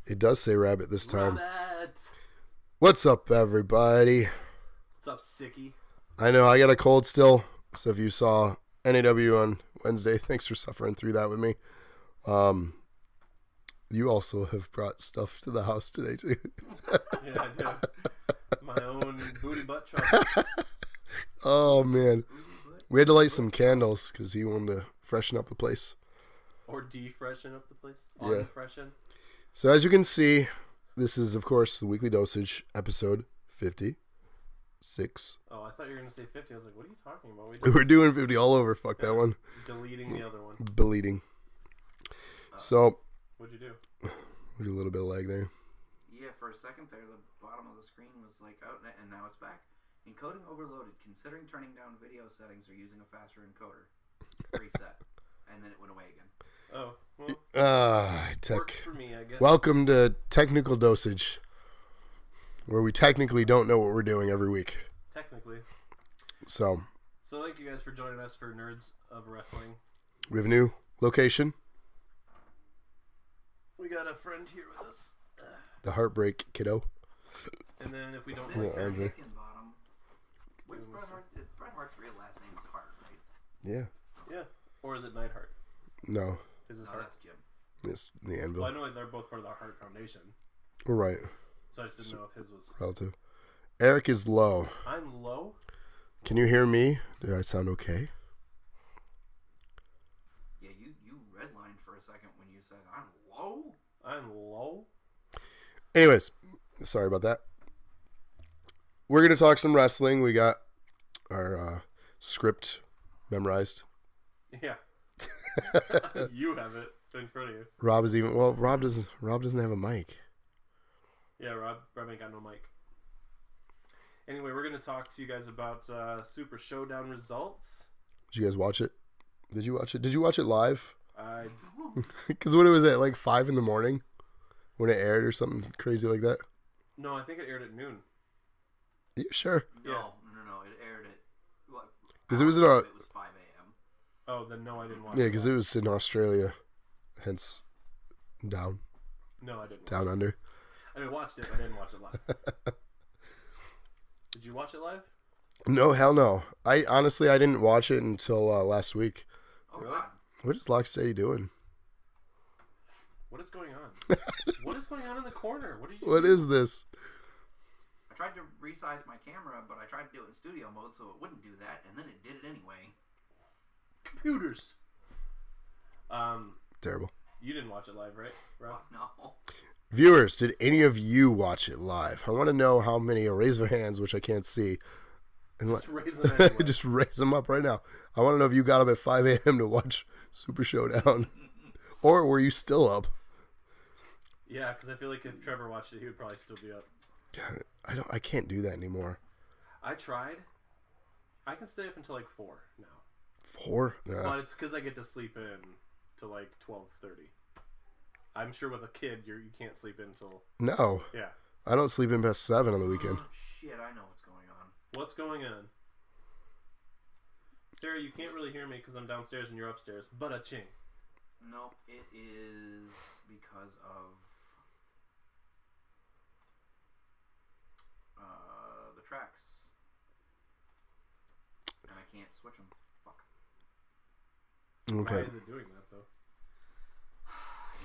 It does say rabbit this time. Rabbit. What's up, everybody? What's up, sickie? I know I got a cold still, so if you saw NAW on Wednesday, thanks for suffering through that with me. You also have brought stuff to the house today, too. Yeah, I do. My own booty butt truck. Oh, man. We had to light some candles because he wanted to freshen up the place. Or de-freshen up the place. Yeah. On-freshen. So as you can see, this is, of course, the Weekly Dosage, episode 56. Oh, I thought you were going to say 50. I was like, what are you talking about? We're doing 50 all over. Fuck that one. Deleting the other one. Bleeding. So. What'd you do? We do a little bit of lag there. Yeah, for a second there, the bottom of the screen was like out, and now it's back. Encoding overloaded. Considering turning down video settings or using a faster encoder. Reset. And then it went away again. Oh, well, works for me, I guess. Welcome to Technical Dosage, where we technically don't know what we're doing every week. Technically. So thank you guys for joining us for Nerds of Wrestling. We have a new location. We got a friend here with us. The Heartbreak Kiddo. And then if we don't... Yeah, Andre. Where's Bret Hart? Bret Hart's real last name is Hart, right? Yeah. Yeah. Or is it Neidhart? No. Is this No, Hart? that's Jim. It's the Anvil. Well, I know they're both part of the Hart Foundation. Right. So I just didn't know if his was... Relative. Eric is low. I'm low? Can you hear me? Do I sound okay? Yeah, you redlined for a second when you said, I'm low? I'm low? Anyways, sorry about that. We're going to talk some wrestling. We got our script memorized. Yeah. You have it in front of you. Rob doesn't have a mic. Yeah, Rob ain't got no mic. Anyway, we're going to talk to you guys about Super Showdown results. Did you guys watch it? Did you watch it? Did you watch it live? Because when it was at like 5 in the morning when it aired or something crazy like that? No, I think it aired at noon. You sure? No, Yeah. no. It aired at... What? Because it was It was 5 a.m. Oh, then no, I didn't watch Yeah, it. because it was in Australia. Hence, down. No, I didn't. Down under. I mean, watched it, but I didn't watch it live. Did you watch it live? No, hell no. I didn't watch it until last week. Oh, Really? God. What is Lock Steady doing? What is going on? What is going on in the corner? What did you What do? is this? I tried to resize my camera, but I tried to do it in studio mode, so it wouldn't do that, and then it did it anyway. Computers. Terrible. You didn't watch it live, right, Rob? Fuck no. Viewers, did any of you watch it live? I want to know how many. Raise their hands, which I can't see. And Just raise them anyway. just raise them up right now. I want to know if you got up at 5 a.m. to watch Super Showdown. Or were you still up? Yeah, because I feel like if Trevor watched it, he would probably still be up. God, I can't do that anymore. I tried. I can stay up until like 4 now. 4? Nah. But it's because I get to sleep in till like 12:30. I'm sure with a kid, you can't sleep in till... No. Yeah. I don't sleep in past 7 on the weekend. Oh, shit, I know what's going on. What's going on? Sarah, you can't really hear me because I'm downstairs and you're upstairs. But a ching. Nope, it is because of the tracks. And I can't switch them. Fuck. Okay. Why is it doing that, though?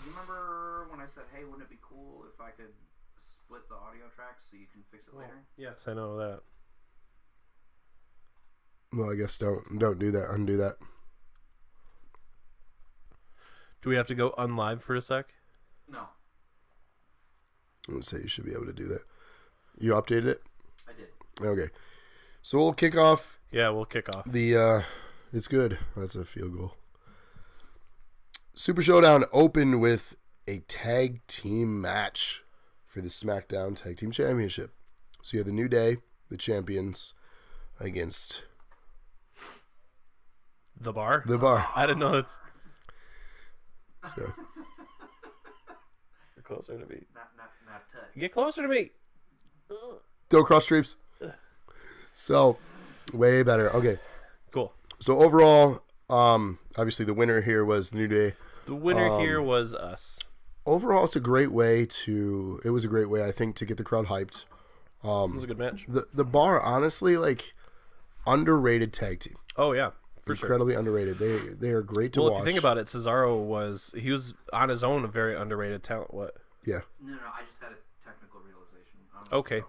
You remember when I said, hey, wouldn't it be cool if I could split the audio tracks so you can fix it later? Yes, I know that. Well, I guess don't do that. Undo that. Do we have to go unlive for a sec? No, I would say you should be able to do that. You updated it? I did. Okay. So we'll kick off Yeah, we'll kick off. the, it's good. That's a field goal. Super Showdown opened with a tag team match for the SmackDown Tag Team Championship. So you have the New Day, the champions, against The Bar? the Bar. I didn't know it's... So, You're closer to me. Not touch. Get closer to me. go cross streams. So Way better. Okay. Cool. So overall, obviously the winner here was the New Day. The winner here was us. Overall, it was a great way, I think, to get the crowd hyped. It was a good match. The Bar, honestly, like, underrated tag team. Oh, yeah. For sure. Incredibly underrated. They are great to Well, watch. if you think about it, Cesaro was on his own a very underrated talent. What? Yeah. No, I just had a technical realization. Okay.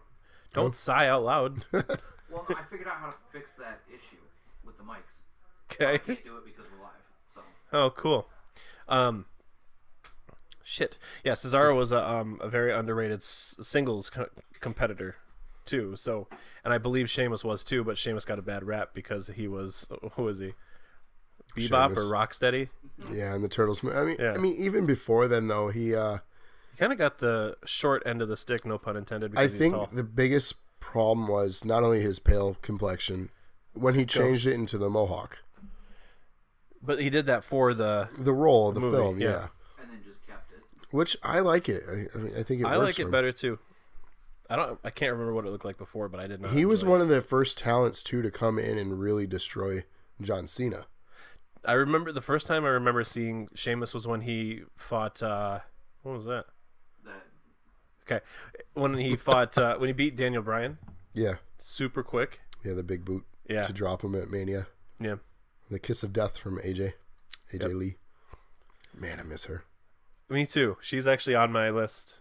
Don't sigh out loud. Well, no, I figured out how to fix that issue with the mics. Okay. I can't do it because we're live. So. Oh, cool. Shit. Yeah, Cesaro was a very underrated singles competitor, too. So, and I believe Sheamus was too, but Sheamus got a bad rap because he was who was he? Bebop Sheamus. or Rocksteady? Yeah, and the Turtles. I mean, Yeah. even before then, though, he. He kind of got the short end of the stick, no pun intended. I Because he's think tall. the biggest problem was not only his pale complexion, when he changed it into the mohawk. But he did that for the Role of the movie, film, yeah. yeah. And then just kept it. Which I like it. I think it I works like for it him. better too. I can't remember what it looked like before, but I did not. He was enjoy one of the first talents too to come in and really destroy John Cena. I remember the first time I remember seeing Sheamus was when he fought. What was that? Okay, when he fought when he beat Daniel Bryan. Yeah, Super quick. yeah, the big boot Yeah. to drop him at Mania. Yeah. The kiss of death from AJ Yep. Lee. Man, I miss her. Me too. She's actually on my list.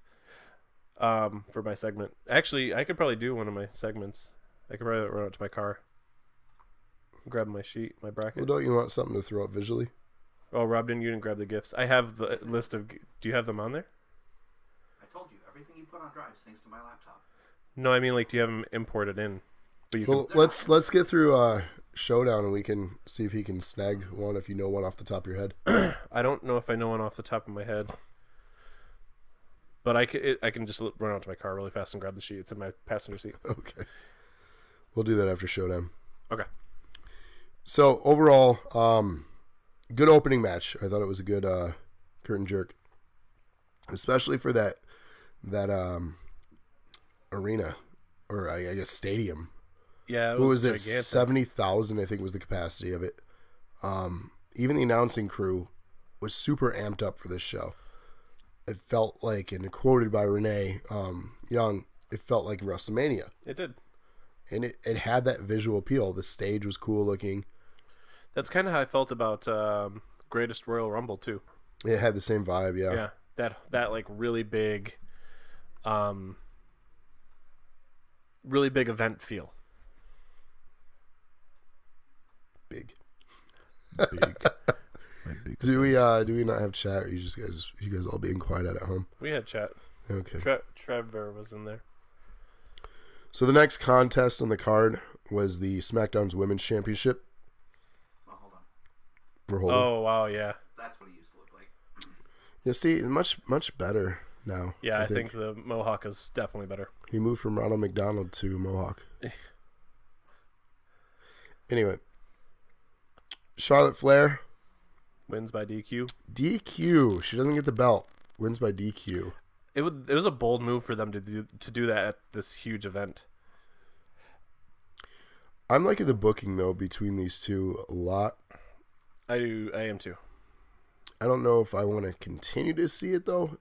For my segment. Actually, I could probably do one of my segments. I could probably run out to my car. Grab my sheet, my bracket. Well, don't you want something to throw up visually? Oh, Rob, you didn't grab the gifts. I have the list of. Do you have them on there? I told you, everything you put on Drive syncs to my laptop. No, I mean like, do you have them imported in? But you Well, let's get through Showdown and we can see if he can snag one if you know one off the top of your head. I don't know if I know one off the top of my head, but I can just run out to my car really fast and grab the sheet. It's in my passenger seat. Okay. We'll do that after Showdown. Okay. So overall, good opening match. I thought it was a good curtain jerk, especially for that arena, or I guess stadium. Yeah, it What was was it? gigantic. 70,000, I think, was the capacity of it. Even the announcing crew was super amped up for this show. It felt like, and quoted by Renee Young, it felt like WrestleMania. It did. And it had that visual appeal. The stage was cool looking. That's kind of how I felt about Greatest Royal Rumble too. It had the same vibe, yeah. Yeah, that like really big event feel. Big. Big. Do we not have chat? Or you guys all being quiet at home? We had chat. Okay. Trevor was in there. So the next contest on the card was the SmackDown's Women's Championship. Oh, hold on. We're holding. Oh wow, yeah. That's what it used to look like. You see, much better now. Yeah, I think the Mohawk is definitely better. He moved from Ronald McDonald to Mohawk. Anyway, Charlotte Flair Wins by DQ. DQ. She doesn't get the belt. Wins by DQ. It was a bold move for them to do that at this huge event. I'm liking the booking though between these two a lot. I am too. I don't know if I want to continue to see it though,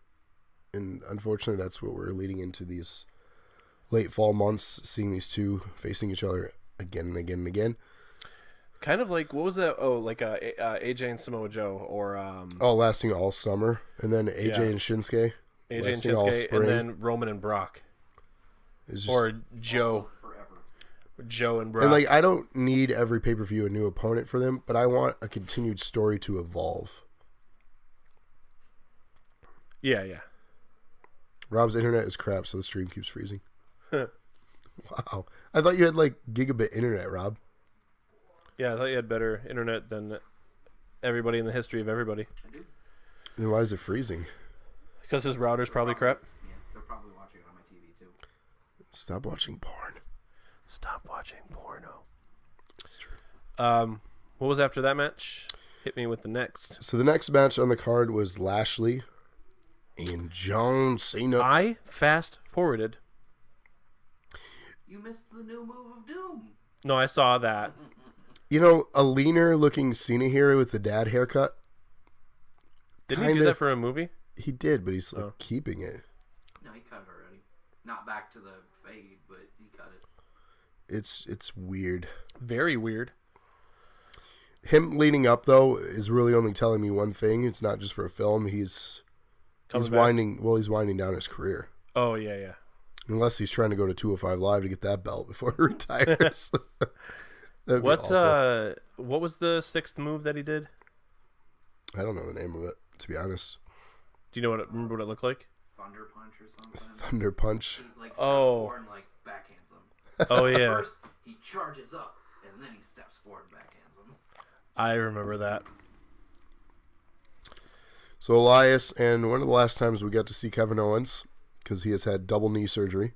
and unfortunately, that's what we're leading into these late fall months, seeing these two facing each other again and again and again. Kind of like, what was that? Oh, like AJ and Samoa Joe, or lasting all summer, and then AJ Yeah. and Shinsuke. AJ and lasting all Shinsuke, spring. and then Roman and Brock, It's just, or Joe Forever. and Brock. and like I don't need every pay per view a new opponent for them, but I want a continued story to evolve. yeah. Rob's internet is crap, so the stream keeps freezing. Wow, I thought you had like gigabit internet, Rob. Yeah, I thought you had better internet than everybody in the history of everybody. I do. Then why is it freezing? Because his router's probably crap. Yeah, they're probably watching it on my TV too. Stop watching porn. Stop watching porno. It's true. What was after that match? Hit me with the next. So the next match on the card was Lashley and John Cena. I fast forwarded. You missed the new move of Doom. No, I saw that. You know, a leaner looking Cena here with the dad haircut. Didn't he do that for a movie? He did, but he's like keeping it. No, he cut it already. Not back to the fade, but he cut it. It's weird. Very weird. Him leading up though is really only telling me one thing. It's not just for a film. He's winding down his career. Oh yeah. Unless he's trying to go to 205 Live to get that belt before he retires. What was the 6th move that he did? I don't know the name of it, to be honest. Do you remember what it looked like? Thunder punch or something. Thunder punch. He steps forward and backhands him. Oh yeah. First he charges up and then he steps forward and backhands him. I remember that. So Elias, and one of the last times we got to see Kevin Owens, because he has had double knee surgery.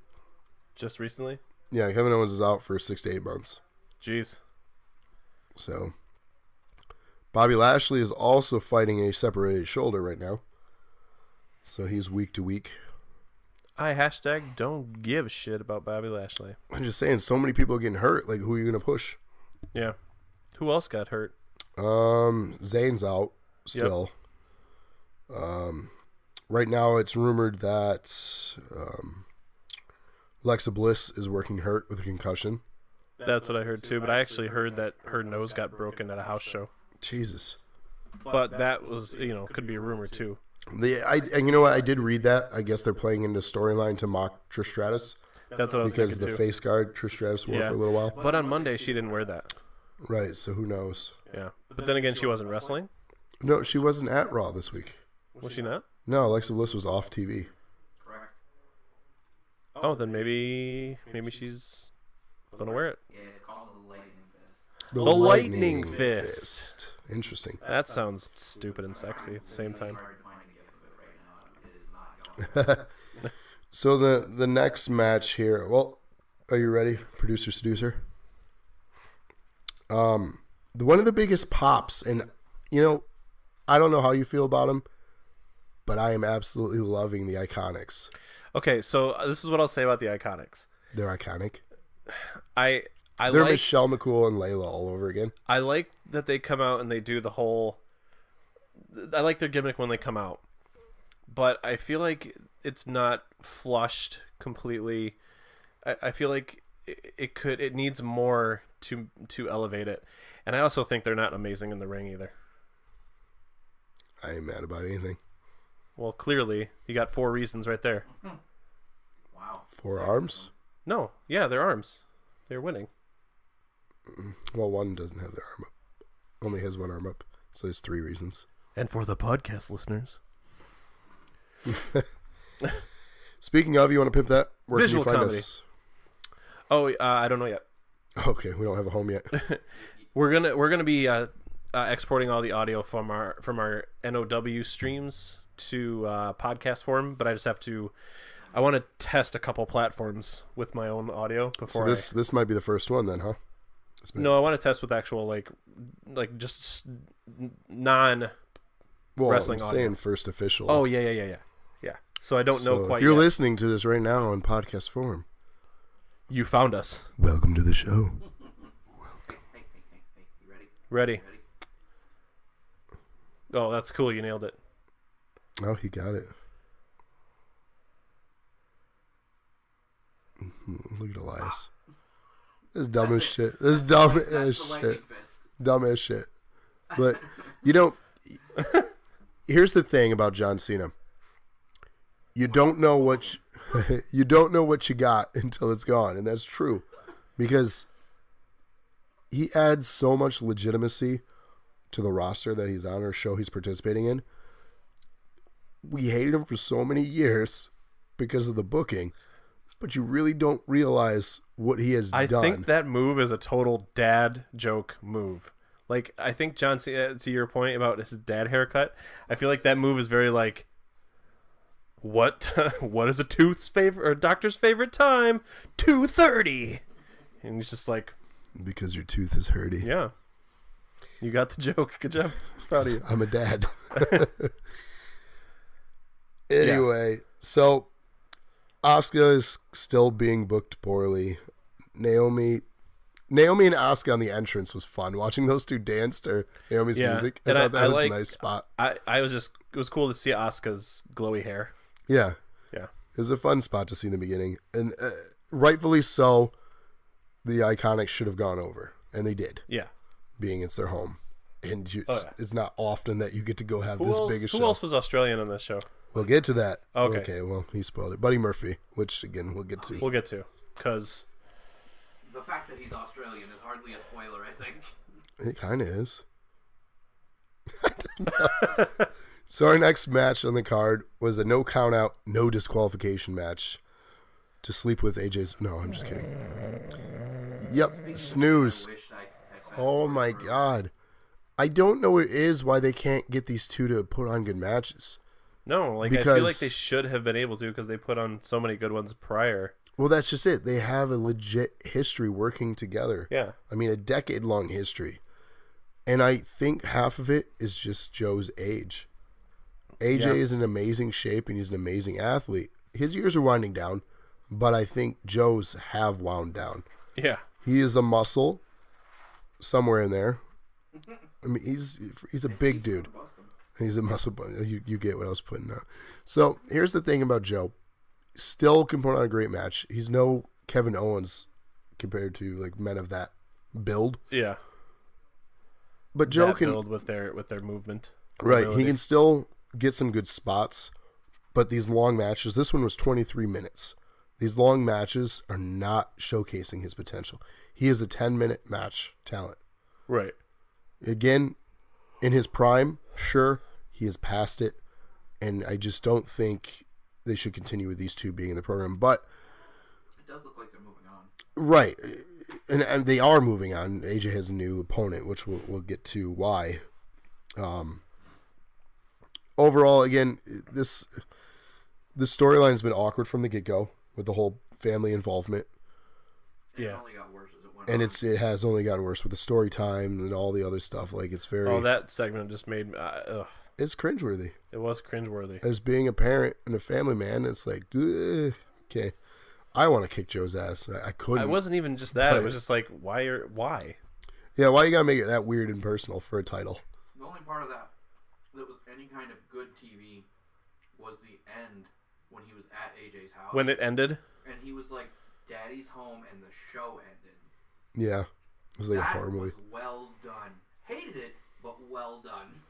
Just recently? Yeah, Kevin Owens is out for 6 to 8 months. Jeez. So, Bobby Lashley is also fighting a separated shoulder right now. So he's week to week. I don't give a shit about Bobby Lashley. I'm just saying, so many people are getting hurt. Like, who are you going to push? Yeah. Who else got hurt? Zayn's out still. Yep. Right now it's rumored that Alexa Bliss is working hurt with a concussion. That's what I heard too, but I actually heard that her nose got broken at a house show. Jesus. But that was, could be a rumor too. And you know what? I did read that. I guess they're playing into storyline to mock Trish Stratus. That's what I was because thinking the too. face guard Trish Stratus wore for a little while. But on Monday she didn't wear that. Right, so who knows? Yeah. But then again, she wasn't wrestling. No, she wasn't at Raw this week. Was she not? No, Alexa Bliss was off TV. Correct. Oh, then maybe she's gonna wear it. Yeah, it's called the Lightning Fist. The Lightning Fist. Interesting. That sounds stupid and sexy at the same time. Hard to find a gift of it right now. It is not going. So the next match here. Well, are you ready, producer seducer? One of the biggest pops, and I don't know how you feel about him, but I am absolutely loving the Iconics. Okay, so this is what I'll say about the Iconics. They're iconic. They're They're Michelle McCool and Layla all over again. I like that they come out and they do the whole. I like their gimmick when they come out, but I feel like it's not flushed completely. I feel like it needs more to elevate it, and I also think they're not amazing in the ring either. I ain't mad about anything. Well, clearly you got 4 reasons right there. Wow. 4 arms? No, yeah, their arms. They're winning. Well, one doesn't have their arm up. Only has one arm up. So there's 3 reasons. And for the podcast listeners, Speaking of, you want to pimp that? Where Visual can you find comedy. us? Oh, I don't know yet. Okay, we don't have a home yet. We're gonna be exporting all the audio from our NOW streams to podcast form, but I just have to. I want to test a couple platforms with my own audio before. So this might be the first one then, huh? No, I want to test with actual like just non wrestling I'm audio. saying first official. Oh yeah. So I don't know quite. If you're yet. listening to this right now in podcast form, You found us. welcome to the show. Hey, you ready? Ready? Oh, that's cool. You nailed it. Oh, he got it. Look at Elias. This is dumb as shit. This is dumb as That's the shit. Lightning Fist. Dumb as shit. But here's the thing about John Cena. You don't know what you don't know what you got until it's gone, and that's true, because he adds so much legitimacy to the roster that he's on or show he's participating in. We hated him for so many years because of the booking, but you really don't realize what he has I done. think that move is a total dad joke move. Like, I think John Cena, to your point about his dad haircut, I feel like that move is very like, what is a doctor's favorite time? 2:30. And he's just like, because your tooth is hurting. yeah, you got the joke. Good job. Proud of you. I'm a dad. Anyway, so Asuka is still being booked poorly. Naomi Naomi and Asuka on the entrance was fun. Watching those two dance to Naomi's music, I thought that was a nice spot. It was cool to see Asuka's glowy hair. Yeah. Yeah. It was a fun spot to see in the beginning. And rightfully so, the Iconics should have gone over. And they did. Yeah. Being it's their home. And it's not often that you get to go have this big a show. Who else was Australian on this show? We'll get to that. Okay. Well, he spoiled it. Buddy Murphy, which, again, we'll get to. We'll get to. Because... the fact that he's Australian is hardly a spoiler, I think. It kind of is. So our next match on the card was a no count out, no disqualification match to sleep with AJ's. No, I'm just kidding. Yep, snooze. Oh my god. I don't know what it is why they can't get these two to put on good matches. No, I feel like they should have been able to because they put on so many good ones prior. Well, that's just it. They have a legit history working together. Yeah. I mean, a decade-long history. And I think half of it is just Joe's age. AJ is in amazing shape, and he's an amazing athlete. His years are winding down, but I think Joe's have wound down. Yeah. He is a muscle somewhere in there. I mean, he's a big dude. He's a muscle. You get what I was putting out. So here's the thing about Joe. Still can put on a great match. He's no Kevin Owens compared to like men of that build. Yeah. But Joe that can build with their movement. Right. Ability. He can still get some good spots. But these long matches, this one was 23 minutes. These long matches are not showcasing his potential. He is a 10-minute match talent. Right. Again, in his prime, sure, he has passed it. And I just don't think they should continue with these two being in the program. But it does look like they're moving on. Right. And they are moving on. AJ has a new opponent, which we'll get to why. Overall, again, this storyline's been awkward from the get-go with the whole family involvement. And yeah. It only got worse as it went And on. it has only gotten worse with the story time and all the other stuff. Like, it's very... Oh, that segment just made... It's cringeworthy. It was cringeworthy. As being a parent and a family man, it's like, okay. I want to kick Joe's ass. I couldn't. It wasn't even just that. But- It was just like, why? Yeah, why you gotta make it that weird and personal for a title? The only part of that was any kind of good TV was the end when he was at AJ's house. When it ended? And he was like, Daddy's home, and the show ended. Yeah. It was like a That horror movie. was well done. Hated it, but well done.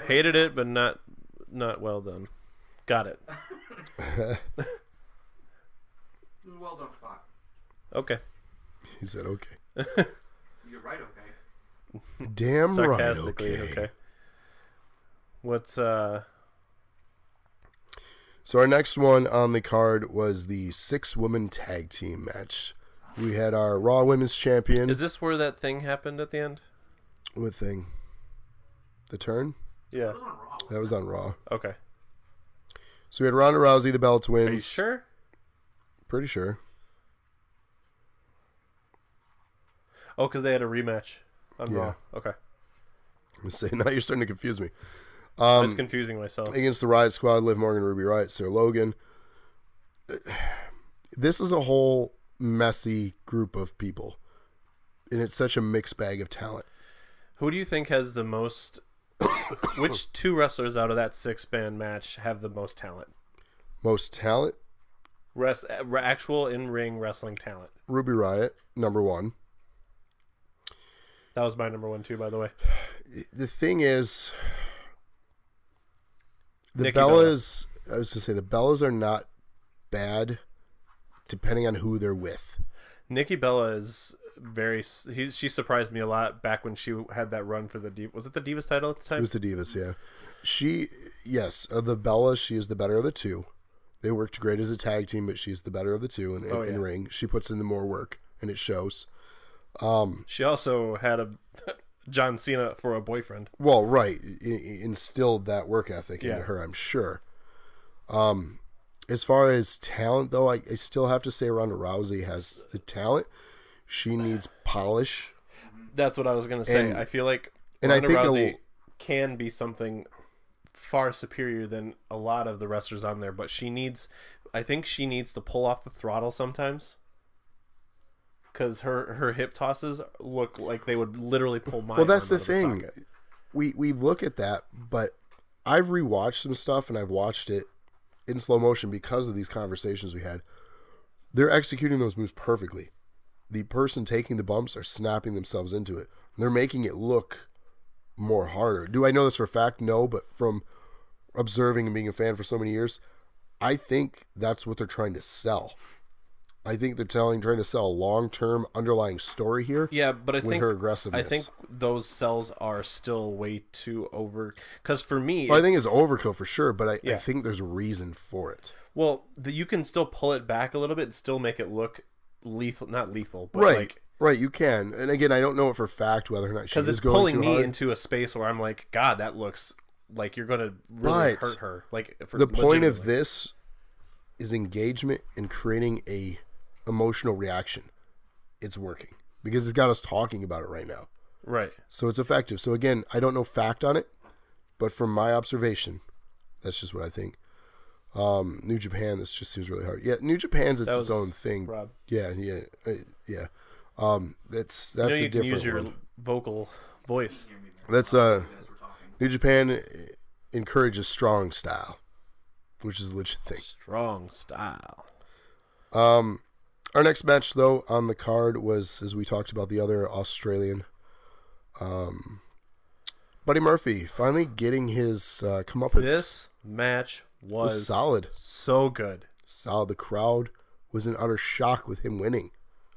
Hated it, but not well done. Got it. It was a well done spot. Okay. He said, okay. You're right, okay. Damn right, Sarcastically, okay. What's So our next one on the card was the 6-woman tag team match. We had our Raw Women's Champion. Is this where that thing happened at the end? What thing? The turn? Yeah. It was on Raw. That was on Raw. Okay. So we had Ronda Rousey, the Bella Twins. Are you sure? Pretty sure. Oh, because they had a rematch on Yeah. Raw. Okay. I'm gonna say, now you're starting to confuse me. I was confusing myself. Against the Riot Squad, Liv Morgan, Ruby Riott, Sarah Logan. This is a whole messy group of people. And it's such a mixed bag of talent. Who do you think has the most... Which two wrestlers out of that 6-man match have the most talent? Most talent? Actual in-ring wrestling talent. Ruby Riott, number 1. That was my number 1 too, by the way. The thing is, the Nikki Bellas, I was going to say, the Bellas are not bad depending on who they're with. Nikki Bella is she surprised me a lot back when she had that run for the was it the Divas title at the time? It was the Divas, yeah. Of the Bellas, she is the better of the two. They worked great as a tag team, but she's the better of the two in ring. She puts in the more work, and it shows. She also had a John Cena for a boyfriend. Well, right. Instilled that work ethic into Yeah. her, I'm sure. As far as talent, though, I still have to say Ronda Rousey has the talent. She needs polish. That's what I was going to say. And- I feel like and I Ronda think Rousey can be something far superior than a lot of the wrestlers on there, but I think she needs to pull off the throttle sometimes. because her hip tosses look like they would literally pull my. Well, that's arm the out of thing. socket. We look at that, but I've rewatched some stuff and I've watched it in slow motion because of these conversations we had. They're executing those moves perfectly. The person taking the bumps are snapping themselves into it. They're making it look more harder. Do I know this for a fact? No, but from observing and being a fan for so many years, I think that's what they're trying to sell. I think they're trying to sell a long-term underlying story here. Yeah, but I with think her aggressiveness. I think those sells are still way too over. Because for me, Well, I think it's overkill for sure, but I Yeah. think there's a reason for it. well, you can still pull it back a little bit and still make it look lethal, not lethal, but Right, like right. You can, and again, I don't know it for a fact whether or not she because is it's going pulling too me hard. into a space where I'm like, God, that looks like you're gonna really But hurt her. Like for The point of legitimately. this is engagement and creating a emotional reaction. It's working because it's got us talking about it right now. right? So it's effective. So again, I don't know fact on it, but from my observation, that's just what I think. New Japan, this just seems really hard. Yeah, New Japan's That its was own thing. Rob. Yeah. That's You know, a you can different use your one. vocal voice. Hear me better. That's You guys were talking. New Japan encourages strong style, which is a legit thing. Strong style. Our next match, though, on the card was, as we talked about, the other Australian, Buddy Murphy, finally getting his comeuppance. This match was solid. so good. Solid. The crowd was in utter shock with him winning.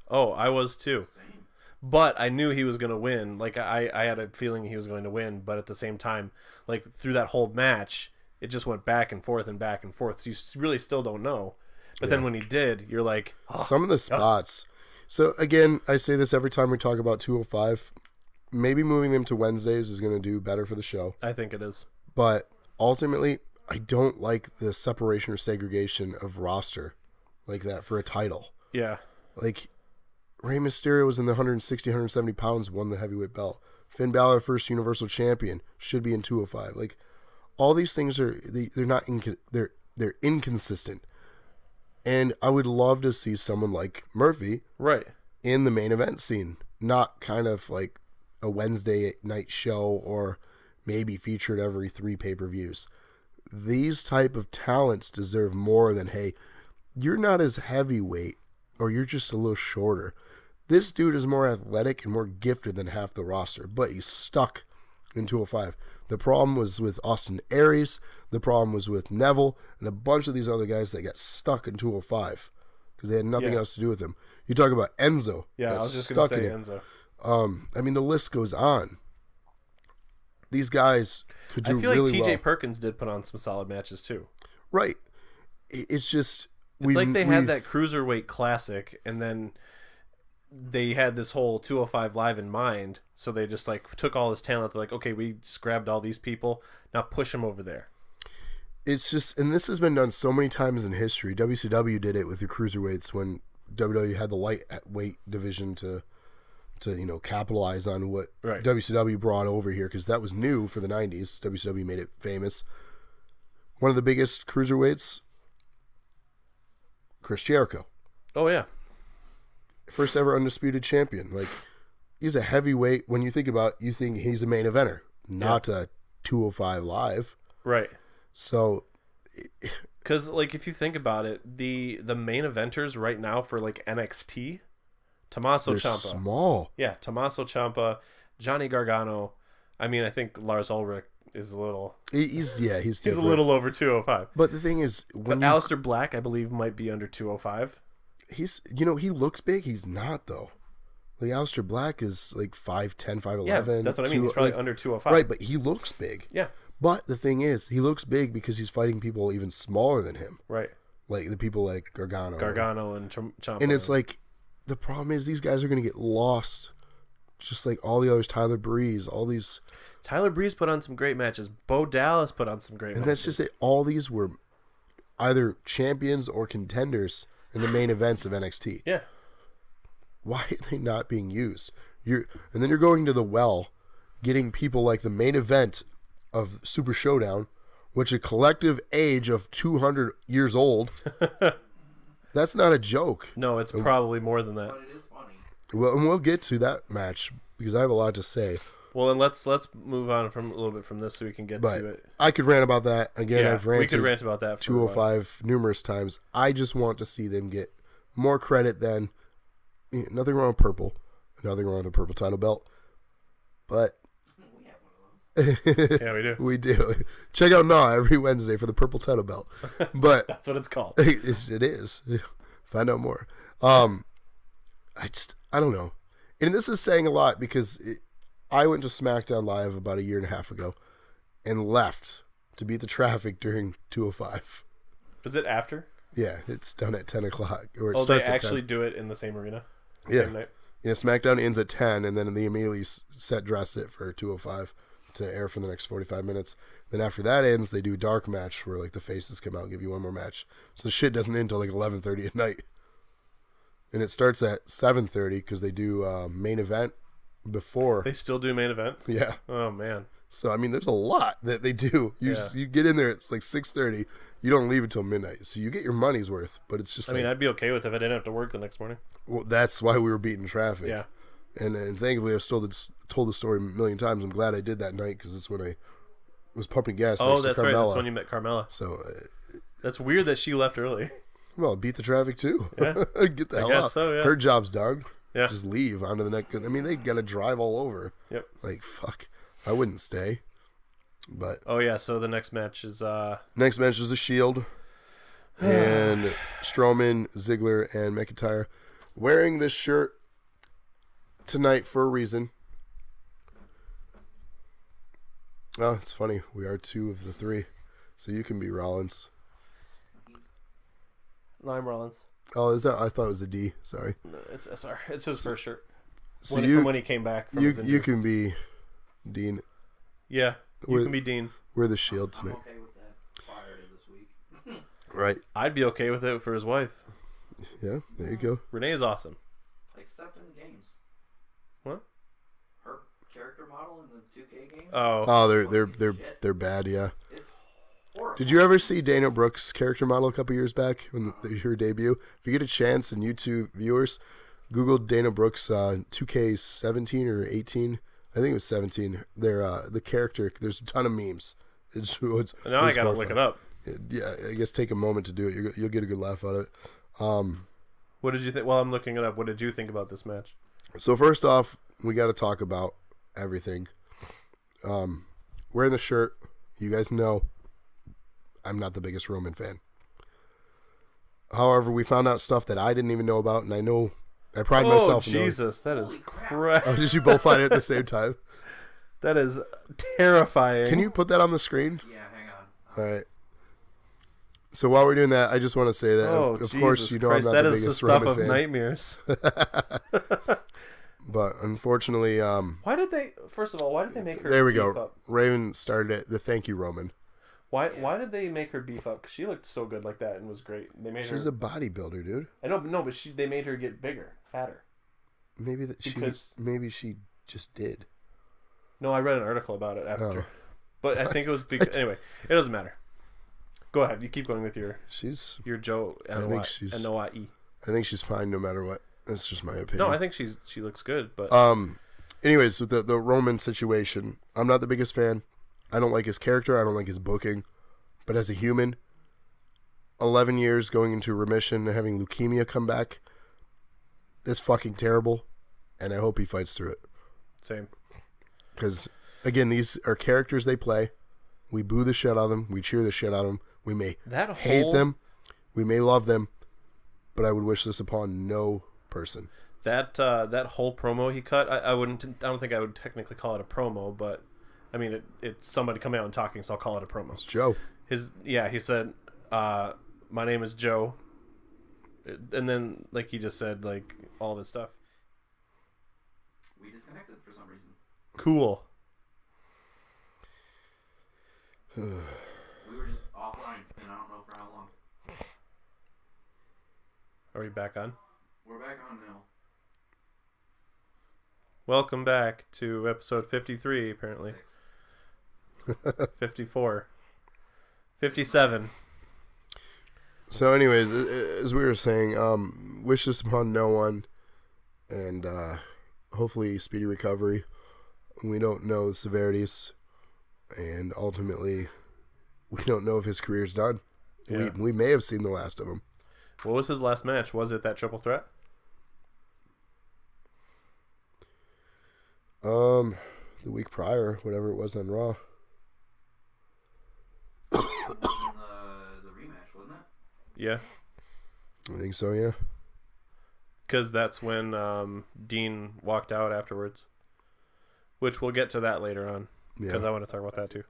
Oh, I was too. Same. But I knew he was going to win. Like, I had a feeling he was going to win. But at the same time, like, through that whole match, it just went back and forth and back and forth. So you really still don't know. But then when he did, you're like, oh, Some of the spots. So, again, I say this every time we talk about 205. Maybe moving them to Wednesdays is going to do better for the show. I think it is. But ultimately, I don't like the separation or segregation of roster like that for a title. Yeah. Like, Rey Mysterio was in the 160, 170 pounds, won the heavyweight belt. Finn Balor, first Universal Champion, should be in 205. Like, all these things they're not they're inconsistent. And I would love to see someone like Murphy Right. in the main event scene, not kind of like a Wednesday night show or maybe featured every 3 pay-per-views. These type of talents deserve more than, hey, you're not as heavyweight or you're just a little shorter. This dude is more athletic and more gifted than half the roster, but he's stuck in 205. The problem was with Austin Aries. The problem was with Neville and a bunch of these other guys that got stuck in 205 because they had nothing Yeah. else to do with them. You talk about Enzo. Yeah, I got was just going to stuck say in it. Enzo. I mean, the list goes on. These guys could do I feel like really TJ well. Perkins did put on some solid matches too. Right. It's just... It's like they had that Cruiserweight Classic, and then they had this whole 205 Live in mind, so they just like took all this talent. They're like, okay, we just grabbed all these people, now push them over there. It's just... And this has been done so many times in history. WCW did it with the Cruiserweights when WWE had the lightweight division to capitalize on what Right. WCW brought over here, because that was new for the 90s. WCW made it famous. One of the biggest cruiserweights, Chris Jericho. Oh yeah, First ever undisputed champion. Like, he's a heavyweight. When you think about it, you think he's a main eventer, not a 205 Live. right. So, Because like if you think about it, the main eventers right now for like NXT, Tommaso they're Ciampa, small. yeah, Tommaso Ciampa, Johnny Gargano. I mean, I think Lars Ulrich is a little. He's He's a different. little over 205. But the thing is, when But Aleister Black, I believe, might be under 205. he's, he looks big. He's not, though. Like, Aleister Black is like 5'10", 5'11". Yeah, that's what I mean. He's probably under 205. Right, but he looks big. Yeah, But the thing is, he looks big because he's fighting people even smaller than him. right. Like the people like Gargano. Gargano and Ciampa. And it's like, the problem is these guys are going to get lost. Just like all the others, Tyler Breeze, all these. Tyler Breeze put on some great matches. Bo Dallas put on some great And matches. that's just it. All these were either champions or contenders in the main events of NXT. Yeah. Why are they not being used? And then you're going to the well, getting people like the main event of Super Showdown, which a collective age of 200 years old. That's not a joke. No, it's probably more than that. But it is funny. Well, and we'll get to that match because I have a lot to say. Well, and let's move on from a little bit from this so we can get But to it. I could rant about that again. Yeah, I've ranted we could rant about that. For a while. 205 numerous times. I just want to see them get more credit than nothing wrong with purple, nothing wrong with the purple title belt, but We have one of those. Yeah, we do. we do. Check out nOw every Wednesday for the purple title belt. But That's what it's called. it is. Find out more. I don't know, and this is saying a lot because I went to SmackDown Live about a year and a half ago, and left to beat the traffic during 205. Was it after? Yeah, it's done at 10 o'clock. Or it Oh, they starts at actually 10. do it in the same arena? Yeah. Same night? Yeah, SmackDown ends at 10, and then they immediately set dress it for 205 to air for the next 45 minutes. Then after that ends, they do a dark match where like the faces come out and give you one more match. So the shit doesn't end until like 11:30 at night. And it starts at 7:30 because they do main event before. They still do main event? Yeah. Oh, man. So, I mean, there's a lot that they do. You get in there, it's like 6:30. You don't leave until midnight. So you get your money's worth, but it's just I mean, I'd be okay with it if I didn't have to work the next morning. well, that's why we were beating traffic. Yeah. And thankfully, I've still told the story a million times. I'm glad I did that night because it's when I was pumping gas. Oh, next to that's right. Carmella. That's when you met Carmella. So, That's weird that she left early. well, beat the traffic too. Yeah. Get the I hell guess out. so, yeah. Her job's done. Yeah. Just leave onto the next. I mean, they got to drive all over. Yep. Like, fuck. I wouldn't stay. But Oh, yeah. So the next match is... next match is the Shield. And Strowman, Ziggler, and McIntyre wearing this shirt tonight for a reason. Oh, it's funny. We are two of the three. So you can be Rollins. Lime Rollins. Oh, is that? I thought it was a D. Sorry. No, it's SR. It's his first shirt. So From when he came back from his injury. you can be Dean. Yeah, you With- can be Dean. We're the Shield I'm tonight. okay with that. Fired it this week. Right. I'd be okay with it for his wife. Yeah, there you go. Renee is awesome. Except in the games. What? Her character model in the 2K games. Oh, they're bad, yeah. It's horrible. Did you ever see Dana Brooks' character model a couple years back when her debut? If you get a chance, and YouTube viewers, Google Dana Brooks 2K17 or 18. I think it was 17. They're the character. There's a ton of memes. Now I gotta look it up. Yeah, I guess take a moment to do it. You'll get a good laugh out of it. What did you think? While I'm looking it up, what did you think about this match? So first off, we got to talk about everything. Wearing the shirt, you guys know I'm not the biggest Roman fan. However, we found out stuff that I didn't even know about, and I pride myself in knowing. Jesus, that is Holy crap. crap. Oh, did you both find it at the same time? That is terrifying. Can you put that on the screen? Yeah, hang on. All right. So while we're doing that, I just want to say that, Oh, of Jesus course, you know Christ, I'm not that the is the biggest stuff Roman of fan. nightmares. But unfortunately, Why did they? First of all, why did they make her? there we beef go. Up? Raven started it. The thank you, Roman. Why did they make her beef up? 'Cause she looked so good like that and was great. They made She's her. a bodybuilder, dude. I know, no, but they made her get bigger, fatter. Maybe Because- maybe she just did. No, I read an article about it after, Oh. but I think it was because anyway. It doesn't matter. Go ahead. You keep going with your Joe. I think she's- N-O-I-E. I think she's fine no matter what. That's just my opinion. No, I think she looks good, but Anyways, with the Roman situation, I'm not the biggest fan. I don't like his character. I don't like his booking. But as a human, 11 years going into remission and having leukemia come back, that's fucking terrible. And I hope he fights through it. same. Because, again, these are characters they play. We boo the shit out of them. We cheer the shit out of them. We may hate them. We may love them. But I would wish this upon no person. That whole promo he cut, I don't think I would technically call it a promo, but I mean it's somebody coming out and talking, so I'll call it a promo. It's Joe. He said, my name is Joe, and then like he just said like all of his stuff. We disconnected for some reason. Cool. We were just offline, and I don't know for how long. Are we back on? We're back on now. Welcome back to episode 53, apparently. 54. 57. So anyways, as we were saying, wish this upon no one. and hopefully speedy recovery. We don't know the severities, and ultimately, we don't know if his career's done. Yeah. We may have seen the last of him. What was his last match? Was it that triple threat? The week prior, whatever it was on Raw. The rematch, wasn't it? Yeah. I think so, yeah. Because that's when Dean walked out afterwards. Which we'll get to that later on. Because I want to talk about that too.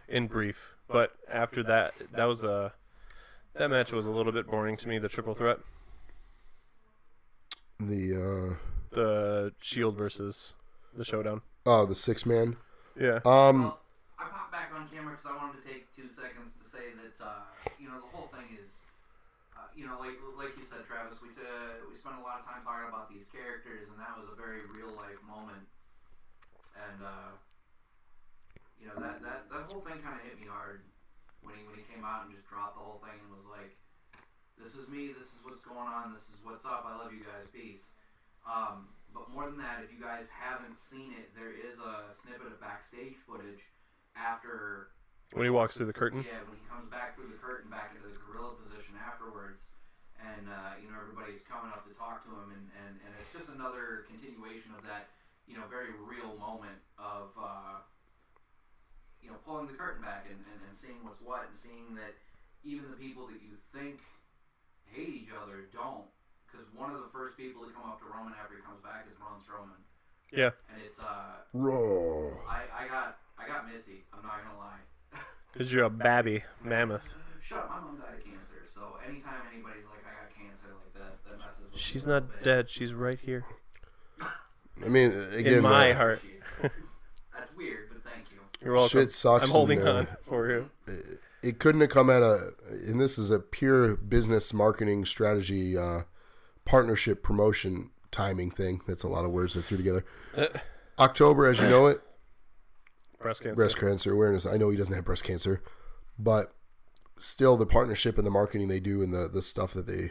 In brief. But after that, that match was a little bit boring to me, the triple threat. The Shield versus the Showdown. Oh, the 6-man. Yeah. Well, I popped back on camera because I wanted to take 2 seconds to say that the whole thing is, like you said, Travis, we spent a lot of time talking about these characters, and that was a very real life moment, and that whole thing kind of hit me hard when he came out and just dropped the whole thing and was like, "This is me. This is what's going on. This is what's up. I love you guys. Peace." But more than that, if you guys haven't seen it, there is a snippet of backstage footage after... When he walks through the curtain? Yeah, when he comes back through the curtain, back into the gorilla position afterwards, and, everybody's coming up to talk to him, and it's just another continuation of that, very real moment of, pulling the curtain back and seeing what's what, and seeing that even the people that you think hate each other don't. Because one of the first people to come up to Roman after he comes back is Braun Strowman. Yeah. And it's Raw. I got misty. I'm not gonna lie. Because you're a babby mammoth. Shut up. My mom died of cancer. So anytime anybody's like, I got cancer, like that messes with me. She's not dead. She's right here. I mean, again, in my heart. That's weird, but thank you. You're welcome. Shit sucks. I'm holding on for you. It couldn't have come and this is a pure business marketing strategy, partnership promotion timing thing. That's a lot of words I threw together. October, as you know it, Breast cancer awareness. I know he doesn't have breast cancer, but still the partnership and the marketing they do and the stuff that they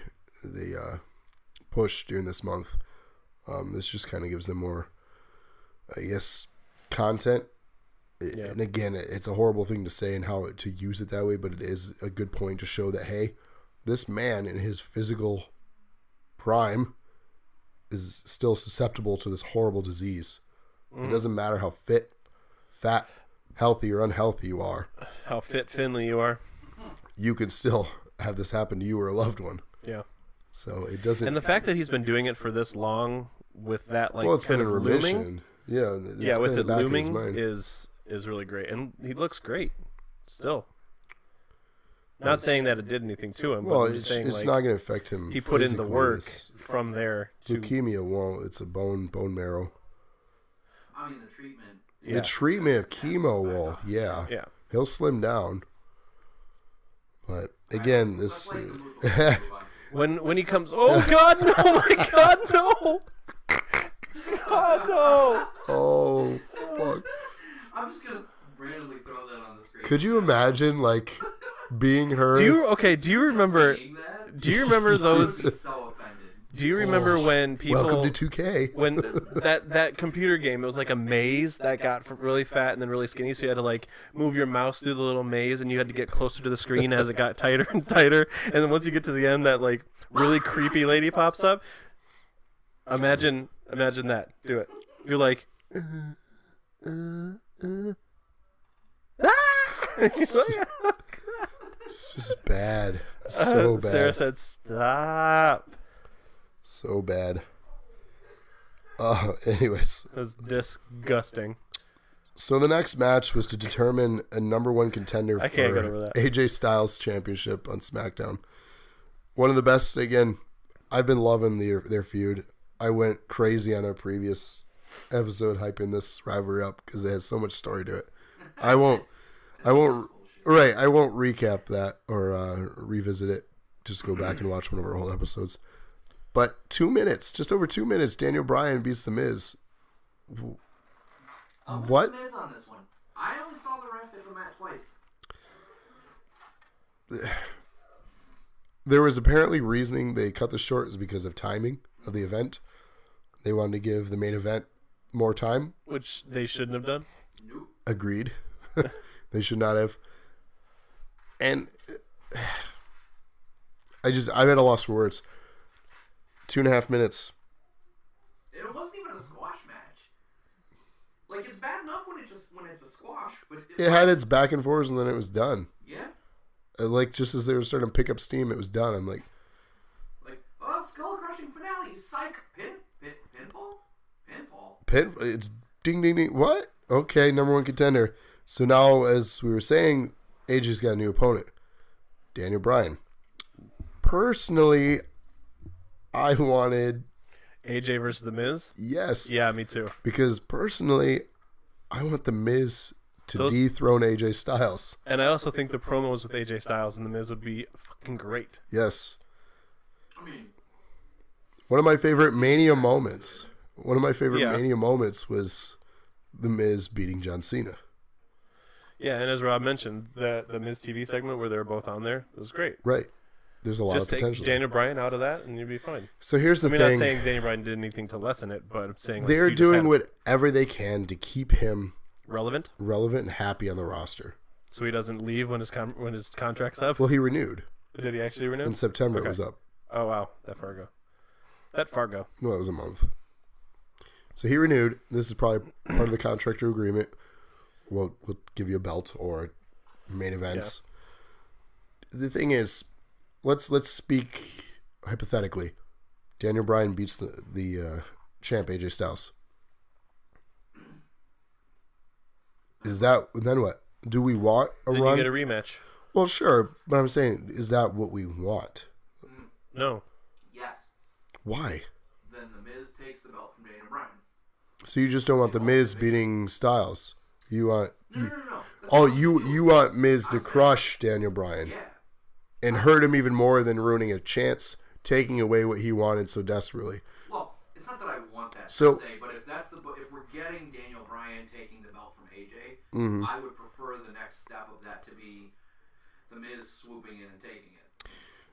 push during this month, this just kind of gives them more, I guess, content. Yeah. And again, it's a horrible thing to say and how to use it that way, but it is a good point to show that, hey, this man in his physical prime is still susceptible to this horrible disease. It doesn't matter how fit, fat, healthy, or unhealthy you are. How fit Finley you are. You could still have this happen to you or a loved one. Yeah. So it doesn't... And the fact that he's been doing it for this long with that, like, well, it's kind been of in looming. remission. Yeah. Yeah, with it looming mind. is really great. And he looks great still. Not saying that it did anything to him, Well, but I'm just saying, it's like, not going to affect him. he put in the physically. work This from there to... leukemia won't. It's a bone marrow. I mean, the treatment. Yeah. The treatment of chemo will, yeah. Yeah. He'll slim down. But again, Let's this... play the move before we move on. When he comes... Oh, God, no! Oh, my God, no! God, no! Oh, fuck. I'm just gonna randomly throw that on the screen. Could you imagine, like, being her? Do you remember... Seeing that? Do you remember I'd those... be so offended. Do you remember when people... Welcome to 2K. When that computer game, it was like a maze that got really fat and then really skinny, so you had to, like, move your mouse through the little maze, and you had to get closer to the screen as it got tighter and tighter, and then once you get to the end, that, like, really creepy lady pops up. Imagine that. Do it. You're like... It's just bad. So bad. Sarah said, "Stop." So bad. Anyways. It was disgusting. So the next match was to determine a number one contender I can't get over for that. AJ Styles Championship on SmackDown. One of the best. Again, I've been loving their feud. I went crazy on our previous episode hyping this rivalry up because it has so much story to it. I won't recap that or revisit it. Just go back and watch one of our old episodes. But 2 minutes, just over 2 minutes, Daniel Bryan beats The Miz. What? The Miz on this one. I only saw the ref hit the mat twice. There was apparently reasoning they cut this short is because of timing of the event. They wanted to give the main event more time. Which they shouldn't have done. Nope. Agreed. They should not have. And I'm at a loss for words. 2.5 minutes. It wasn't even a squash match. Like, it's bad enough when it's a squash, but It had its back and forth, and then it was done. yeah. Like, just as they were starting to pick up steam, it was done. I'm like, Oh, skull crushing finale, psych, pinfall. it's ding, ding, ding. What? Okay, number 1 contender. So now, as we were saying, AJ's got a new opponent, Daniel Bryan. Personally, I wanted AJ versus The Miz? yes. Yeah, me too. Because personally, I want The Miz to dethrone AJ Styles. And I also think the promos with AJ Styles and The Miz would be fucking great. Yes. I mean, One of my favorite Mania moments. Mania moments was The Miz beating John Cena. Yeah, and as Rob mentioned, the Miz TV segment where they were both on there, it was great. Right. There's a lot Just of potential. take Daniel Bryan out of that and you'd be fine. So here's the I'm thing. not saying Daniel Bryan did anything to lessen it, but I'm saying like, They're you just doing had whatever they can to keep him relevant, relevant and happy on the roster. so he doesn't leave when his contract's up. Well, he renewed. Did he actually renew? In September Okay. it was up. Oh wow, that far ago. No, it was a month. So he renewed. This is probably part of the contractor agreement. We'll give you a belt or main events. Yeah. The thing is, let's speak hypothetically. Daniel Bryan beats the champ AJ Styles. Is that then what? Do we want a Then run? you get a rematch. Well, sure, but I'm saying, is that what we want? No. yes. Why? Then The Miz takes the belt from Daniel Bryan. So you just don't want the Miz beating Styles? You want? No. Oh, you want Miz to crush Daniel Bryan Yeah. and hurt him even more than ruining a chance, taking away what he wanted so desperately. Well, it's not that I want that So- to say, but if we're getting Daniel Bryan taking the belt from AJ, Mm-hmm. I would prefer the next step of that to be The Miz swooping in and taking it.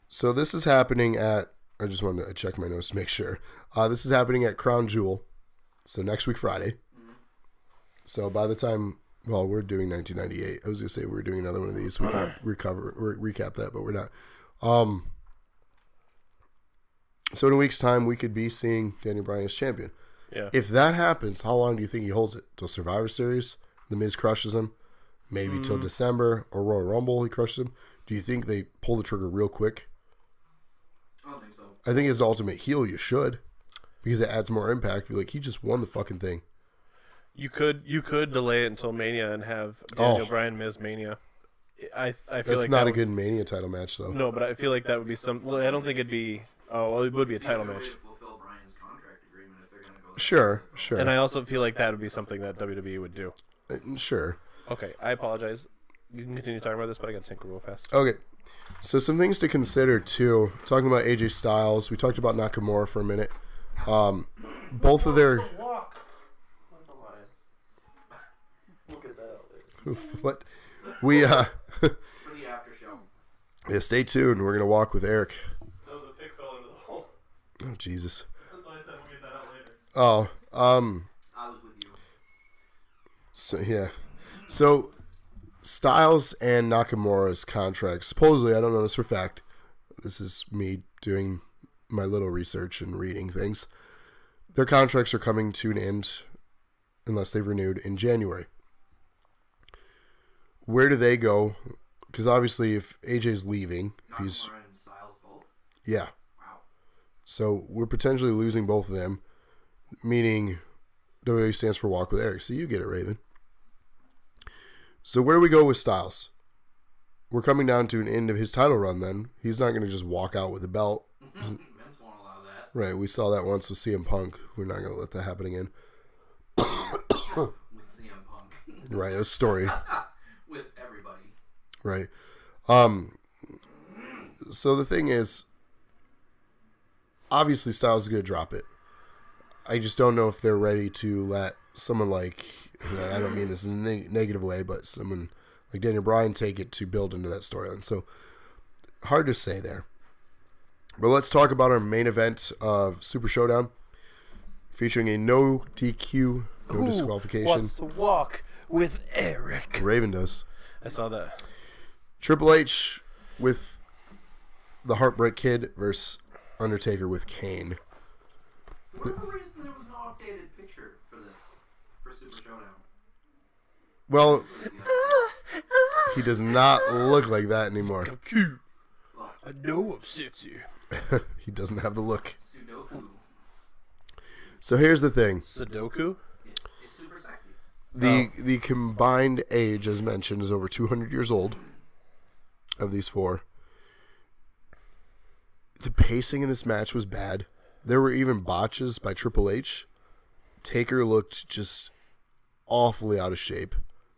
So this is happening at. I just wanted to check my notes to make sure. This is happening at Crown Jewel. So next week Friday. Mm-hmm. So by the time, well, we're doing 1998. I was gonna say we're doing another one of these. We can recap that, but we're not. So in a week's time, we could be seeing Daniel Bryan as champion. Yeah. If that happens, how long do you think he holds it? Till Survivor Series? The Miz crushes him? Maybe till December or Royal Rumble he crushes him? Do you think they pull the trigger real quick? I don't think so. I think as an ultimate heel, you should. Because it adds more impact. Be like, he just won the fucking thing. You could delay it until Mania and have Daniel Bryan Miz Mania. I feel That's like not that a good Mania title match, though. No, but I feel like that would be some. Well, I don't think it'd be. Oh, well, it would be a title Either way match. to fulfill Bryan's contract agreement if they're going to go that Sure. And I also feel like that would be something that WWE would do. Sure. Okay, I apologize. You can continue talking about this, but I got to think real fast. Okay. So some things to consider, too. Talking about AJ Styles. We talked about Nakamura for a minute. Both of their... We'll get that out later. What? We, for the after show. yeah, stay tuned. We're going to walk with Eric. No, the pig fell into the hole. Oh, Jesus. That's why I said we'll get that out later. Oh, I was with you. so, yeah. So, Styles and Nakamura's contracts, supposedly, I don't know this for a fact. This is me doing my little research and reading things. Their contracts are coming to an end, unless they've renewed, in January. Where do they go? Because obviously, if AJ's leaving, if he's... Nakamura and Styles both? Yeah. Wow. So, we're potentially losing both of them, meaning WWE stands for Walk with Eric. So, you get it, Raven. So, where do we go with Styles? We're coming down to an end of his title run then. He's not going to just walk out with a belt. Vince won't allow that. Right, we saw that once with CM Punk. We're not going to let that happen again. With CM Punk. Right, a story. With everybody. Right. So the thing is, obviously Styles is going to drop it. I just don't know if they're ready to let someone like, I don't mean this in a negative way, but someone like Daniel Bryan take it to build into that storyline. So, hard to say there. But let's talk about our main event of Super Showdown. featuring a no DQ, no Who disqualification. wants to walk with Eric? Raven does. I saw that. Triple H with the Heartbreak Kid versus Undertaker with Kane. For whatever reason, there was no updated picture for this, for Super Showdown. Well, he does not look like that anymore. Cute. I know I'm sexy. He doesn't have the look. Sudoku. So here's the thing. Sudoku? It's super sexy. The combined age, as mentioned, is over 200 years old of these four. The pacing in this match was bad. There were even botches by Triple H. Taker looked just awfully out of shape,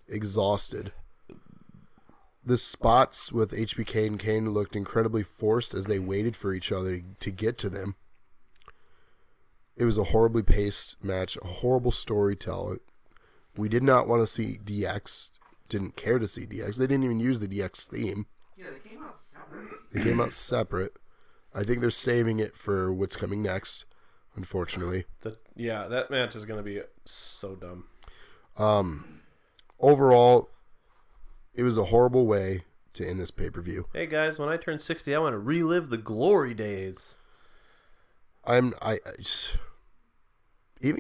exhausted. The spots with HBK and Kane looked incredibly forced as they waited for each other to get to them. It was a horribly paced match, a horrible storytelling. We did not want to see DX, didn't care to see DX. They didn't even use the DX theme. Yeah, they came out separately. They came out separate. I think they're saving it for what's coming next, unfortunately. That match is going to be so dumb. Overall, it was a horrible way to end this pay-per-view. Hey guys, when I turn 60, I want to relive the glory days. Even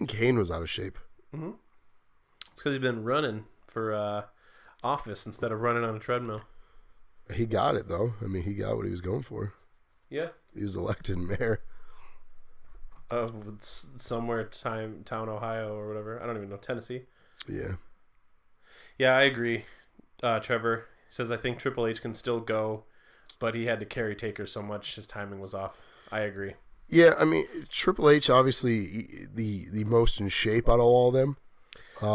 Kane was out of shape. Mm-hmm. It's because he's been running for office instead of running on a treadmill. He got it, though. I mean, he got what he was going for. Yeah. He was elected mayor. Of somewhere, town, Ohio, or whatever. I don't even know. Tennessee. Yeah. Yeah, I agree. Trevor says, I think Triple H can still go, but he had to carry Taker so much his timing was off. I agree. Yeah, I mean, Triple H, obviously, the most in shape out of all of them.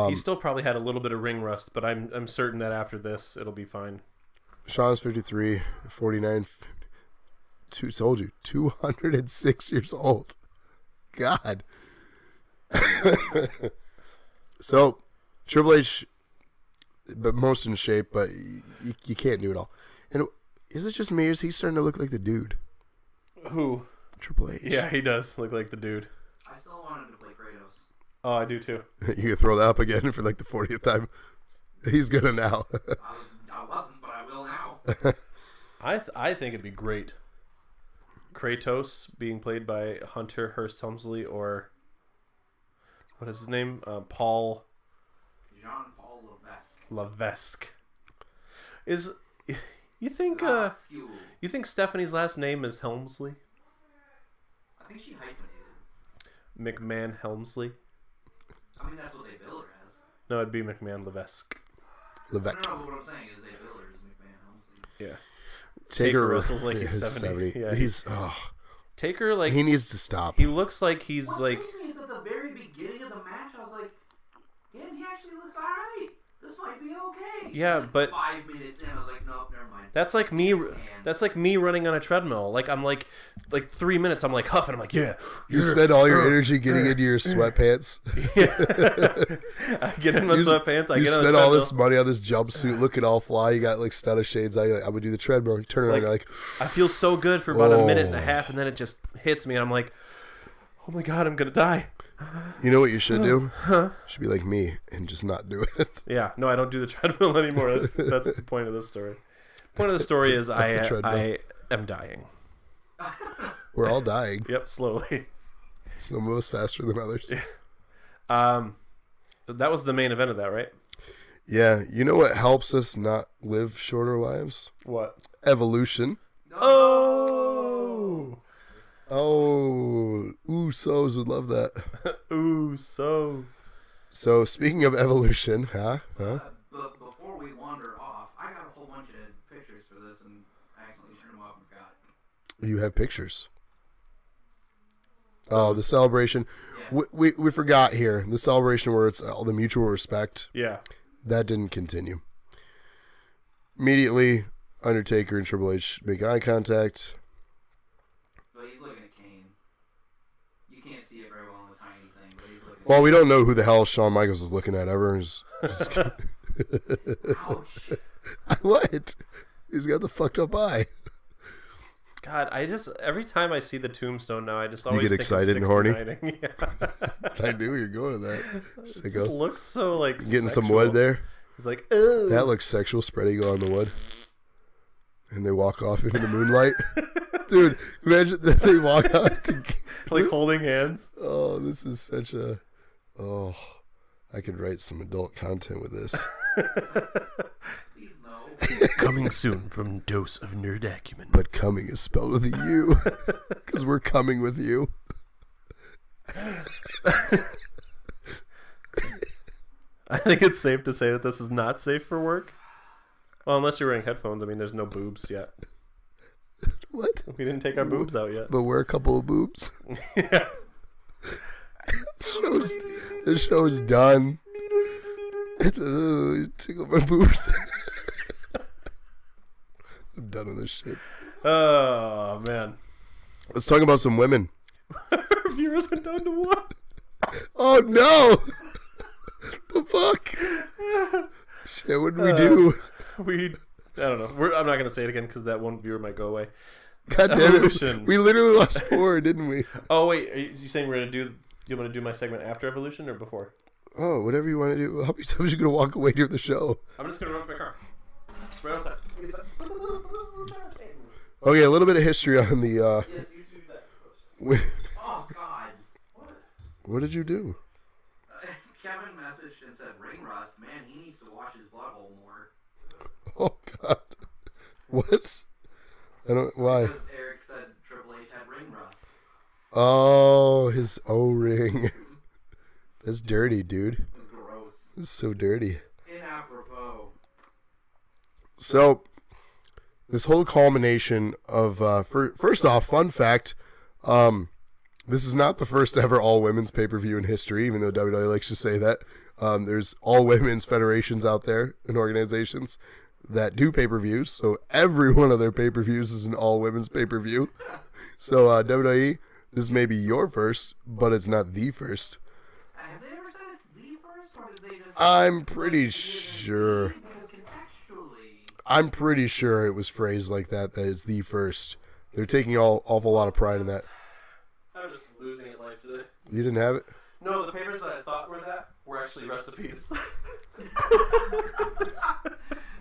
He still probably had a little bit of ring rust, but I'm certain that after this, it'll be fine. Sean's 53, 49, told you, 206 years old. God. So, Triple H, but most in shape, but you can't do it all. And is it just me, or is he starting to look like the dude? Who? Triple H. Yeah, he does look like the dude. I still want him to play Kratos. Oh, I do too. You can throw that up again for like the 40th time. He's gonna now. I wasn't, but I will now. I think it'd be great. Kratos being played by Hunter Hearst Helmsley, or what is his name? Paul Jean-Paul Levesque. Levesque. Is you think Fuel. you think Stephanie's last name is Helmsley? I think she hyphenated. McMahon Helmsley? I mean, that's what they bill her as. No, it'd be McMahon Levesque. Levesque. No, but what I'm saying is they bill her as McMahon Helmsley. Yeah. Taker wrestles like he's he's 70. Yeah, he's Taker, like, he needs to stop. he looks like he's What like, kills me is at the very beginning of the match, I was like, damn, he actually looks alright. This might be okay. Yeah, Like but 5 minutes in, I was like, nope, never mind. that's like me running on a treadmill. Like, I'm like 3 minutes, I'm like huffing, I'm like, yeah. You spend all your energy getting into your sweatpants. I get in my sweatpants, I You get on the spend all treadmill. this money on this jumpsuit, looking all fly. You got like stunner shades. I'm gonna do the treadmill. You turn around, Like, you're like, I feel so good for about a minute and a half, and then it just hits me, and I'm like, oh my god, I'm gonna die. you know what you should do? You should be like me and just not do it. Yeah, no, I don't do the treadmill anymore. That's the point of this story. Point of the story is I am dying. We're all dying. Yep, slowly. Some of us faster than others. That was the main event of that, right? Yeah, you know what helps us not live shorter lives? What? Evolution. Oh! Oh, Usos would love that. Ooh, so. So speaking of evolution, huh? But before we wander off, I got a whole bunch of pictures for this, and I accidentally turned them off and forgot. You have pictures. Oh, the celebration. Yeah. We forgot here. The celebration where it's all the mutual respect. Yeah. That didn't continue. Immediately, Undertaker and Triple H make eye contact. But he's looking at Kane. You can't see it very well on the tiny thing, but he's looking Well, we don't know who the hell Shawn Michaels is looking at ever. Ouch. What? He's got the fucked up eye. God, I just every time I see the tombstone now, I just always get think excited of and horny? 69ing. Yeah. I knew you were going to that. It just Sicko. looks so like Getting some sexual. wood there. It's like, oh, That looks sexual. Spread eagle on the wood. And they walk off into the moonlight. Dude, imagine that they walk out to... like holding hands. Oh, this is such a... Oh, I could write some adult content with this. Please no. Coming soon from Dose of Nerd Acumen. But coming is spelled with a U. Because we're coming with you. I think it's safe to say that this is not safe for work. Well, unless you're wearing headphones. I mean, there's no boobs yet. What? We didn't take our boobs out yet. But we're a couple of boobs. Yeah. The show's done. Tickle my boobs. I'm done with this shit. Oh, man. Let's talk about some women. Our viewers went down to one. Oh no! The fuck? Shit, what did we do? I don't know. I'm not gonna say it again because that one viewer might go away. God damn Evolution. it! We literally lost 4, didn't we? Oh wait, are you saying we're gonna do? You want to do my segment after Evolution or before? Oh, whatever you want to do. How many times are you gonna walk away during the show? I'm just gonna run to my car. It's right outside. Okay, a little bit of history on the. Yes, you should do that first. Oh God. What did you do? Kevin messaged and said, "Ring rust, man. He needs to wash his butthole more." Oh God! What? I don't. Why? Because Eric said Triple H had ring rust. Oh, his O-ring. That's dirty, dude. It's gross. It's so dirty. Inapropos. So, this whole culmination of first off, fun fact, this is not the first ever all women's pay-per-view in history, even though WWE likes to say that. There's all women's federations out there and organizations that do pay-per-views, so every one of their pay-per-views is an all women's pay-per-view. So WWE, this may be your first, but it's not the first. Have they ever said it's the first, or did they just? I'm pretty sure. Because contextually. I'm pretty sure it was phrased like that it's the first. They're taking awful lot of pride in that. I'm just losing at life today. You didn't have it? No, the papers that I thought were that were actually recipes.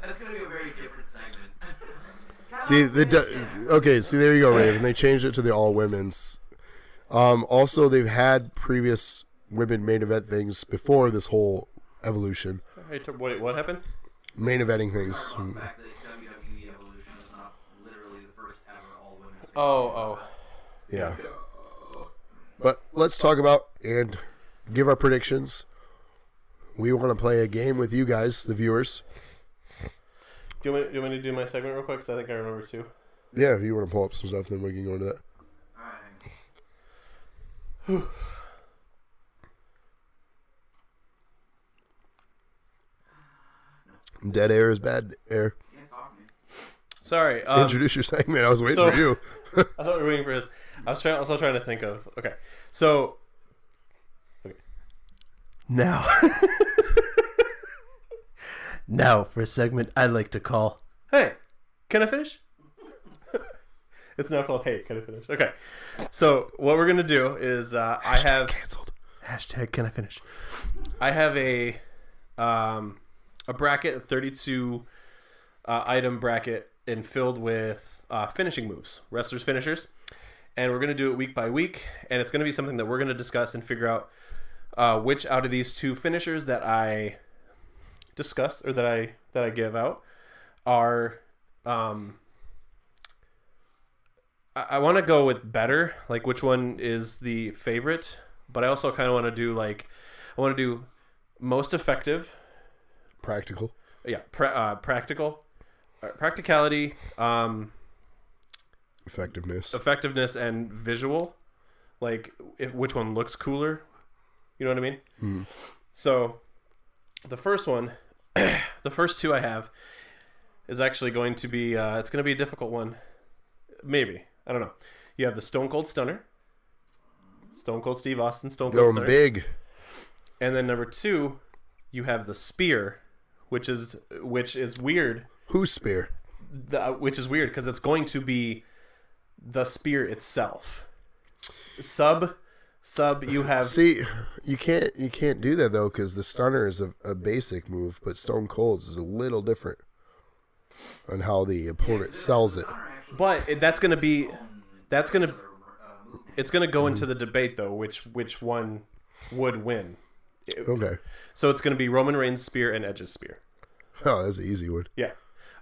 That's gonna be a very different segment. See, there you go, Raven. They changed it to the all women's. Also, they've had previous women main event things before this whole evolution. Wait, what happened? Main eventing things. The fact that WWE Evolution is not literally the first ever all women. Oh. Yeah. But let's talk about and give our predictions. We want to play a game with you guys, the viewers. Do you want me to do my segment real quick? Because I think I remember too. Yeah, if you want to pull up some stuff, then we can go into that. Alright. Dead air is bad air. Can't talk to me. Sorry. Introduce your segment. I was waiting for you. I thought we were waiting for his. I was also trying to think of. Okay, so. Okay. Now. Now for a segment I'd like to call. Hey, can I finish? It's now called Hey, can I finish? Okay. So what we're gonna do is I have canceled. Hashtag can I finish? I have a bracket, a 32 item bracket, and filled with finishing moves, wrestlers' finishers, and we're gonna do it week by week, and it's gonna be something that we're gonna discuss and figure out which out of these two finishers that I discuss or that I give out are. I want to go with better, like which one is the favorite, but I also kind of want to do I want to do most effective, Practical. yeah, practical, practicality, Effectiveness. and visual, like which one looks cooler, you know what I mean? Mm. So the first one, the first two I have is actually going to be it's going to be a difficult one, maybe. I don't know. You have the Stone Cold Stunner. Stone Cold Steve Austin, Stone Cold Going Stunner. big. And then number 2, you have the Spear, which is weird. Who's spear? Which is weird because it's going to be the spear itself. Sub, you have... See, you can't do that, though, because the stunner is a basic move, but Stone Cold's is a little different on how the opponent sells it. But that's going to be... It's going to go into the debate, though, which one would win. Okay. So it's going to be Roman Reigns' spear and Edge's spear. Oh, that's an easy one. Yeah.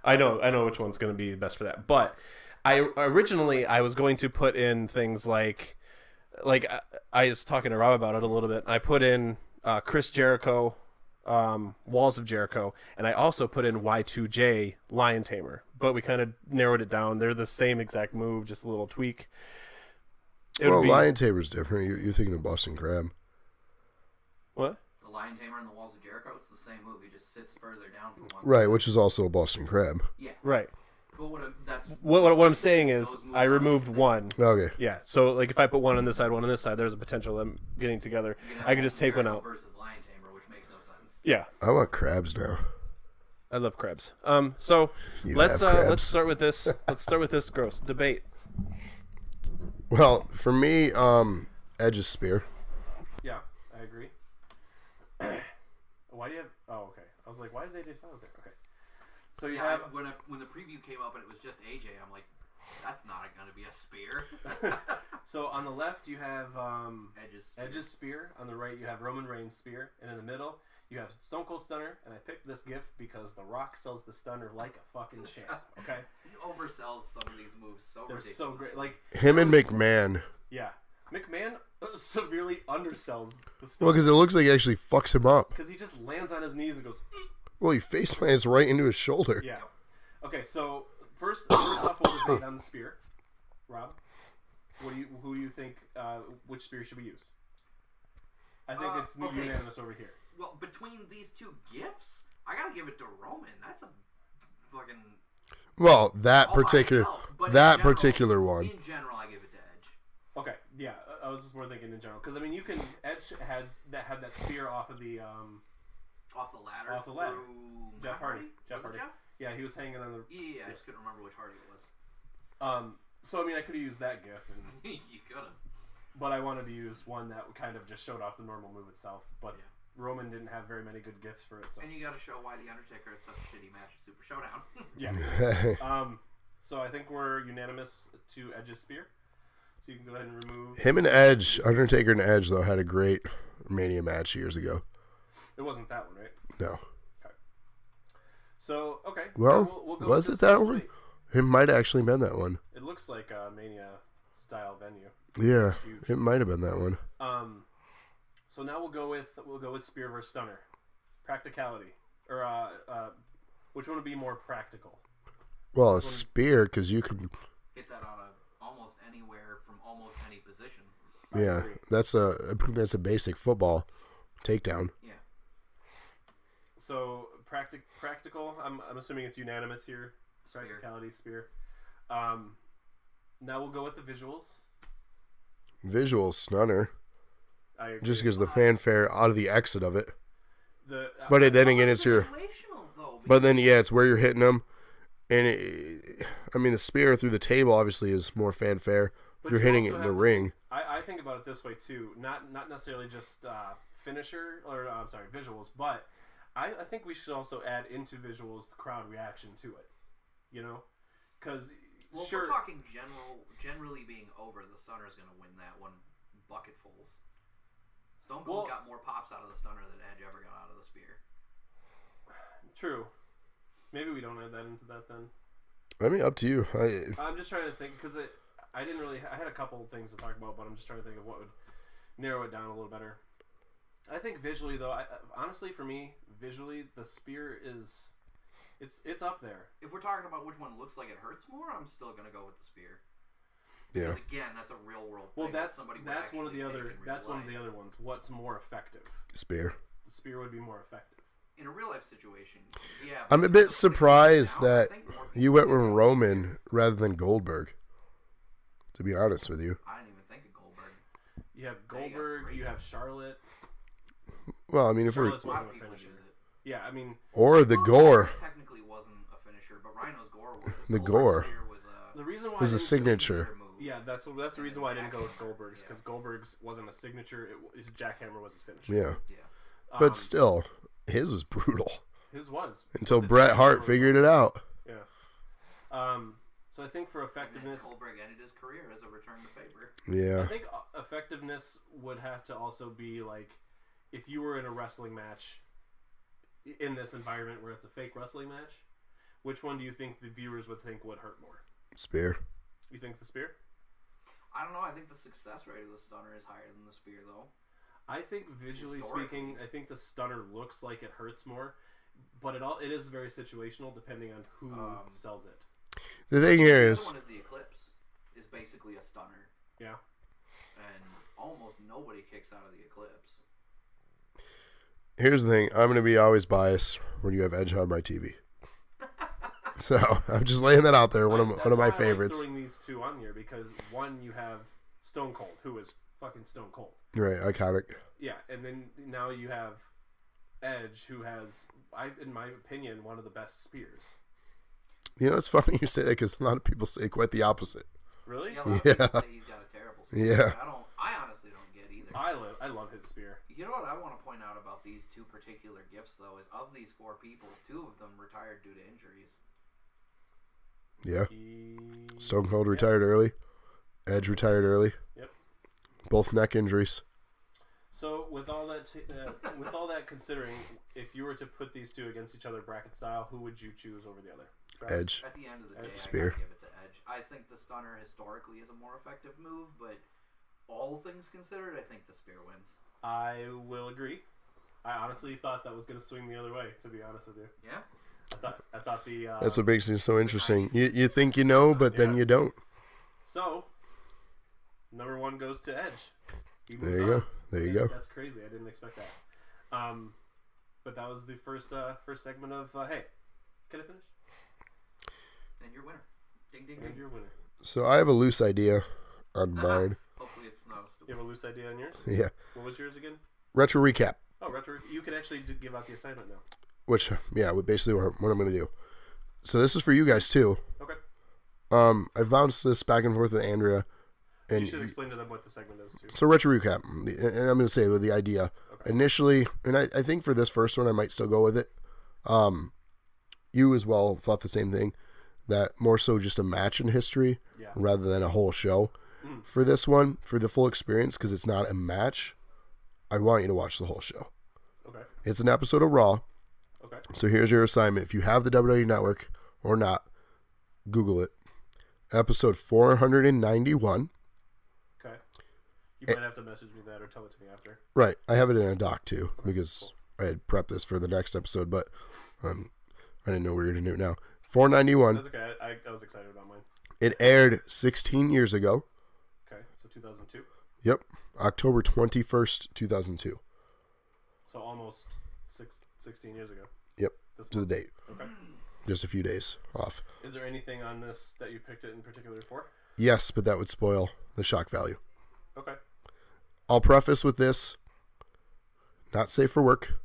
I know which one's going to be best for that. But originally I was going to put in things like I was talking to Rob about it a little bit. I put in Chris Jericho, Walls of Jericho, and I also put in Y2J, Lion Tamer. But we kind of narrowed it down. They're the same exact move, just a little tweak. Lion Tamer's different. You're thinking of Boston Crab. What? The Lion Tamer and the Walls of Jericho, it's the same move. He just sits further down from one. Right, which is also a Boston Crab. Yeah. Right. But what I'm saying is I removed one. Okay. Yeah. So like if I put one on this side, one on this side, there's a potential of them getting together. I could just take one out. Versus Lion Tamer, which makes no sense. Yeah. I want crabs now. I love crabs. So let's start with this. Let's start with this gross debate. Well, for me, Edge's spear. Yeah, I agree. Why do you have... Oh, okay. I was like, why is AJ Styles there? Okay. So you have... When the preview came up and it was just AJ, I'm like, that's not going to be a spear. So on the left, you have Edge's spear. On the right, you have Roman Reigns' spear. And in the middle, you have Stone Cold Stunner. And I picked this gift because The Rock sells the stunner like a fucking champ. Okay? He oversells some of these moves so They're ridiculous. so great. Like Him and McMahon. Yeah. McMahon severely undersells the Well, stunner. because it looks like he actually fucks him up. Because he just lands on his knees and goes... Well, he face plants right into his shoulder. Yeah. Okay, so first off, we'll debate on the spear. Rob, who do you think? Which spear should we use? I think it's unanimous over here. Well, between these two gifts, I gotta give it to Roman. That's a fucking... Well, that all by particular itself. But that in general, particular one. In general, I give it to Edge. Okay, yeah, I was just more thinking in general because I mean, you can Edge had that spear off of the Off the ladder. Off the ladder. Through Jeff Hardy. Was it Jeff? Yeah, he was hanging on the. Yeah, I just couldn't remember which Hardy it was. So I mean, I could have used that gift, You could have. but I wanted to use one that kind of just showed off the normal move itself. But Roman didn't have very many good gifts for it. So. And you got to show why the Undertaker had such a shitty match at Super Showdown. Yeah. So I think we're unanimous to Edge's spear. So you can go ahead and remove. Him and Edge, Undertaker and Edge, though, had a great Mania match years ago. It wasn't that one, right? No. Okay. So, okay. Well, we'll go was with it this that next one? week. It might have actually been that one. It looks like a Mania-style venue. Yeah, Huge. it might have been that one. So now we'll go with spear versus stunner. Practicality. Or, which one would be more practical? Well, a spear, because you could... Hit that out of almost anywhere from almost any position. Yeah, that's a basic football takedown. Yeah. So practical. I'm assuming it's unanimous here. Spear. Practicality, spear. Now we'll go with the visuals. Visual stunner. I agree. Just because the fanfare out of the exit of it. But then again, it's your... Situational, though. But then, yeah, it's where you're hitting them. And, the spear through the table, obviously, is more fanfare. If you're hitting it in the ring. I think about it this way, too. Not necessarily just finisher, or, I'm sorry, visuals, but I think we should also add into visuals the crowd reaction to it. You know? Because, Well, sure... if we're talking generally being over, the stunner's going to win that one bucketfuls. Stone Cold got more pops out of the stunner than Edge ever got out of the spear. True. Maybe we don't add that into that then. I mean, up to you. I'm just trying to think because I didn't really. I had a couple of things to talk about, but I'm just trying to think of what would narrow it down a little better. I think visually, though, honestly, for me, visually, the spear is it's up there. If we're talking about which one looks like it hurts more, I'm still gonna go with the spear. Yeah. Because again, that's a real world Well, thing. that's somebody would one of actually the take other. in real That's one of life. the other ones. What's more effective? Spear. The spear would be more effective. In a real life situation, yeah. I'm a bit surprised now, that I think more you people went think with about Roman rather than Goldberg. To be honest with you. I didn't even think of Goldberg. You have Now you got Goldberg. three. You have Charlotte. Well, I mean, if we're... Charlotte's A lot wasn't of a people finisher. use it. Yeah, I mean, Or the Well, gore. technically wasn't a finisher, but Rhino's gore was. The Goldberg's gore. spear was the reason why Was I a didn't- signature. move. move. Yeah, that's the reason why I didn't go with Goldberg's, because Goldberg's wasn't a signature. His jackhammer was his finisher. Yeah. Yeah. But still, his was brutal. His was. Until The Bret Hart jackhammer figured was- it out. Yeah. So I think for And then effectiveness, Goldberg ended his career as a return to favor. I Yeah. think effectiveness would have to also be like, if you were in a wrestling match in this environment where it's a fake wrestling match, which one do you think the viewers would think would hurt more? Spear. You think the spear? I don't know. I think the success rate of the stunner is higher than the spear, though. I think visually Historically. speaking, I think the stunner looks like it hurts more, but it is very situational depending on who sells it. The thing here The is, other one is the Eclipse. Is basically a stunner, Yeah. and almost nobody kicks out of the Eclipse. here's the thing. I'm going to be always biased when you have Edge on my TV. So I'm just laying that out there. One of That's my why I like favorites. throwing these two on here because one, you have Stone Cold, who is fucking Stone Cold. Right, iconic. Yeah, and then now you have Edge, who has, in my opinion, one of the best spears. You know, it's funny you say that because a lot of people say quite the opposite. Really? Yeah, a lot of people say he's got a terrible spear. Yeah. I honestly don't get either. I love his spear. You know what I want to point out about these two particular gifts, though, is of these four people, two of them retired due to injuries. Yeah. Stone Cold retired early. Edge retired early. Yep. Both neck injuries. So with all that considering, if you were to put these two against each other bracket style, who would you choose over the other? Travis? Edge. At the end of the day, Spear. I gotta give it to Edge. I think the stunner historically is a more effective move, but all things considered, I think the spear wins. I will agree. I honestly thought that was going to swing the other way, to be honest with you. Yeah. I thought the That's what makes it so interesting. You think you know, but then Yeah. you don't. So number one goes to Edge. He There moved you go. on. There you go. That's crazy. I didn't expect that. But that was the first segment of hey, can I finish? And you're winner. Ding, ding, And ding. you're winner. So I have a loose idea on mine. Hopefully it's not a You stupid. have a loose idea on yours? Yeah. What was yours again? Retro recap. Oh, retro. You could actually give out the assignment now. Which, yeah, basically what I'm going to do. So this is for you guys too. Okay. I've bounced this back and forth with Andrea. You And should explain to them what the segment is too. so retro recap. And I'm going to say with the idea. Okay. Initially, and I think for this first one, I might still go with it. You as well thought the same thing. That more so just a match in history Yeah. rather than a whole show. For this one, for the full experience, because it's not a match, I want you to watch the whole show. Okay. It's an episode of Raw. Okay. So here's your assignment. If you have the WWE Network or not, Google it. Episode 491. Okay. You might have to message me that or tell it to me after. Right. I have it in a doc too because I had prepped this for the next episode, but I didn't know we were going to do it now. 491. That's okay. I was excited about mine. It aired 16 years ago. Okay. So 2002. Yep. October 21st, 2002. So almost 16 years ago. Yep. This To the month. date. Okay. Just a few days off. Is there anything on this that you picked it in particular for? Yes, but that would spoil the shock value. Okay. I'll preface with this. Not safe for work.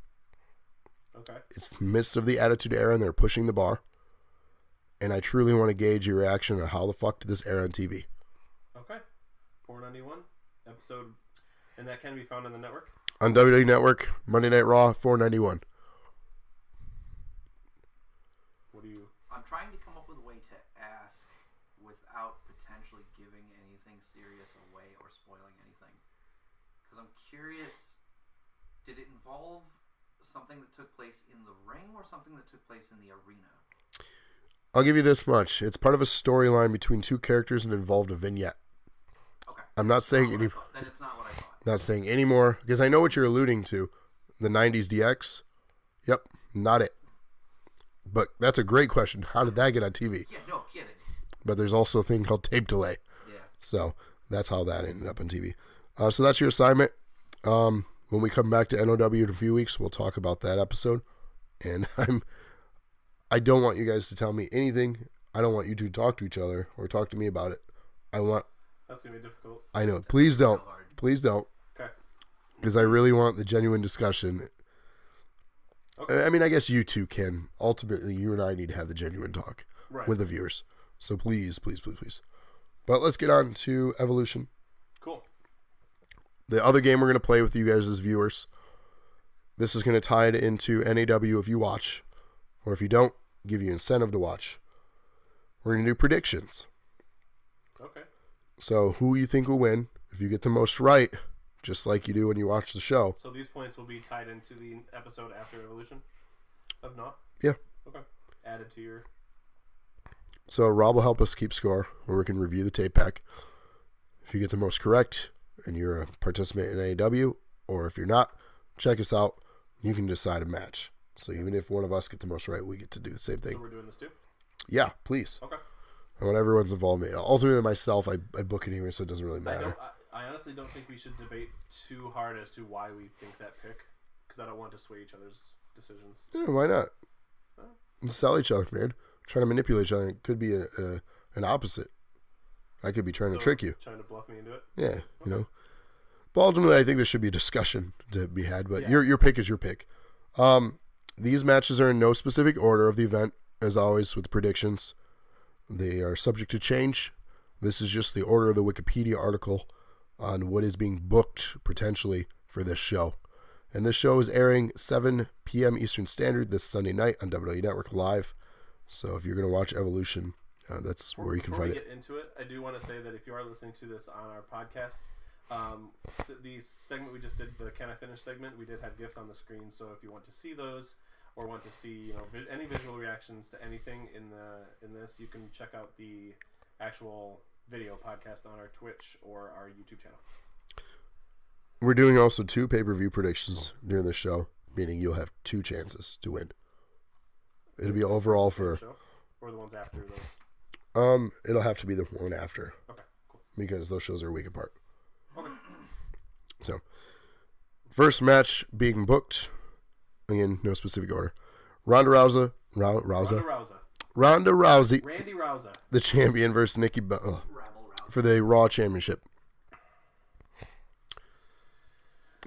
Okay. It's the midst of the Attitude Era and they're pushing the bar. And I truly want to gauge your reaction on how the fuck did this air on TV. Okay. 491 episode, and that can be found on the network. On WWE Network, Monday Night Raw, 491. What do you? I'm trying to come up with a way to ask without potentially giving anything serious away or spoiling anything. Because I'm curious, did it involve something that took place in the ring or something that took place in the arena? I'll give you this much. It's part of a storyline between two characters and involved a vignette. Okay. I'm not saying Not what any, I thought. Then it's not what I thought. not saying any more because I know what you're alluding to. The 90s DX. Yep, not it. But that's a great question. How did that get on TV? Yeah, no kidding. But there's also a thing called tape delay. Yeah. So that's how that ended up on TV. So that's your assignment. When we come back to NOW in a few weeks, we'll talk about that episode. And I don't want you guys to tell me anything. I don't want you to talk to each other or talk to me about it. That's gonna be difficult. I know. Please don't. So hard. Please don't. Okay. Because I really want the genuine discussion. Okay. I mean, I guess you two can. Ultimately, you and I need to have the genuine talk Right. with the viewers. So please, please, please, please. But let's get on to Evolution. Cool. The other game we're going to play with you guys as viewers. This is going to tie it into NAW if you watch. Or if you don't, give you incentive to watch. We're going to do predictions. Okay. So who you think will win, if you get the most right, just like you do when you watch the show. So these points will be tied into the episode after Evolution of nOw? Yeah. Okay. Added to your... So Rob will help us keep score, or we can review the tape pack. If you get the most correct, and you're a participant in AEW, or if you're not, check us out. You can decide a match. So even if one of us get the most right, we get to do the same thing. So we're doing this too? Yeah, please. Okay. I want everyone's involved. Ultimately, myself, I book it anyway, so it doesn't really matter. I honestly don't think we should debate too hard as to why we think that pick, because I don't want to sway each other's decisions. Yeah, why not? Huh? Sell each other, man. Trying to manipulate each other. It could be an opposite. I could be trying to trick you. Trying to bluff me into it? Yeah, Okay. you know. But ultimately, I think there should be a discussion to be had. But Yeah. your pick is your pick. These matches are in no specific order of the event, as always with predictions. They are subject to change. This is just the order of the Wikipedia article on what is being booked potentially for this show. And this show is airing 7 p.m. Eastern Standard this Sunday night on WWE Network Live. So if you're going to watch Evolution, that's where you can find it. Before we get into it, I do want to say that if you are listening to this on our podcast, the segment we just did, the Can I Finish segment, we did have GIFs on the screen. So if you want to see those or want to see any visual reactions to anything in this, you can check out the actual video podcast on our Twitch or our YouTube channel. We're doing also 2 pay-per-view predictions during the show, meaning you'll have 2 chances to win. It'll be overall for... Show, or the ones after those? It'll have to be the one after. Okay, cool. Because those shows are a week apart. Okay. So, first match being booked. Again, no specific order. Ronda Rousey. Ronda Rousey. Randy Rousey. The champion versus Nikki for the Raw Championship.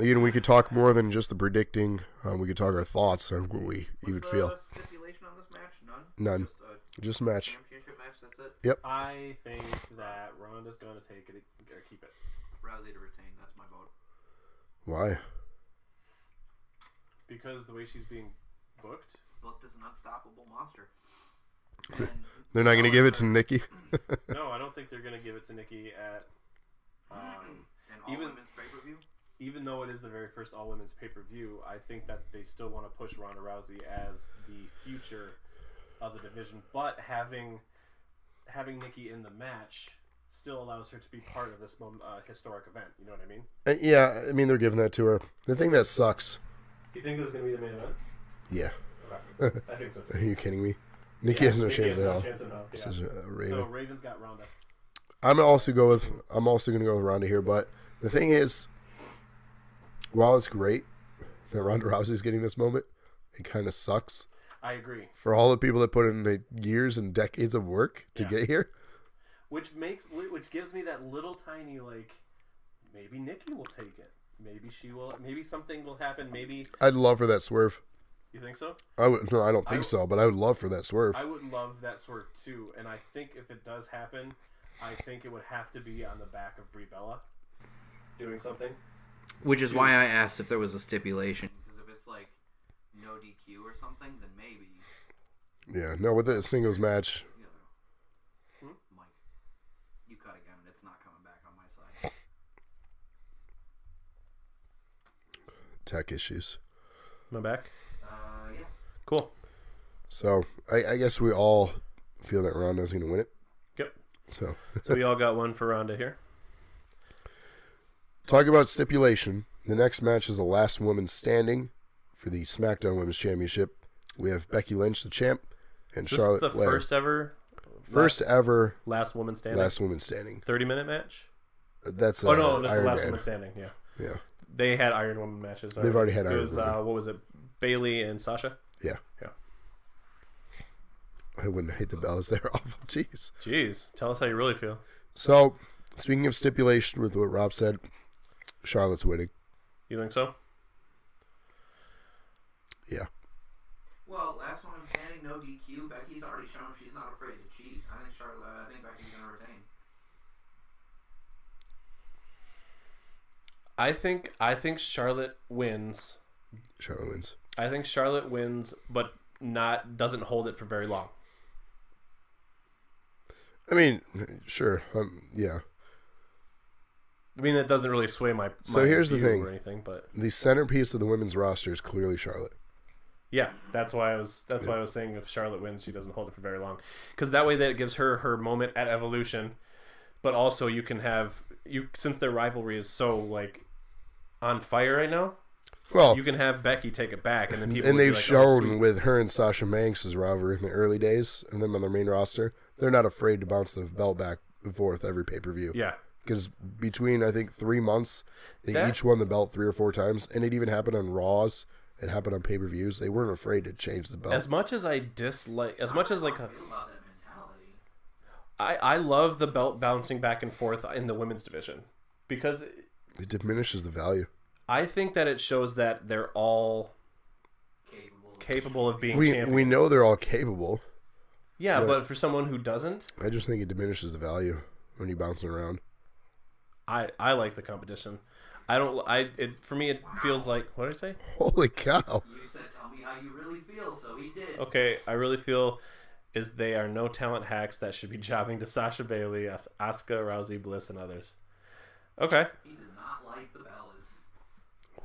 Again, we could talk more than just the predicting. We could talk our thoughts on what you would feel. What's the stipulation on this match? None. Just a match. Championship match, that's it? Yep. I think that Ronda's going to take it or keep it. Rousey to retain, that's my vote. Why? Because the way she's being booked. Booked as an unstoppable monster. And They're not going to give it to Nikki? No, I don't think they're going to give it to Nikki at... an even- all-women's pay-per-view? even though it is the very first all-women's pay-per-view, I think that they still want to push Ronda Rousey as the future of the division. But having Nikki in the match still allows her to be part of this historic event. You know what I mean? Yeah, I mean, they're giving that to her. The thing that sucks... Do you think this is going to be the main event? Yeah. Okay. I think so too. Are you kidding me? Nikki has no Nikki chance has at no all. chance in hell. This Yeah. is Raven. So Raven's got Ronda. I'm also going to go with Ronda here, but the thing is, while it's great that Ronda Rousey's getting this moment, it kind of sucks I agree. for all the people that put in the years and decades of work to Yeah. get here. Which gives me that little tiny maybe Nikki will take it. Maybe she will. Maybe something will happen. Maybe I'd love for that swerve. you think so. I don't think so, but I would love for that swerve. I would love that sort too, and I think if it does happen, I think it would have to be on the back of Brie Bella doing something. Which is why I asked if there was a stipulation. Because if it's like no DQ or something, then maybe. Yeah, no, with the singles match, You know, Mike, you cut again, and it's not coming back on my side. tech issues. Am I back? Yes. Cool. So I guess we all feel that Ronda's going to win it. Yep. So So we all got one for Ronda here. talk about stipulation. The next match is the last woman standing for the SmackDown Women's Championship. We have Becky Lynch, the champ, and Is this Charlotte the Flair. first ever Last woman standing? last woman standing. 30-minute match? That's Oh no, that's the Iron last Man. woman standing. Yeah. Yeah, They had Iron Woman matches. They've already had It Iron was Woman. what was it? Bailey and Sasha. yeah. Yeah. I wouldn't hate the bells. They're awful. Jeez. Jeez, tell us how you really feel. So, speaking of stipulation with what Rob said, Charlotte's winning. You think so? Yeah. Well, last one I'm standing, no DQ. Becky's already shown she's not afraid to cheat. I think Becky's gonna retain. I think Charlotte wins. Charlotte wins. I think Charlotte wins, but doesn't hold it for very long. I mean, sure. Yeah. I mean, that doesn't really sway my Here's the view thing. or anything, but The centerpiece of the women's roster is clearly Charlotte. yeah, that's why I was saying if Charlotte wins, she doesn't hold it for very long, because that way that it gives her moment at Evolution, but also you can have since their rivalry is so like on fire right now. Well, You can have Becky take it back, and then people and would be they've like, shown sweet. with her and Sasha Banks' rivalry in the early days and them on their main roster, they're not afraid to bounce the belt back and forth every pay-per-view. Yeah. Because between, I think, 3 months, they That- each won the belt 3 or 4 times, and it even happened on Raws. It happened on pay-per-views. They weren't afraid to change the belt. As much as I dislike, as much as like, I feel about that mentality. I love the belt bouncing back and forth in the women's division, because It diminishes the value. I think that it shows that they're all capable of being champions. We know they're all capable. Yeah, but- but for someone who doesn't, I just think it diminishes the value when you bouncing around. I like the competition. I don't. For me, it feels like, what did I say? Holy cow. You said, "Tell me how you really feel," so he did. Okay, I really feel is they are no talent hacks that should be jobbing to Sasha Bailey, Asuka, Rousey, Bliss, and others. Okay. He does not like the Bellas.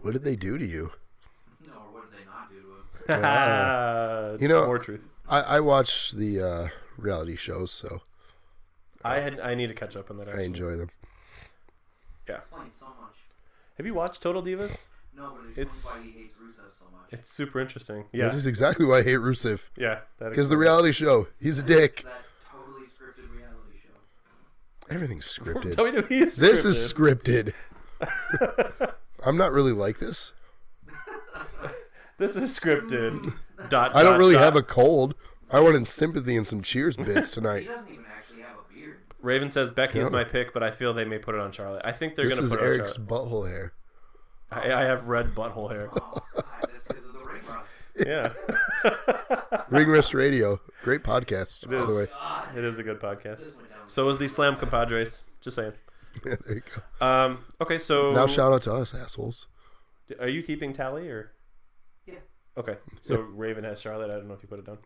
What did they do to you? No, or what did they not do to him? You know- more truth. I watch the reality shows, so I need to catch up on that. I Actually. enjoy them. Explains so much. Have you watched Total Divas? No, but It's- it's why he hates Rusev so much. It's super interesting. That Yeah, is exactly why I hate Rusev. yeah. Because the reality show, he's a dick. That totally scripted reality show. Everything's scripted. WWE is This is scripted. scripted. I'm not really like this. This is scripted. I don't really have a cold. I wanted sympathy and some cheers bits He tonight. doesn't even actually have a beard. Raven says Becky is Yeah. my pick, but I feel they may put it on Charlotte. I think they're This going is to put it on Eric's Charlotte. butthole hair. I have red butthole hair. Oh, God, that's because of the ring rust. Yeah. Ring Rust Radio. Great podcast, It by the way. is. God, It is a good podcast. this went down. So is the Slam Compadres. Just saying. Yeah, there you go. Okay, so Now shout out to us, assholes. are you keeping tally or? Yeah. Okay, so Raven has Charlotte. I don't know if you put it down.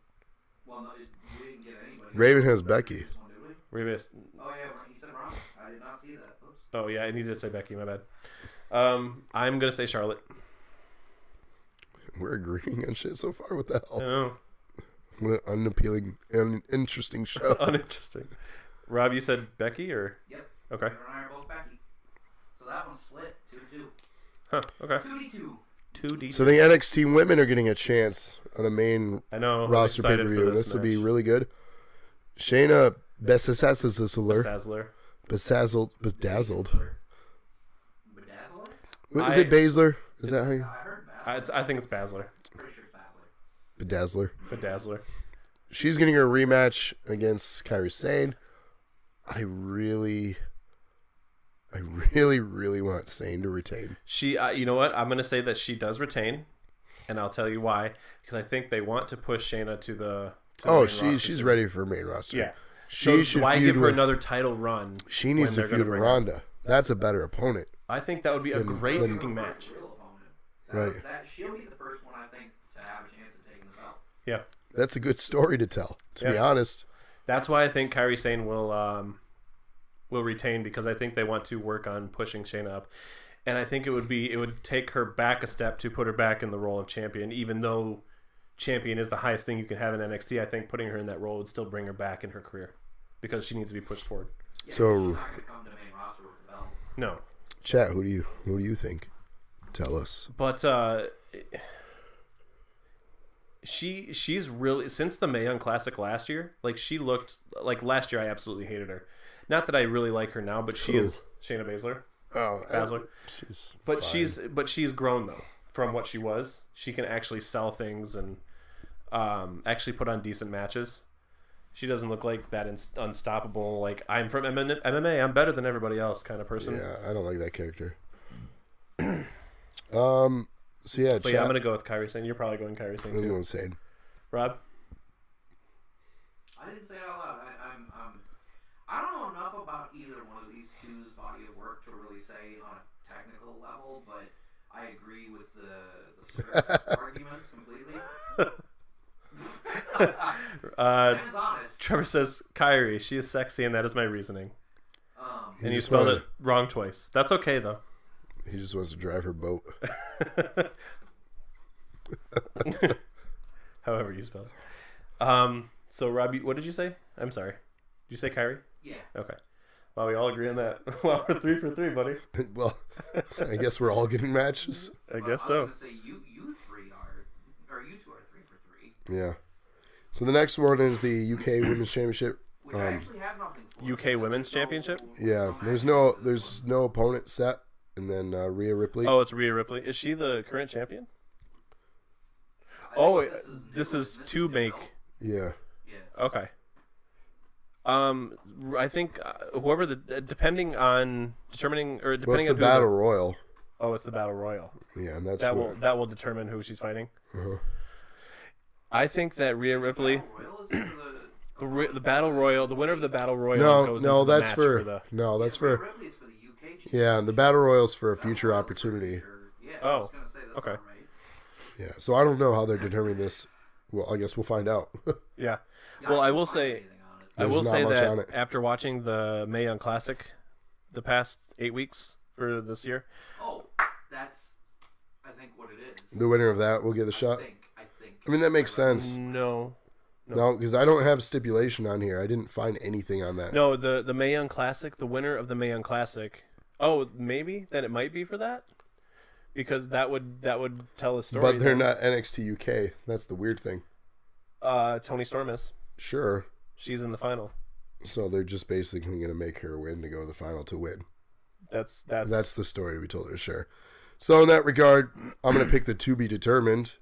Well, no, you didn't get anybody. Raven has Becky. Just one, did we? Raven has, Oh yeah, he said wrong. I did not see that. Oops. oh yeah, I needed to say Becky. My bad. I'm gonna say Charlotte. We're agreeing on shit so far. What the I hell? know. What an unappealing and interesting show. Uninteresting. Rob, you said Becky or? Yep. Okay. Her and I are both Becky. So that one's split 2-2. Huh. Okay. 2-2. 2D. So the NXT women are getting a chance on the main I know. I'm roster pay excited per for view. This will be match. really good. Shayna Bedazzler. Sazzler. Bedazzled. Bedazzler? What is it, Baszler? Is that how I you? heard Bedazzler. I think it's Basler. Pretty sure it's Bedazzler. Bedazzler. Bedazzler. She's getting her rematch against Kairi Sane. I really want Sane to retain. She, you know what? I'm gonna say that she does retain, and I'll tell you why. Because I think they want to push Shayna to the. Oh, main roster she's soon. ready for main roster. Yeah. She So should why feud give her with, another title run? She needs when to they're gonna feud with bring her? Ronda. That's a better opponent. I think that would be a Then- great then- fucking match. Real opponent. Right. That she'll be the first one I think to have a chance of taking the belt. Yeah. That's a good story to tell. To be Yeah. honest, That's why I think Kairi Sane will retain, because I think they want to work on pushing Shayna up, and I think it would take her back a step to put her back in the role of champion, even though champion is the highest thing you can have in NXT. I think putting her in that role would still bring her back in her career, because she needs to be pushed forward. Yeah, So- she's not going to come to main roster with the belt. No, chat. Who do you think? Tell us. but she's really, since the Mae Young Classic last year, like she looked like last year. I absolutely hated her. Not that I really like her now, but she Who? is Shayna Baszler. Oh, Baszler. she's. But fine. she's grown though from what she was. She can actually sell things and actually put on decent matches. She doesn't look like that unstoppable. Like, I'm from MMA, I'm better than everybody else kind of person. Yeah, I don't like that character. So yeah, But chat. yeah, I'm gonna go with Kairi Sane. You're probably going Kairi Sane I'm too. going Sane. Rob, I didn't say it out loud. I don't know enough about either one of these two's body of work to really say on a technical level, but I agree with the script arguments completely. Man's honest. Trevor says, Kyrie, she is sexy, and that is my reasoning. He And you just spelled wanted- it wrong twice. That's okay, though. He just wants to drive her boat. However you spell it. So, Robbie, what did you say? I'm sorry. Did you say Kyrie? Yeah. Okay. Well, we all agree on that. Well, we're 3 for 3, buddy. Well, I guess we're all getting matches. I Well, guess I so. was gonna say you three are, or you two are 3 for 3, Yeah. So the next one is the UK Women's Championship. which I actually have nothing for. UK because Women's there's Championship? Yeah, there's no opponent set, and then Rhea Ripley. Oh, it's Rhea Ripley. Is she the current champion? I think Oh, this is to new make. belt. Yeah. Yeah. Okay. I think whoever depending on determining or Well, depending it's the on who Battle Royal. Oh, it's the Battle Royal. Yeah, and that's That what, will determine who she's fighting. uh-huh. I think that Rhea Ripley, Battle Royal is for the Battle Royal, the winner of the Battle Royal goes No, into the that's match for, the. no, that's Rhea for Ripley's for the UK championship. yeah, and the Battle Royal's for a future Battle Royal's for opportunity. future- Yeah, I Oh, was gonna say that's okay. not right. Yeah, so I don't know how they're determining this. Well, I guess we'll find out. Yeah. Yeah, Well, I can't will find say- anything on it. I There's will not say much that on it. after watching the Mae Young Classic, the past 8 weeks for this year, Oh, that's I think what it is. The winner of that will get the shot. I think. I mean, that makes sense. no, No, because I don't have stipulation on here. I didn't find anything on that. no, the Mae Young Classic, the winner of the Mae Young Classic. Oh, maybe then it might be for that, because that would tell a story. But they're that, not NXT UK. That's the weird thing. Tony Storm is. Sure. She's in the final. So they're just basically going to make her win to go to the final to win. That's That's the story we told her, sure. So in that regard, I'm going to pick the to be determined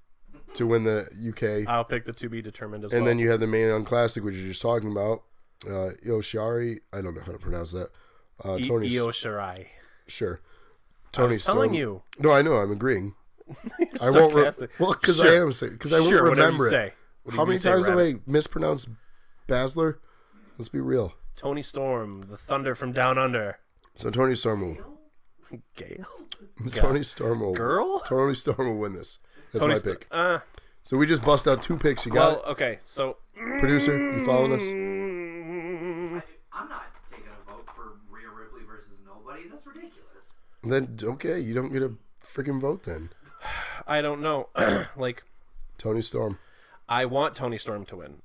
to win the UK. I'll pick the to be determined as And well. then you have the Mae Young Classic, which you're just talking about. Yoshiari, I don't know how to pronounce that. Tony, Io Shirai. sure. I Tony was telling Storm. you. No, I know. I'm agreeing. You're I won't. sarcastic. Well, because Sure. I am saying because I won't Sure, whatever remember you it. say. Whatever How you many say, times have Rabbit. I mispronounced Basler? Let's be real. Tony Storm, the Thunder from Down Under. So Tony Storm will. Gale? Tony Storm will. Girl? Tony Storm will win this. That's Tony my Storm. pick. Uh, So we just bust out 2 picks. You got well, it, okay, so. producer? You following us? I'm not taking a vote for Rhea Ripley versus nobody. That's ridiculous. Then okay, you don't get a freaking vote then. I don't know. Like, Tony Storm. I want Tony Storm to win.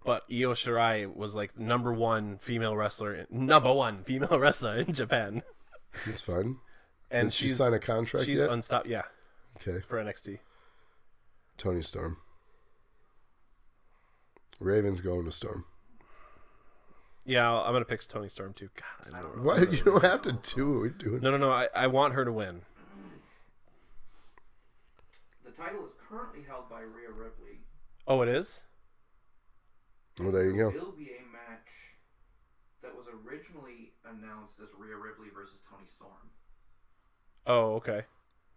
But Io Shirai was like number one female wrestler in Japan. That's fine. And Did she she's sign a contract she's yet? unstopped. Yeah, Okay, for NXT. Tony Storm. Ravens going to Storm. Yeah, I'm gonna pick Tony Storm too. God, I don't know. Why you don't have to do what we're doing? No. I want her to win. The title is currently held by Rhea Ripley. Oh, it is. Well, there you go. There will be a match that was originally announced as Rhea Ripley versus Tony Storm, Oh, okay.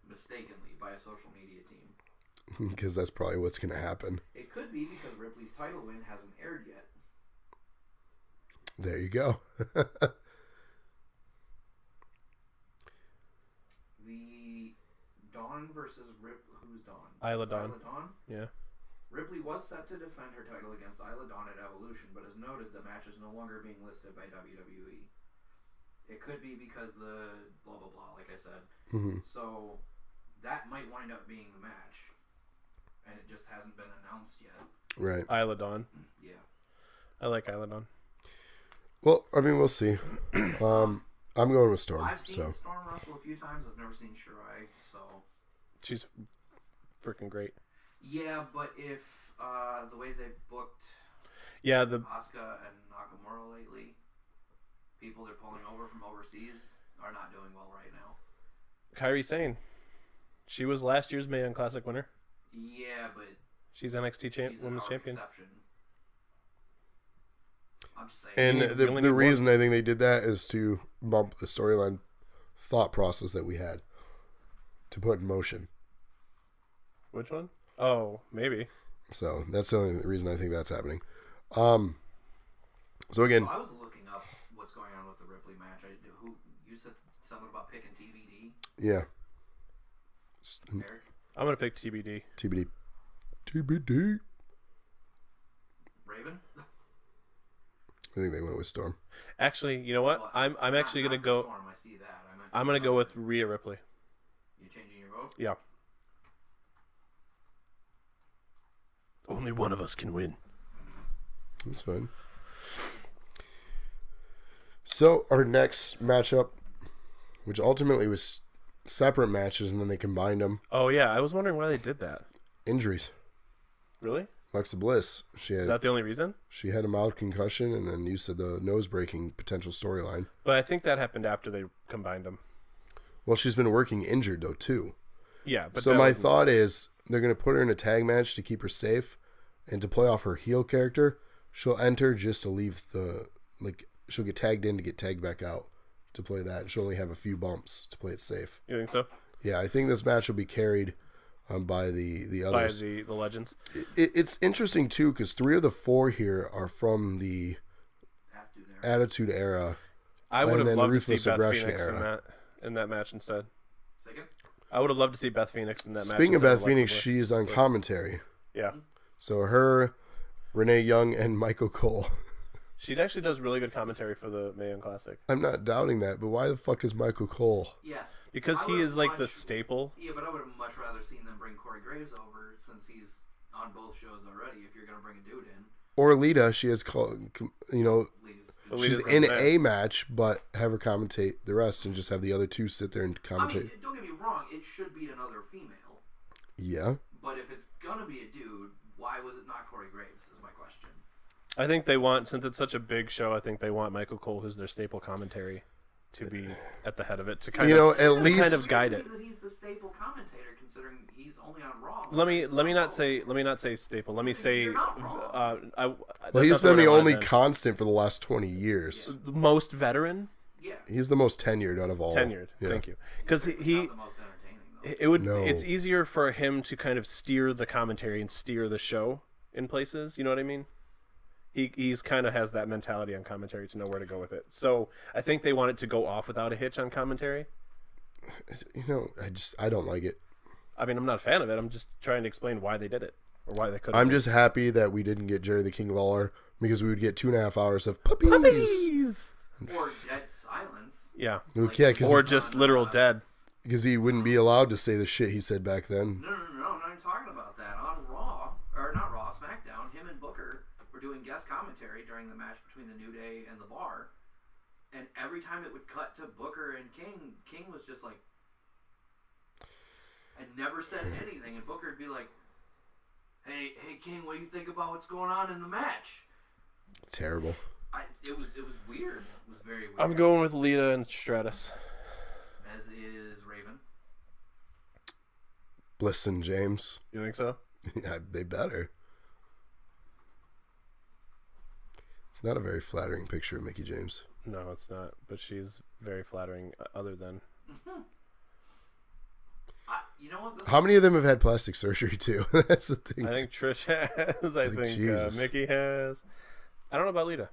mistakenly by a social media team. Because that's probably what's going to happen. It could be because Ripley's title win hasn't aired yet. There you go. The Dawn versus who's Dawn? Isla Dawn. Isla Dawn? Yeah. Ripley was set to defend her title against Isla Dawn at Evolution, but as noted, the match is no longer being listed by WWE. It could be because the blah blah blah, like I said. Mhm. So that might wind up being the match, and it just hasn't been announced yet. Right. Isla Dawn. Yeah. I like Isla Dawn. Well, I mean, we'll see. I'm going with Storm. I've seen So Storm wrestle a few times. I've never seen Shirai, so She's freaking great. yeah. But if the way they've booked Yeah, the Asuka and Nakamura lately, people they're pulling over from overseas are not doing well right now. Kairi Sane. She was last year's Mae Young Classic winner. Yeah, but She's NXT she's an Women's out Champion. exception. I'm just saying. and You the only the need reason I think they did that is to bump the storyline thought process that we had to put in motion. Which one? Oh, maybe. So that's the only reason I think that's happening. So again, So I was looking up what's going on with the Ripley match. Who you said something about picking TBD? Yeah. Eric? I'm gonna pick TBD. TBD. TBD. Raven? I think they went with Storm. Actually, you know what? Well, I'm actually not gonna for go. Storm, I see that. I meant I'm gonna go with Rhea Ripley. You changing your vote? Yeah. Only one of us can win. That's fine. So our next matchup, which ultimately was separate matches, and then they combined them. Oh yeah, I was wondering why they did that. Injuries. Really? Alexa Bliss. Is that the only reason? She had a mild concussion, and then you said the nose breaking potential storyline. But I think that happened after they combined them. Well, she's been working injured though too. Yeah. But So that my wasn't- thought is they're gonna put her in a tag match to keep her safe, and to play off her heel character, she'll enter just to leave the she'll get tagged in to get tagged back out to play that, and she'll only have a few bumps to play it safe. You think so? Yeah, I think this match will be carried by the By others. the legends. It's interesting too because 3 of the 4 here are from the Attitude Era. I And would have then loved to see Ruthless Beth Aggression Phoenix era. in that match instead. Second? I would have loved to see Beth Phoenix in that match. Speaking of instead Beth Phoenix, Alexa she is on commentary. Bliss. Yeah. So her, Renee Young, and Michael Cole. She actually does really good commentary for the Mae Young Classic I'm not doubting that, but why the fuck is Michael Cole? Yeah. because I he would've is like the much- staple. Yeah, but I would have much rather seen them bring Corey Graves over since he's on both shows already. If you're gonna bring a dude in, Or Lita, she has called, Lee's Well, she's Lita's in not there. a match, but have her commentate the rest and just have the other 2 sit there and I commentate. mean, don't get me wrong. It should be another female, Yeah. but if it's gonna be a dude, why was it not Corey Graves? Is my question. I think they want, since it's such a big show, I think they want Michael Cole, who's their staple commentary, to be at the head of it to kind You of know, at to least kind of guide it. That he's the staple commentator, considering he's only on Raw. Let me not say staple. Let me say You're not wrong. well, he's been the only constant for the last 20 years. most veteran Yeah. He's the most tenured out of all. tenured. Yeah. Thank you, because He's he not the most entertaining though. it would No. it's easier for him to kind of steer the commentary and steer the show in places. You know what I mean? He's kind of has that mentality on commentary to know where to go with it. So I think they want it to go off without a hitch on commentary. You know, I don't like it. I mean, I'm not a fan of it. I'm just trying to explain why they did it or why they couldn't. I'm just happy that we didn't get Jerry the King Lawler because we would get 2.5 hours of puppies. Puppies! Or dead silence. Yeah. Like, Yeah, because Or just literal dead. he wouldn't be allowed to say the shit he said back then. No, I'm not even talking about that. On Raw, or not Raw, SmackDown, him and Booker were doing guest commentary during the match between the New Day and the Bar. And every time it would cut to Booker and King was just like, and never said anything. And Booker would be like, hey King, what do you think about what's going on in the match? Terrible. It was weird. It was very weird. I'm going with Lita and Stratus. As is Raven. Bliss and James. You think so? Yeah, they better. It's not a very flattering picture of Mickey James. No, it's not. But she's very flattering. Other than You know what? This How many of them have had plastic surgery too? That's the thing. I think Trish has. I Like, think Jesus. Mickey has. I don't know about Lita.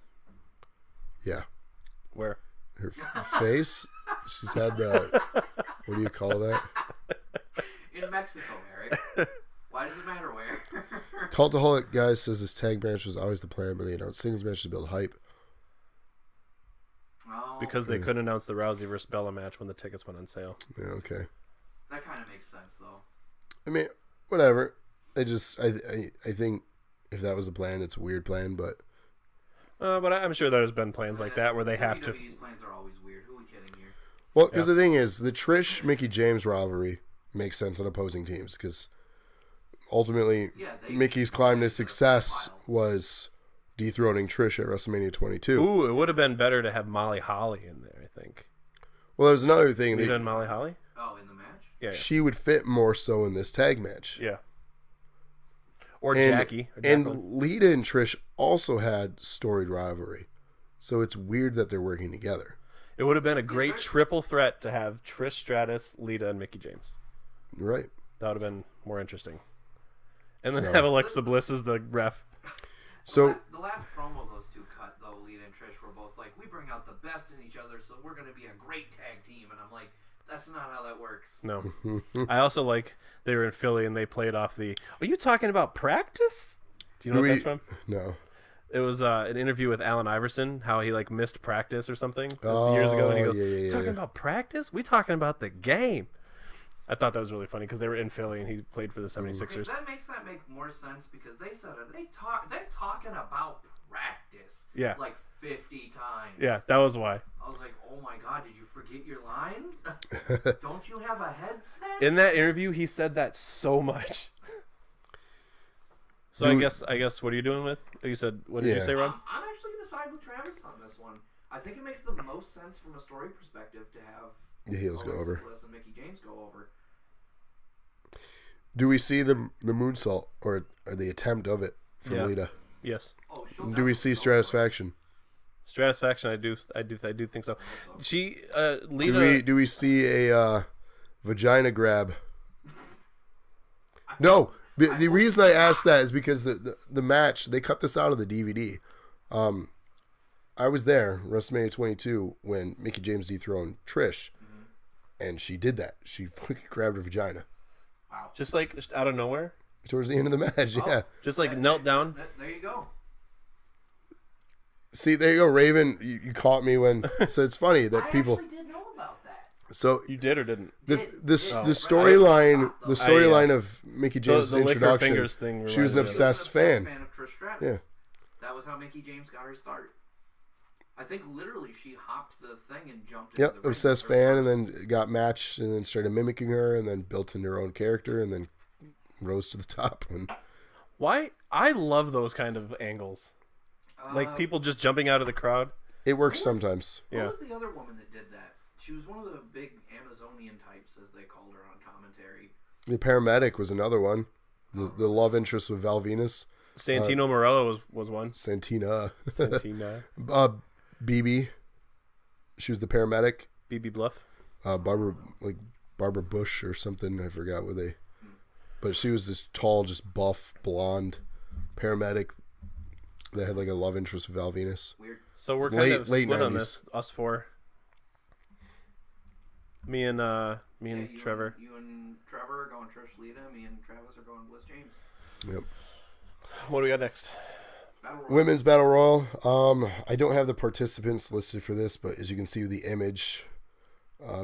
Yeah. Where? Her face, she's had that. What do you call that? in Mexico, Eric. Why does it matter where? Cultaholic guy says this tag match was always the plan, but they announced singles match to build hype. Oh, Because they couldn't announce the Rousey versus Bella match when the tickets went on sale. Yeah, okay. that kind of makes sense, though. I mean, whatever. I think if that was the plan, it's a weird plan, but But I'm sure there's been plans like that where they have to. WWE's plans are always weird. Who are we kidding here? well, because the thing is, the Trish Mickey James rivalry makes sense on opposing teams because ultimately Yeah, Mickey's climb to success was dethroning Trish at WrestleMania 22. Ooh, it would have been better to have Molly Holly in there. I think. Well, there's another thing. Lita and Molly Holly. Oh, in the match? Yeah. She would fit more so in this tag match. Yeah. Or And- Jackie. Or Jacqueline. And Lita and Trish also had storied rivalry. So it's weird that they're working together. It would have been a great triple threat to have Trish Stratus, Lita, and Mickey James. Right. That would have been more interesting. And then So- have Alexa Bliss as the ref. So The last promo those two cut, though, Lita and Trish were both like, we bring out the best in each other, so we're going to be a great tag team. And I'm like, That's not how that works. No. I also like they were in Philly and they played off the. Are you talking about practice? Do you know what that's from? No. It was an interview with Allen Iverson, how he like missed practice or something years ago, and he goes, yeah, talking about practice? We talking about the game. I thought that was really funny because they were in Philly and he played for the 76ers. That makes more sense because they said it. They're talking about practice. Yeah. Like 50 times. Yeah, that was why. I was like, oh my god, did you forget your line? Don't you have a headset? In that interview, he said that so much. So I guess what are you doing with? You said what did you say, Rob? I'm actually gonna side with Travis on this one. I think it makes the most sense from a story perspective to have the heels go over. Bliss and Mickey James go over. Do we see the moonsault or the attempt of it from Lita? Yes. Oh, Do we see Stratisfaction? Stratisfaction, I do think so. She Lita. Do we see a vagina grab? No. The reason I asked that is because the match, they cut this out of the DVD. I was there, WrestleMania 22, when Mickey James dethroned Trish, and she did that. She fucking grabbed her vagina. Wow. Just like out of nowhere? Towards the end of the match, yeah. Just like knelt down? There you go. See, there you go, Raven. You caught me when... So it's funny that people... I actually did know about that. So You did or didn't? the storyline of Mickey James' the lick her introduction, fingers thing she was an reminded me of it. obsessed fan. Fan of Trish Stratus. Yeah. That was how Mickey James got her start. I think literally she hopped the thing and jumped Yep, into the ring obsessed with her fan, and first. then got matched, and then started mimicking her, and then built into her own character, and then rose to the top. And Why? I love those kind of angles. Like people just jumping out of the crowd. it works sometimes. Yeah. What was the other woman that did that? She was one of the big Amazonian types, as they called her on commentary. The paramedic was another one. The love interest with Val Venus. Santino Morello was one. Santina. Santina. BB. She was the paramedic. BB Bluff. Barbara Bush or something. I forgot what they. But she was this tall, just buff, blonde paramedic that had like a love interest with Val Venus. Weird. So we're kind of late split on 90s. this. Us four. Me and Trevor. You and Trevor are going Trish Lita. Me and Travis are going Bliss James. Yep. What do we got next? Battle Royal. Women's Battle Royal. I don't have the participants listed for this, but as you can see the image,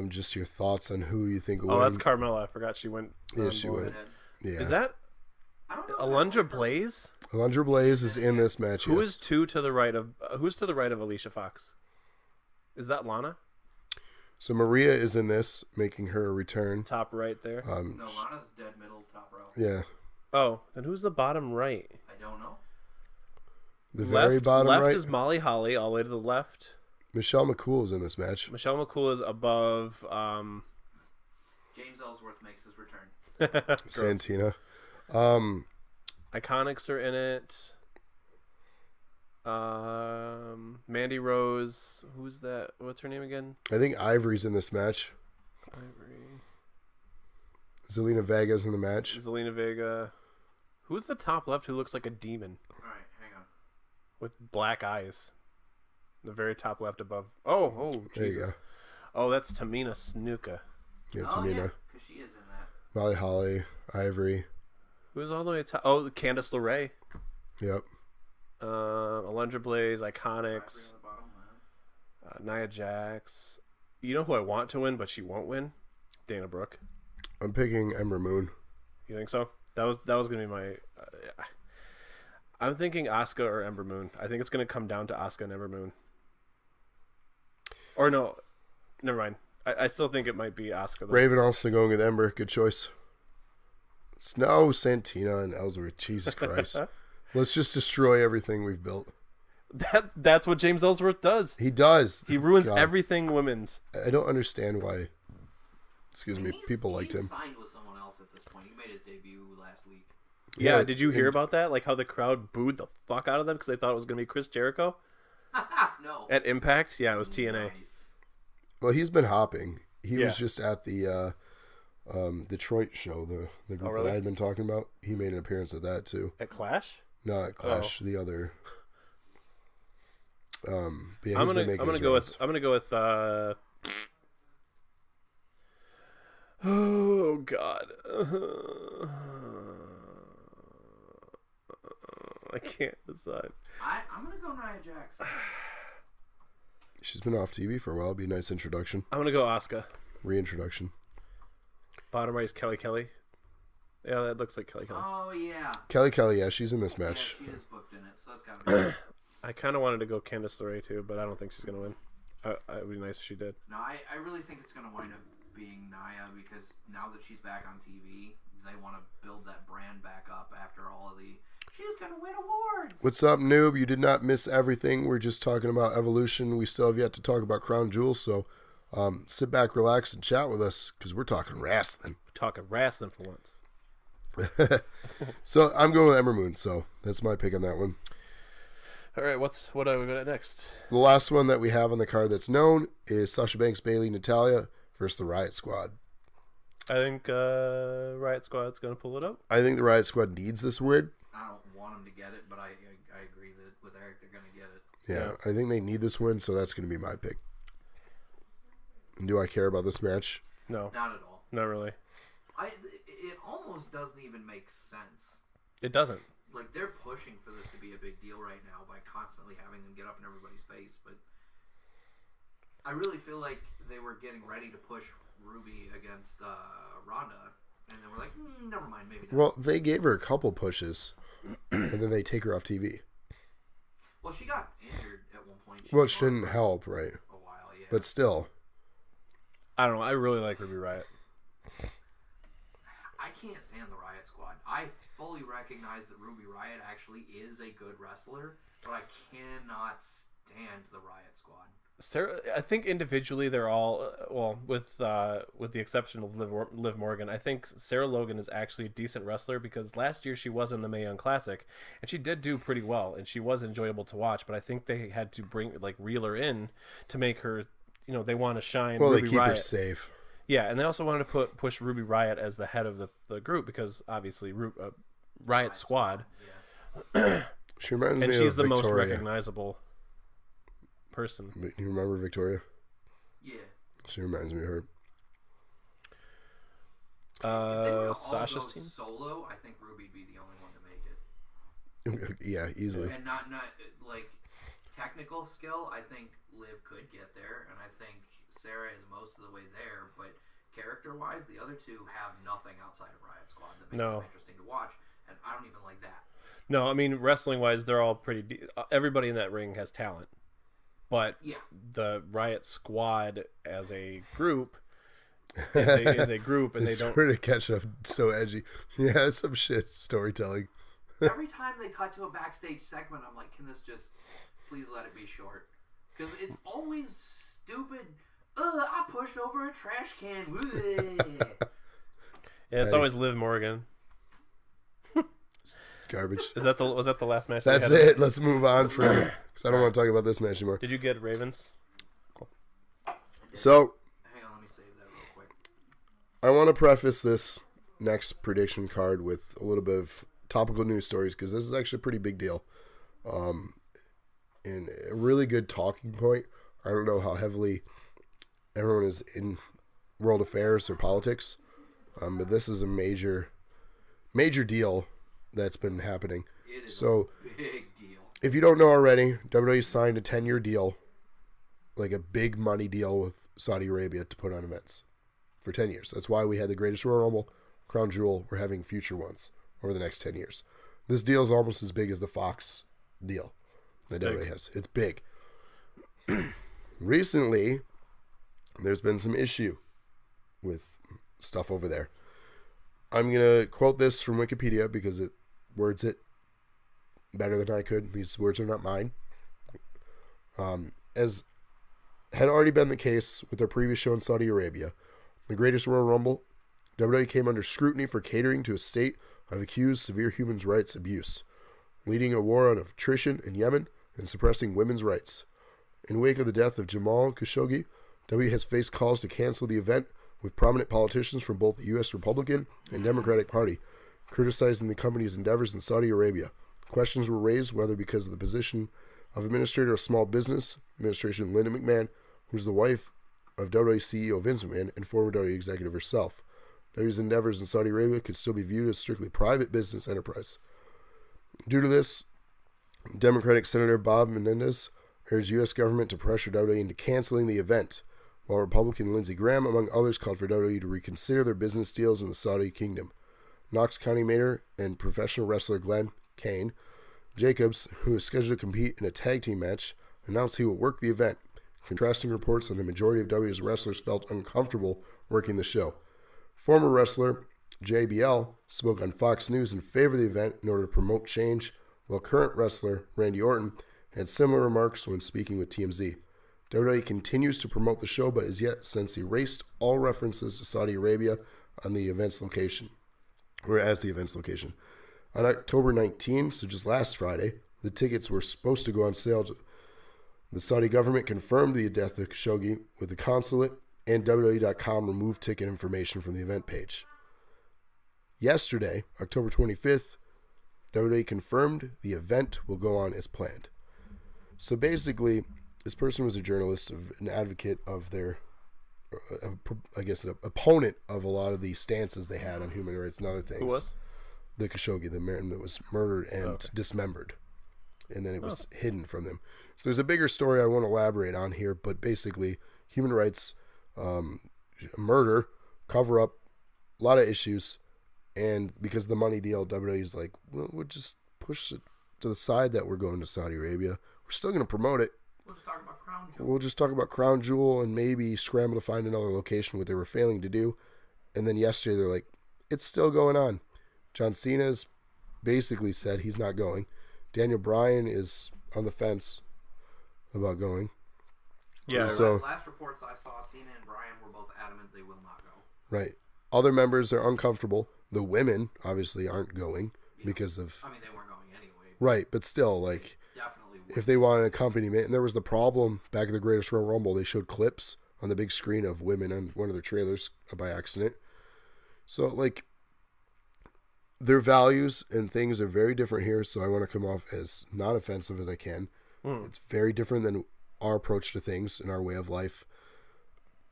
just your thoughts on who you think will Oh, win. that's Carmella. I forgot she went. Yeah, she board. went. Yeah. Is that I don't know. Alundra Blaze? Alundra Blaze is in this match. Who yes. is two to the right of? Who's to the right of Alicia Fox? Is that Lana? So Maria is in this, making her return. Top right there. No, Lana's dead middle, top row. Yeah. Oh, then who's the bottom right? I don't know. The very bottom left right. is Molly Holly, all the way to the left. Michelle McCool is in this match. Michelle McCool is above. James Ellsworth makes his return. Gross. Santina. Iconics are in it. Mandy Rose. Who's that? What's her name again? I think Ivory's in this match. Ivory. Zelina Vega's in the match. Zelina Vega. Who's the top left who looks like a demon All right, hang on. with black eyes? The very top left above. Oh, There you Jesus. go. Oh, that's Tamina Snuka. Yeah, Oh, yeah, Tamina. because she is in that. Molly Holly. Ivory. Who's all the way top? Oh, Candice LeRae. Yep. Alundra Blaze, Ivory Iconics, on the bottom left. Nia Jax. You know who I want to win, but she won't win? Dana Brooke. I'm picking Ember Moon. You think so? That was gonna be my. I'm thinking Asuka or Ember Moon. I think it's gonna come down to Asuka and Ember Moon. Or no, never mind. I still think it might be Asuka. Though. Raven also going with Ember. Good choice. Snow, Santina, and Ellsworth. Jesus Christ. Let's just destroy everything we've built. That's what James Ellsworth does. He does. He ruins God. everything women's. I don't understand why. Excuse me. He's- People liked he's him. signed with someone else at this point. He made his debut last week. Yeah, Yeah, did you hear and- about that? Like how the crowd booed the fuck out of them because they thought it was gonna be Chris Jericho No. at Impact. Yeah, it was TNA. Nice. Well, he's been hopping. He Yeah. was just at the Detroit show, the group really? that I had been talking about. He made an appearance at that too. At Clash. Not Clash, the other. But yeah, I'm he's been gonna making I'm gonna his go rounds. with I'm gonna go with Oh God. I can't decide. I'm gonna go Nia Jax. She's been off TV for a while. It'd be a nice introduction. I'm gonna go Asuka. Reintroduction. Bottom right is Kelly Kelly. Yeah, that looks like Kelly Kelly. Oh yeah. Kelly, yeah, she's in this match. Yeah, she is booked in it, so that's gotta be. I kind of wanted to go Candice LeRae too, but I don't think she's gonna win. It would be nice if she did. No, I really think it's gonna wind up being Nia because now that she's back on TV, they want to build that brand back up after all of the. She's gonna win awards. What's up, noob? You did not miss everything. We're just talking about Evolution. We still have yet to talk about Crown Jewel, so sit back, relax, and chat with us because we're talking wrestling. We're talking wrestling for once. So I'm going with Ember Moon, so that's my pick on that one. All right, what are we going to next? The last one that we have on the card that's known is Sasha Banks, Bayley, Natalya versus the Riot Squad. I think Riot Squad's going to pull it up. I think the Riot Squad needs this win. I don't want them to get it, but I agree that with Eric they're gonna get it. Yeah, I think they need this win, so that's going to be my pick. And do I care about this match? No, Not at all. not really. It almost doesn't even make sense. It doesn't. Like they're pushing for this to be a big deal right now by constantly having them get up in everybody's face, but I really feel like they were getting ready to push Ruby against Ronda, and then we're like, never mind, maybe not. Well, they gave her a couple pushes, and then they take her off TV. Well, she got injured at one point. Which didn't help, right? A while, yeah. But still. I don't know. I really like Ruby Riot. I can't stand the Riot Squad. I fully recognize that Ruby Riot actually is a good wrestler, but I cannot stand the Riot Squad. Sarah, I think individually they're all well, with the exception of Liv Morgan. I think Sarah Logan is actually a decent wrestler because last year she was in the Mae Young Classic and she did do pretty well and she was enjoyable to watch. But I think they had to reel her in to make her, they want to shine. Well, Ruby they keep Riot. her safe. Yeah, and they also wanted to push Ruby Riot as the head of the group because obviously Riot Squad, Yeah. She reminds and me she's of the most Victoria. recognizable person. You remember Victoria? Yeah. She reminds me of her. If they were to all Sasha's go team. solo, I think Ruby'd be the only one to make it. Yeah, easily. And not like technical skill, I think Liv could get there, and I think Sarah is most of the way there, but character-wise, the other two have nothing outside of Riot Squad that makes them interesting to watch, and I don't even like that. No, I mean wrestling-wise, they're all pretty. Everybody in that ring has talent, but the Riot Squad as a group is a group, and they don't. Sort of catch up so edgy. Yeah, some shit storytelling. Every time they cut to a backstage segment, I'm like, can this just please let it be short? Because it's always stupid. I pushed over a trash can. Yeah, it's always Liv Morgan. Garbage. Was that the last match? That's it. Let's move on because I don't want to talk about this match anymore. Did you get Ravens? Cool. So, Hang on, let me save that real quick. I want to preface this next prediction card with a little bit of topical news stories because this is actually a pretty big deal. And a really good talking point. I don't know how heavily everyone is in world affairs or politics, but this is a major deal that's been happening. It is So, a big deal. if you don't know already, WWE signed a 10-year deal, like a big money deal with Saudi Arabia to put on events for 10 years. That's why we had the Greatest Royal Rumble, Crown Jewel. We're having future ones over the next 10 years. This deal is almost as big as the Fox deal that WWE has. It's big. Recently, there's been some issue with stuff over there. I'm going to quote this from Wikipedia because it words it better than I could. These words are not mine. As had already been the case with their previous show in Saudi Arabia, the Greatest Royal Rumble, WWE came under scrutiny for catering to a state of accused severe human rights abuse, leading a war on attrition in Yemen and suppressing women's rights. In the wake of the death of Jamal Khashoggi, WWE has faced calls to cancel the event, with prominent politicians from both the U.S. Republican and Democratic Party criticizing the company's endeavors in Saudi Arabia. Questions were raised whether because of the position of Administrator of Small Business Administration Linda McMahon, who's the wife of WWE CEO Vince McMahon and former WWE executive herself. WWE's endeavors in Saudi Arabia could still be viewed as strictly private business enterprise. Due to this, Democratic Senator Bob Menendez urged U.S. government to pressure WWE into canceling the event, while Republican Lindsey Graham, among others, called for WWE to reconsider their business deals in the Saudi kingdom. Knox County Mayor and professional wrestler Glenn Kane Jacobs, who is scheduled to compete in a tag team match, announced he will work the event, contrasting reports that the majority of WWE's wrestlers felt uncomfortable working the show. Former wrestler JBL spoke on Fox News in favor of the event in order to promote change, while current wrestler Randy Orton had similar remarks when speaking with TMZ. WWE continues to promote the show, but has yet since erased all references to Saudi Arabia on the event's location, or as the event's location. On October 19, so just last Friday, the tickets were supposed to go on sale. The Saudi government confirmed the death of Khashoggi, with the consulate and WWE.com removed ticket information from the event page. Yesterday, October 25th, WWE confirmed the event will go on as planned. So basically, this person was a journalist, an advocate of their, I guess, an opponent of a lot of the stances they had on human rights and other things. Who was? The Khashoggi, the man that was murdered and dismembered. And then it was hidden from them. So there's a bigger story I won't elaborate on here, but basically, human rights, murder, cover up, a lot of issues. And because of the money deal, WWE's like, well, we'll just push it to the side that we're going to Saudi Arabia. We're still going to promote it. We'll just talk about Crown Jewel. We'll just talk about Crown Jewel and maybe scramble to find another location, what they were failing to do. And then yesterday, they're like, it's still going on. John Cena's basically said he's not going. Daniel Bryan is on the fence about going. Yeah. So last reports I saw, Cena and Bryan were both adamant they will not go. right. Other members are uncomfortable. The women obviously aren't going because of. I mean, they weren't going anyway. Right, but still, like, Definitely. if they want an accompaniment, and there was the problem back at the Greatest Royal Rumble, they showed clips on the big screen of women on one of their trailers by accident. So, like, their values and things are very different here, so I want to come off as not offensive as I can. It's very different than our approach to things and our way of life.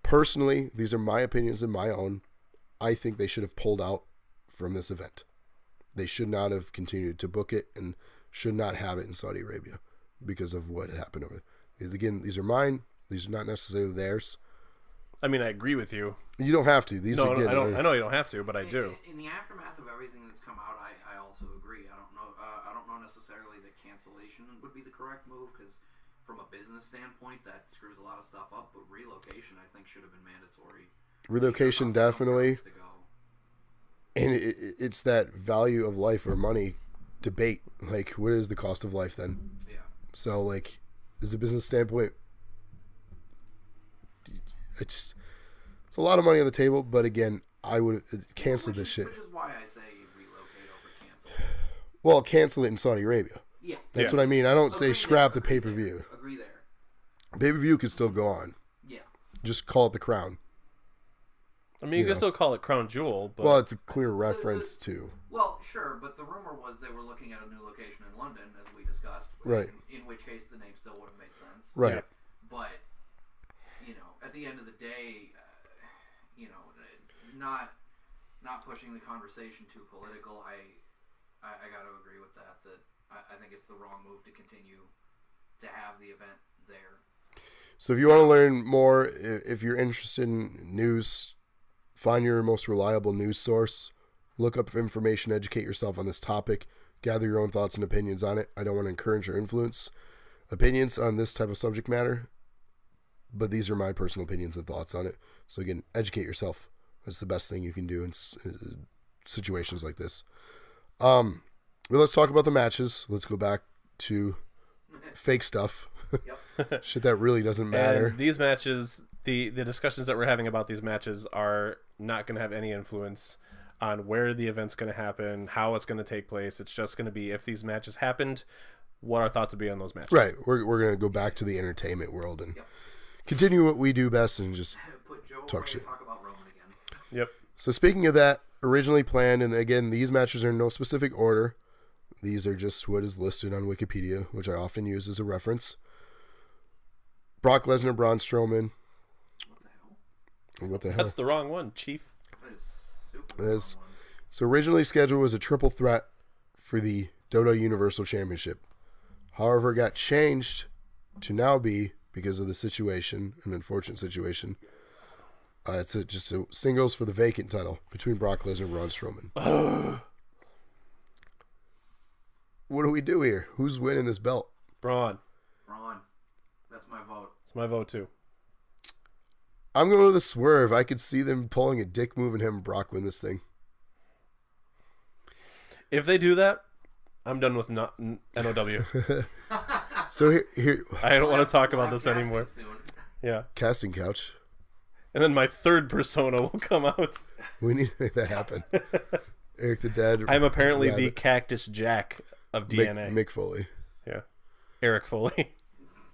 Personally, these are my opinions and my own. I think they should have pulled out from this event. They should not have continued to book it and should not have it in Saudi Arabia because of what had happened over there. Again, these are mine. These are not necessarily theirs. I mean, I agree with you. You don't have to. These No, again, I know you don't have to, but I do. In the aftermath of everything that's come out, I also agree. I don't know necessarily that cancellation would be the correct move because from a business standpoint, that screws a lot of stuff up. But relocation, I think, should have been mandatory. Relocation, definitely. To go. And it's that value of life or money debate. Like, what is the cost of life then? Yeah. So, like, as a business standpoint, it's a lot of money on the table. But again, I would cancel this shit. Which is why I say relocate over cancel. Well, cancel it in Saudi Arabia. Yeah. That's what I mean. I don't say Agree scrap there, the pay-per-view. Agree there. Pay-per-view can still go on. Yeah. Just call it the Crown. I mean, you can still call it Crown Jewel, but Well, it's a clear reference to. Well, sure, but the rumor was they were looking at a new location in London, as we discussed. Right. In which case, the name still would have made sense. Right. But, at the end of the day, not pushing the conversation too political. I got to agree with that. That I think it's the wrong move to continue to have the event there. So if you want to learn more, if you're interested in news, find your most reliable news source. Look up information, educate yourself on this topic, gather your own thoughts and opinions on it. I don't want to encourage or influence opinions on this type of subject matter, but these are my personal opinions and thoughts on it. So again, educate yourself. That's the best thing you can do in situations like this. But let's talk about the matches. Let's go back to fake stuff. Yep. Shit that really doesn't matter. And these matches, the discussions that we're having about these matches are not going to have any influence on where the event's going to happen, how it's going to take place. It's just going to be if these matches happened, what our thoughts would be on those matches. Right. We're going to go back to the entertainment world and continue what we do best and just Put Joe talk away shit. and talk about Roman again. Yep. So speaking of that, originally planned, and again, these matches are in no specific order. These are just what is listed on Wikipedia, which I often use as a reference. Brock Lesnar, Braun Strowman. What the hell? What the hell? That's the wrong one, Chief. That is So originally scheduled was a triple threat for the Dodo Universal Championship. However, it got changed to now be, because of the situation, an unfortunate situation, it's just a singles for the vacant title between Brock Lesnar and Braun Strowman. What do we do here? Who's winning this belt? Braun. That's my vote. It's my vote too. I'm going with the swerve. I could see them pulling a dick move and having Brock win this thing. If they do that, I'm done with NOW. So here I don't want to talk about We'll this have anymore. casting soon. Yeah. casting couch. And then my third persona will come out. We need to make that happen. Eric the Dead. I'm apparently the Rabbit, Cactus Jack of DNA. Mick Foley. Yeah. Eric Foley.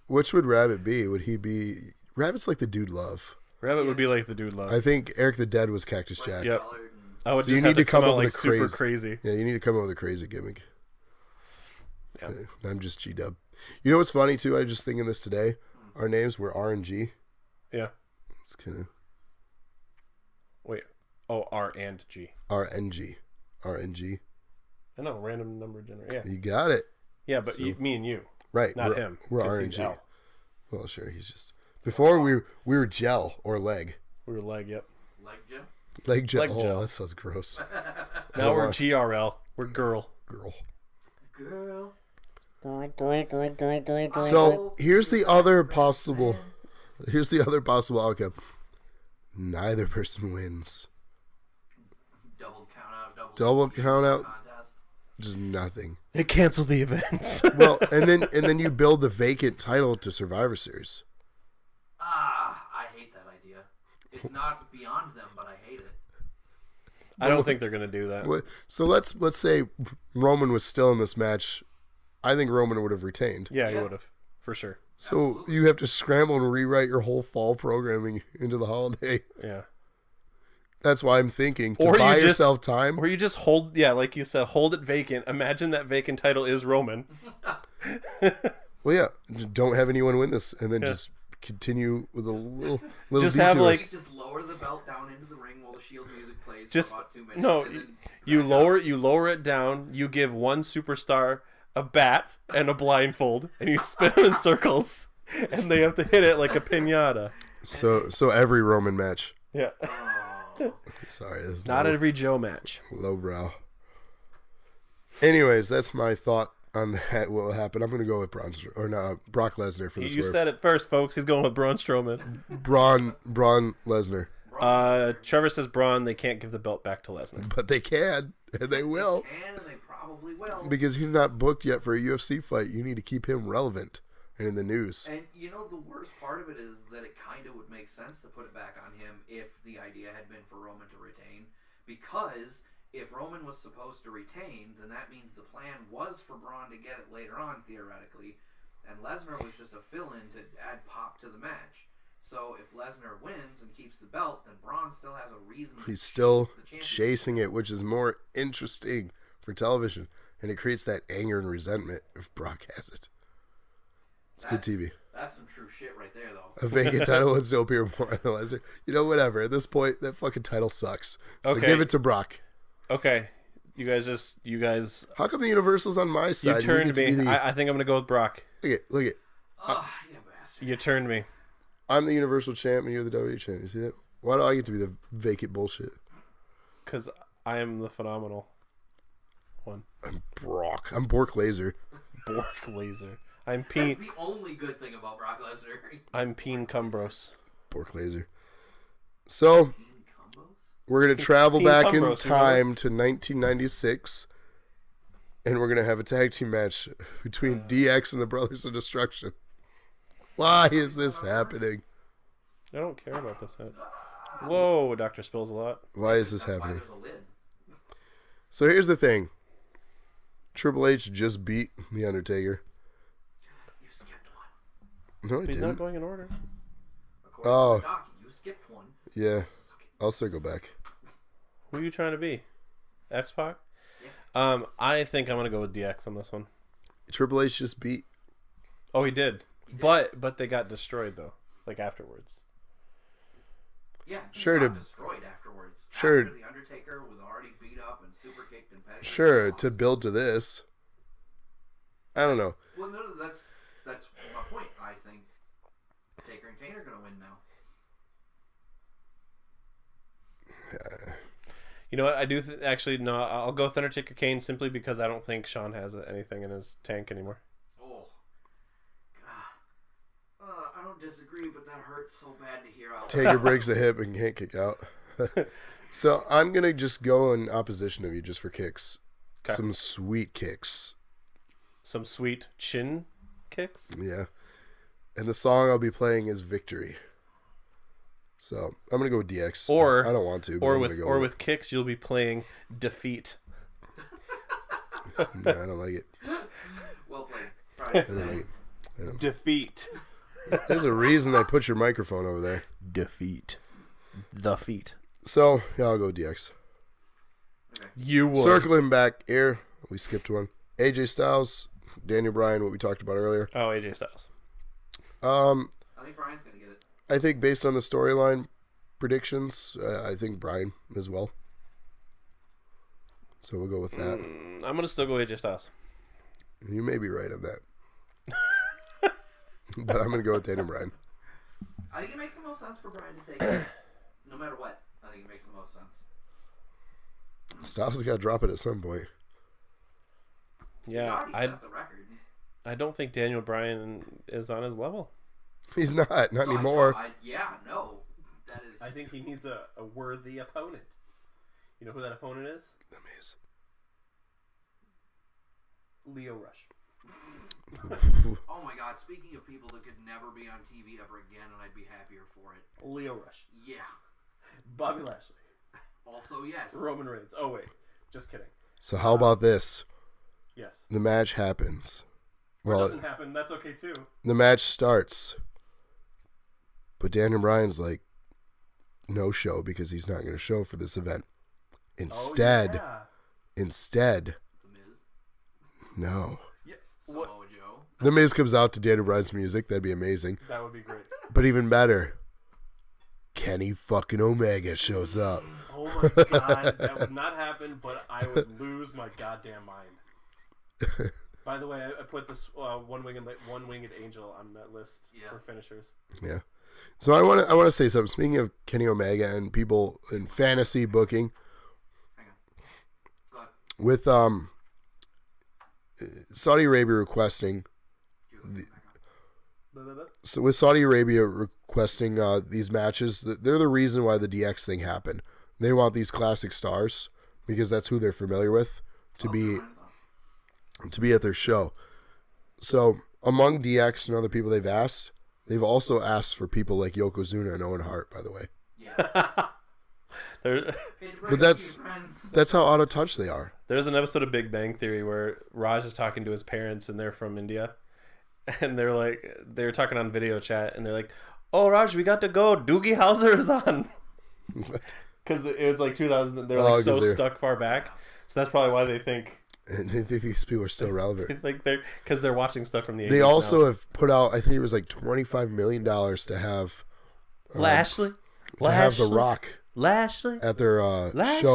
Which would Rabbit be? Would he be... Rabbit's like the Dude Love. Rabbit would be like the dude love. I think Eric the Dead was Cactus Jack. Yep. Colored and- I would So you just need have to to come come out up with like a super crazy- crazy. Yeah, you need to come up with a crazy gimmick. Yeah. I'm just G-Dub. You know what's funny, too? I was just thinking this today. Our names were R and G. Yeah. It's kind of... Wait. Oh, R and G. RNG. RNG. I know, random number generator. Yeah. You got it. Yeah, but So- me and you. Right. Not we're, him. We're 'cause he's RNG. L. Well, sure. He's just... Before, we were gel or leg. We were leg, yep. Leg gym? Leg gel. Leg gel. Oh, that sounds gross. Now we're want- GRL. We're girl. Girl. Girl. So here's the other possible. Here's the other possible outcome. Neither person wins. Double count out. Double count out. Contest. Just nothing. They canceled the event. Well, and then you build the vacant title to Survivor Series. I hate that idea. It's not beyond them, but I hate it. I don't think they're gonna do that. So let's say Roman was still in this match. I think Roman would have retained. Yeah, he Yeah. would have, for sure. So you have to scramble and rewrite your whole fall programming into the holiday. Yeah. That's why I'm thinking to Or you buy just- yourself time. Or you just hold, yeah, like you said, hold it vacant. Imagine that vacant title is Roman. Well, yeah, just don't have anyone win this, and then Yeah. just continue with a little Just detour. have, like- You just lower the belt down into the ring while the Shield music plays Just for about 2 minutes. no, and then you back lower it down. You give one superstar a bat and a blindfold, and you spin them in circles, and they have to hit it like a pinata. So every Roman match. Yeah. up. Oh, Sorry, this is Not low, every Joe match. lowbrow. Anyways, that's my thought on that. What will happen? I'm gonna go with Brock Lesnar for the You swerve. said it first, folks. He's going with Braun Strowman. Braun Lesnar, Trevor says Braun. They can't give the belt back to Lesnar. but they can and they will and they probably will. because he's not booked yet for a UFC fight. You need to keep him relevant and in the news. And you know the worst part of it is that it kind of would make sense to put it back on him if the idea had been for Roman to retain. Because if Roman was supposed to retain, then that means the plan was for Braun to get it later on, theoretically. And Lesnar was just a fill-in to add pop to the match. So if Lesnar wins and keeps the belt, then Braun still has a reason to He's still chase the championship. chasing it, which is more interesting for television, and it creates that anger and resentment if Brock has it. It's good TV. That's some true shit right there, though. A vacant title would still appear more than Lesnar. You know, whatever. At this point, that fucking title sucks. So Okay. give it to Brock. Okay, you guys, How come the Universal's on my you side? turned need to me. be the- I think I'm gonna go with Brock. Look at. You bastard. You turned me. I'm the Universal Champ and you're the WWE Champ. You see that? Why do I get to be the vacant bullshit? Because I am the phenomenal one. I'm Brock. I'm Bork Laser. Bork Laser. I'm That's Peen. the only good thing about Brock Lesnar. I'm Peen Cumbros. Bork Laser. So, Team combos? we're going to travel Team back Cumbros, in you time to 1996. And we're going to have a tag team match between DX and the Brothers of Destruction. Why is this happening? I don't care about this man. Whoa, Doctor spills a lot. Why is this That's why happening? there's a lid. So here's the thing. Triple H just beat The Undertaker. You skipped one. No, I He's not didn't. going in order. According Oh. to the doc, you skipped one. Yeah, Suck it. I'll circle back. Who are you trying to be? X-Pac? Yeah. I think I'm gonna go with DX on this one. Triple H just beat. Oh, he did. But they got destroyed though, like afterwards. Yeah, Sure he to- got destroyed afterwards. Sure. After the Undertaker was already beat up and super kicked and pegged. Sure, to build to this. I don't know. Well, no, that's my point. I think Taker and Kane are gonna win now. You know what? I do actually no. I'll go with Undertaker Kane simply because I don't think Sean has anything in his tank anymore. Oh, God. I don't disagree, but that hurts so bad to hear out. Taker breaks a hip and can't kick out. So I'm going to just go in opposition of you just for kicks. 'Kay. Some sweet kicks. Some sweet chin kicks. Yeah. And the song I'll be playing is Victory. So I'm going to go with DX. Or I don't want to. But Or I'm with gonna go or with with kicks, you'll be playing Defeat. it. No, I don't like it. Well played. I Right. don't like it. Defeat. There's a reason I put your microphone over there. Defeat. The feet. So, yeah, I'll go with DX. You would. Circling back here, we skipped one. AJ Styles, Daniel Bryan, what we talked about earlier. Oh, AJ Styles. I think Brian's gonna get it. I think based on the storyline predictions, I think Bryan as well. So we'll go with that. I'm gonna still go AJ Styles. You may be right on that. But I'm going to go with Daniel Bryan. I think it makes the most sense for Brian to take it. No matter what, I think it makes the most sense. Styles has got to drop it at some point. He's Yeah, already set the record. I don't think Daniel Bryan is on his level. He's not No, anymore. no. That is. I think he needs a worthy opponent. You know who that opponent is? The Miz. Leo Rush. Oh my God! Speaking of people that could never be on TV ever again, and I'd be happier for it. Leo Rush. Yeah. Bobby Lashley. Also, yes. Roman Reigns. Oh wait, just kidding. So how about this? Yes. The match happens. Or it Well, doesn't happen. That's okay too. the match starts. But Daniel Bryan's like, no show because he's not going to show for this event. Instead, Oh, instead, The Miz. no. yeah. Samoa What? Joe. The Miz comes out to Daniel Bryan's music. That'd be amazing. That would be great. But even better, Kenny fucking Omega shows up. Oh my God, that would not happen. But I would lose my goddamn mind. By the way, I put this one-winged angel on that list Yeah. for finishers. Yeah. So I want to say something. Speaking of Kenny Omega and people in fantasy booking, Hang on. Go ahead. with Saudi Arabia requesting, Back on. so with Saudi Arabia requesting these matches, they're the reason why the DX thing happened. They want these classic stars because that's who they're familiar with to be at their show. So among DX and other people they've asked, they've also asked for people like Yokozuna and Owen Hart, by the way. Yeah. There, But that's how out of touch they are. there's an episode of Big Bang Theory where Raj is talking to his parents and they're from India, and they're talking on video chat and they're like, "Oh Raj, we got to go. Doogie Howser is on." Because it was like 2000. They're like so stuck far back, so that's probably why they think And they think these people are still relevant. like they're watching stuff from the 80s. They also now. have put out, I think it was like $25 million to have Lashley, The Rock Lashley at their show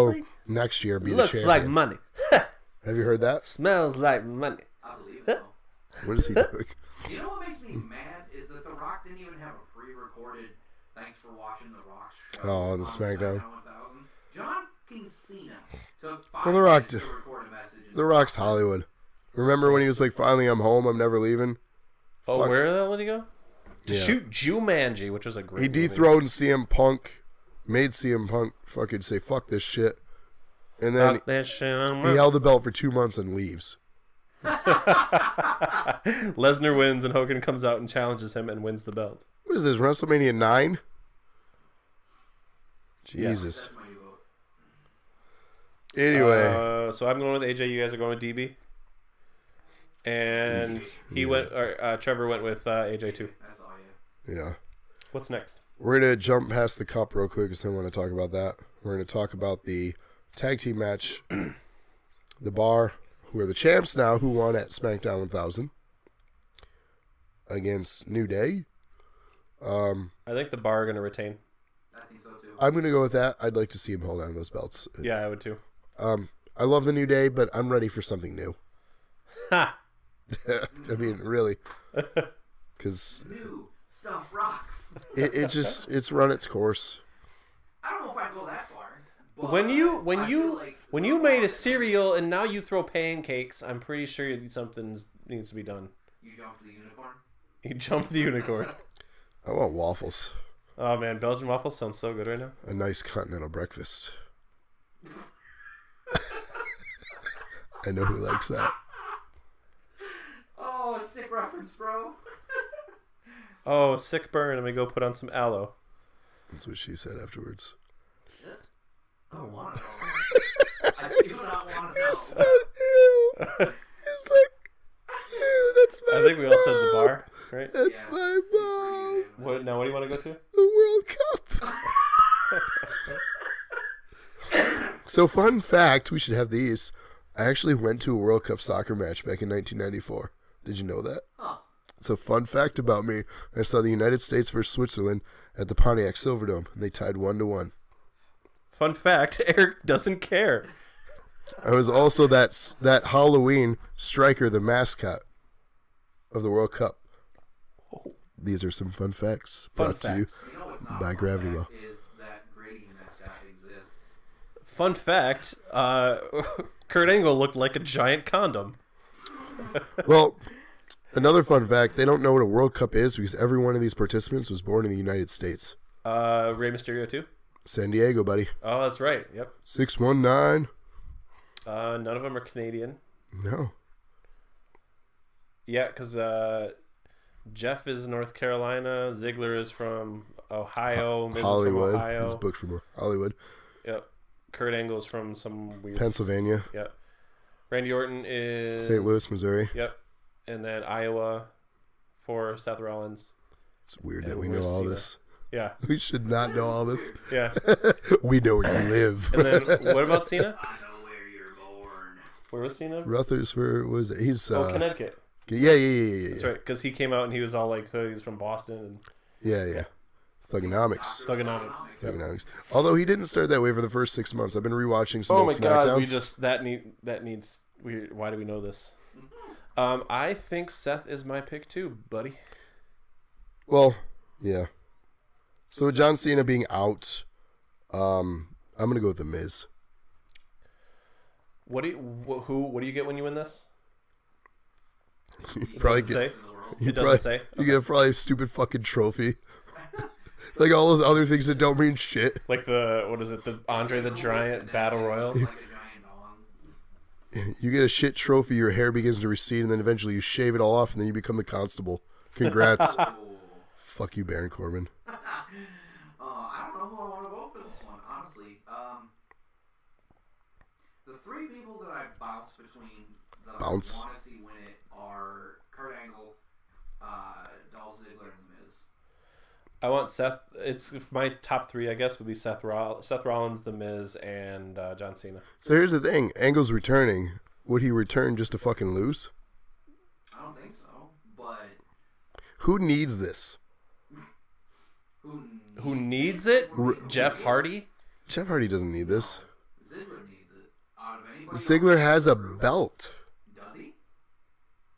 Lashley? next year be looks the like champion. money, Have you heard that? smells like money. I believe so. What is he doing? You know what makes me mad is that The Rock didn't even have a pre-recorded "Thanks for watching The Rock's show." Oh, on the SmackDown. 1000. John Cena took 5 Well, The Rock minutes to record a message. The Rock's Hollywood. Remember when he was like, finally I'm home, I'm never leaving? Oh, Fuck. where the hell did he go? To Yeah. shoot Jumanji, which was a great. He movie. dethroned CM Punk, made CM Punk fucking say, fuck this shit. And then Fuck that shit. he held the belt for 2 months and leaves. Lesnar wins and Hogan comes out and challenges him and wins the belt. What is this, WrestleMania 9? Jesus. That's my new vote. Anyway. So I'm going with AJ. You guys are going with DB. And Trevor went with AJ too. That's all you. Yeah. What's next? We're going to jump past the cup real quick because I want to talk about that. We're going to talk about the tag team match. The Bar, who are the champs now, who won at SmackDown 1000 against New Day. I think the Bar are going to retain. I think so too. I'm gonna go with that. I'd like to see him hold on to those belts. Yeah, I would too. I love the New Day, but I'm ready for something new. Ha! I mean, really, because New stuff rocks. it's run its course. I don't know if I'd go that far. But When I feel like you made a cereal and now you throw pancakes, I'm pretty sure something needs to be done. You jump the unicorn. You jumped the unicorn. I want waffles. Oh man, Belgian waffles sound so good right now. A nice continental breakfast. I know who likes that. Oh, sick reference, bro. Oh, sick burn. Let me go put on some aloe. That's what she said afterwards. I don't want to know. I do not want to know. Ew. He's like, ew, that's my I think we all said the mom. bar, right? That's Yeah, my seems pretty mom. unanimous. What now? What do you want to go to? The World Cup. So, fun fact, we should have these. I actually went to a World Cup soccer match back in 1994. Did you know that? Huh. So, fun fact about me, I saw the United States versus Switzerland at the Pontiac Silverdome, and they tied 1-1. Fun fact: Eric doesn't care. I was also that Halloween striker, the mascot of the World Cup. These are some fun facts Fun brought to you facts. You know what's not by a fun Gravity fact Well. is that Grady mascot exists. Fun fact: Kurt Angle looked like a giant condom. Well, another fun fact, they don't know what a World Cup is because every one of these participants was born in the United States. Rey Mysterio too. San Diego, buddy. Oh, that's right. Yep. 619. None of them are Canadian. No. Yeah, because Jeff is North Carolina. Ziggler is from Ohio. Miz is Hollywood. From Ohio. He's booked from Hollywood. Yep. Kurt Angle is from some weird. Pennsylvania. Yep. Randy Orton is St. Louis, Missouri. Yep. And then Iowa for Seth Rollins. It's weird And that we know where's all Cena? this. Yeah. We should not know all this. Yeah. We know where you live. And then what about Cena? I know where you're born. Where was Cena? Rutherford, was it? He's Connecticut. yeah. That's right, because he came out and he was all like, he's from Boston and Yeah. Thugonomics. Thugonomics. Although he didn't start that way for the first 6 months. I've been rewatching some Oh old my god, we SmackDowns. just that needs why do we know this? I think Seth is my pick too, buddy. Well, yeah. So with John Cena being out, I'm gonna go with the Miz. What do you get when you win this? You probably Does it get say? you It doesn't probably, say. you get probably a stupid fucking trophy. Like all those other things that don't mean shit. Like the Andre the Giant Battle Royal. Like a giant dong. You get a shit trophy, your hair begins to recede, and then eventually you shave it all off, and then you become the constable. Congrats. Oh. Fuck you, Baron Corbin. I don't know who I want to vote for this one, honestly. The three people that I bounce between that I want to see win it are Kurt Angle, Dolph Ziggler, and The Miz. I want Seth. It's my top three, I guess, would be Seth Rollins, The Miz, and John Cena. So here's the thing. Angle's returning. Would he return just to fucking lose? I don't think so, but Who needs this? Who needs it? Jeff Hardy. Jeff Hardy doesn't need this. Ziggler needs it. Out of anybody Ziggler else, has a belt. does he?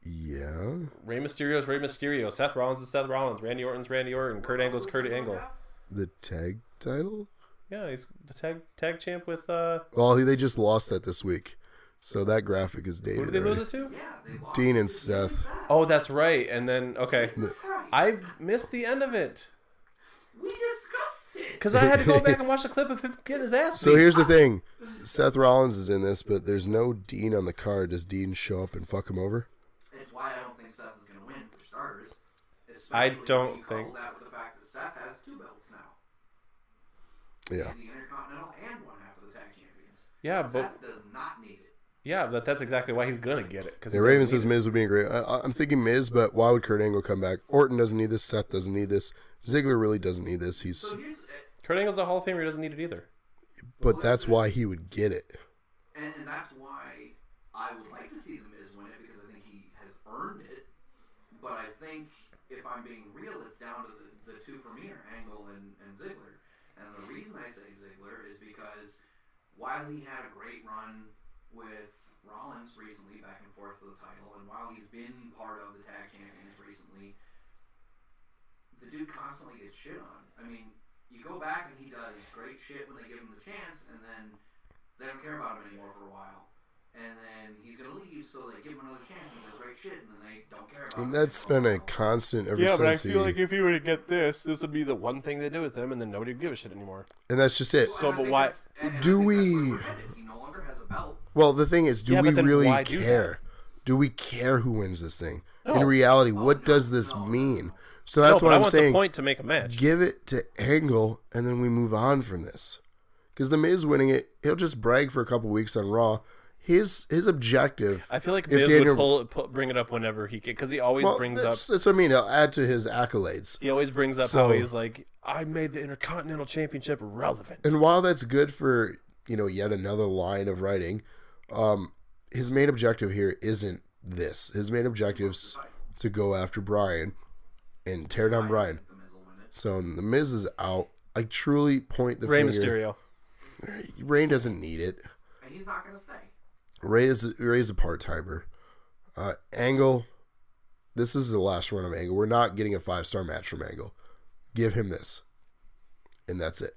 Yeah. Rey Mysterio is Rey Mysterio. Seth Rollins is Seth Rollins. Randy Orton's Randy Orton. Kurt Angle's Who's Kurt Ziggler Angle. got? The tag title? Yeah, he's the tag champ with Well, they just lost that this week. So that graphic is who dated. did they lose already. it to? Yeah, they lost Dean it and to Seth. Oh, that's right. And then okay, Jesus Christ. I missed the end of it We discussed it. because I had to go back and watch the clip of him getting his ass So beat. here's the thing. Seth Rollins is in this, but there's no Dean on the card. Does Dean show up and fuck him over? It's why I don't think Seth is going to win, for starters. I Especially don't when you couple think- that with the fact that Seth has two belts now. Yeah. He's the Intercontinental and one half of the Tag Champions. Yeah, but Seth does not need it. that's exactly why he's gonna get it. Because Yeah, Raven says Miz would be great. I'm thinking Miz, but why would Kurt Angle come back? Orton doesn't need this. Seth doesn't need this. Ziggler really doesn't need this. So here's, Kurt Angle's a Hall of Famer. He doesn't need it either. But that's why he would get it. and that's why I would like to see The Miz win it, because I think he has earned it. But I think, if I'm being real, it's down to the two for me are Angle and Ziggler. And the reason I say Ziggler is because while he had a great run with Rollins recently, back and forth for the title, and while he's been part of the tag champions recently, the dude constantly gets shit on. I mean, you go back and he does great shit when they give him the chance, and then they don't care about him anymore for a while. And then he's going to leave, so they give him another chance and he does great shit, and then they don't care about him. And that's been a constant ever since. Yeah, but I feel like if he were to get this would be the one thing they do with him, and then nobody would give a shit anymore. And that's just it. So, but why? Do we? He no longer has a belt. Well, the thing is, do Yeah, we but then really why do care? Do we care who wins this thing? No. In reality, what does this mean? So that's No, what but I I'm want saying. the point to make a match. Give it to Angle, and then we move on from this. Because the Miz winning it, he'll just brag for a couple weeks on Raw. His objective. I feel like if Miz Daniel- would bring it up whenever he can, because he always brings up. That's what I mean. He'll add to his accolades. He always brings up So- how he's like, I made the Intercontinental Championship relevant. And while that's good for yet another line of writing, his main objective here isn't this. His main objective's to go after Bryan and tear down Bryan. The Miz will win it. So the Miz is out. I truly point the Rey finger. Mysterio. Rey doesn't need it. And he's not going to stay. Rey's a part timer. Angle. This is the last run of Angle. We're not getting a 5-star match from Angle. Give him this, and that's it.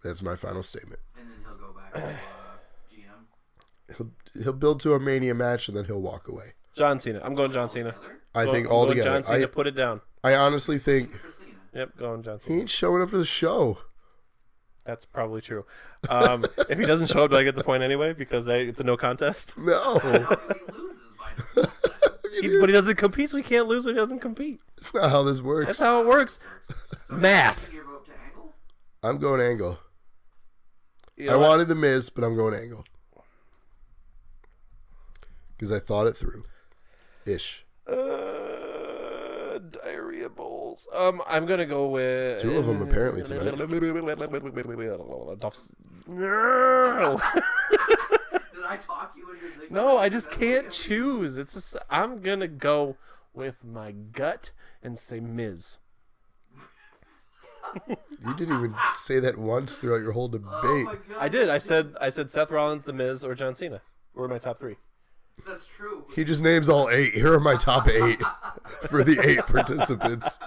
That's my final statement. And then he'll go back to GM. He'll build to a Mania match and then he'll walk away. John Cena. I'm going John Cena. Together? I think I'm going altogether. John Cena, put it down. I honestly think For Cena. Yep, going John he Cena. ain't showing up to the show. That's probably true. If he doesn't show up, do I get the point anyway? Because it's a no contest. No, Because he loses by default. But he doesn't compete, so he can't lose when he doesn't compete. it's not how this works. That's how it works. So Math. Your vote to Angle? I'm going Angle. You I know what? wanted the Miz, but I'm going Angle because I thought it through. Ish. Diarrhea bowls. I'm gonna go with 2 of them apparently tonight. No. Did I talk you into Ziggler? No, I Is just that can't what choose. It's just I'm gonna go with my gut and say Miz. You didn't even say that once throughout your whole Oh debate. my God. I did. I said Seth Rollins, The Miz, or John Cena were my top 3. That's true. He just names all 8. Here are my top 8 for the 8 participants.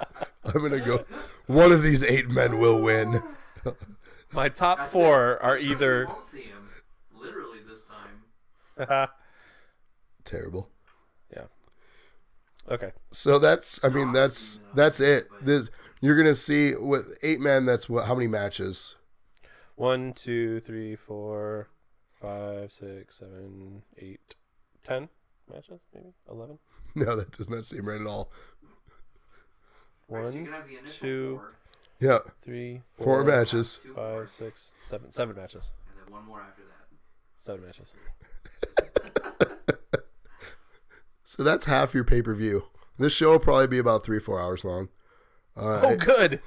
I'm gonna go. One of these 8 men will win. My top That's 4 it. are You either. won't see him literally this time. Terrible. Yeah. Okay. So that's it. This you're gonna see with 8 men. That's what? How many matches? 1, 2, 3, 4, 5, 6, 7, 8, 10 matches, maybe 11. No, that does not seem right at all. Alright, so you 1, can have the initial 2, 4, Yeah, 3, 4 matches. 2 more, 5, 6, 7. 7 matches. and then 1 more after that. 7 matches. So that's half your pay-per-view. This show will probably be about 3-4 hours long. Oh, good.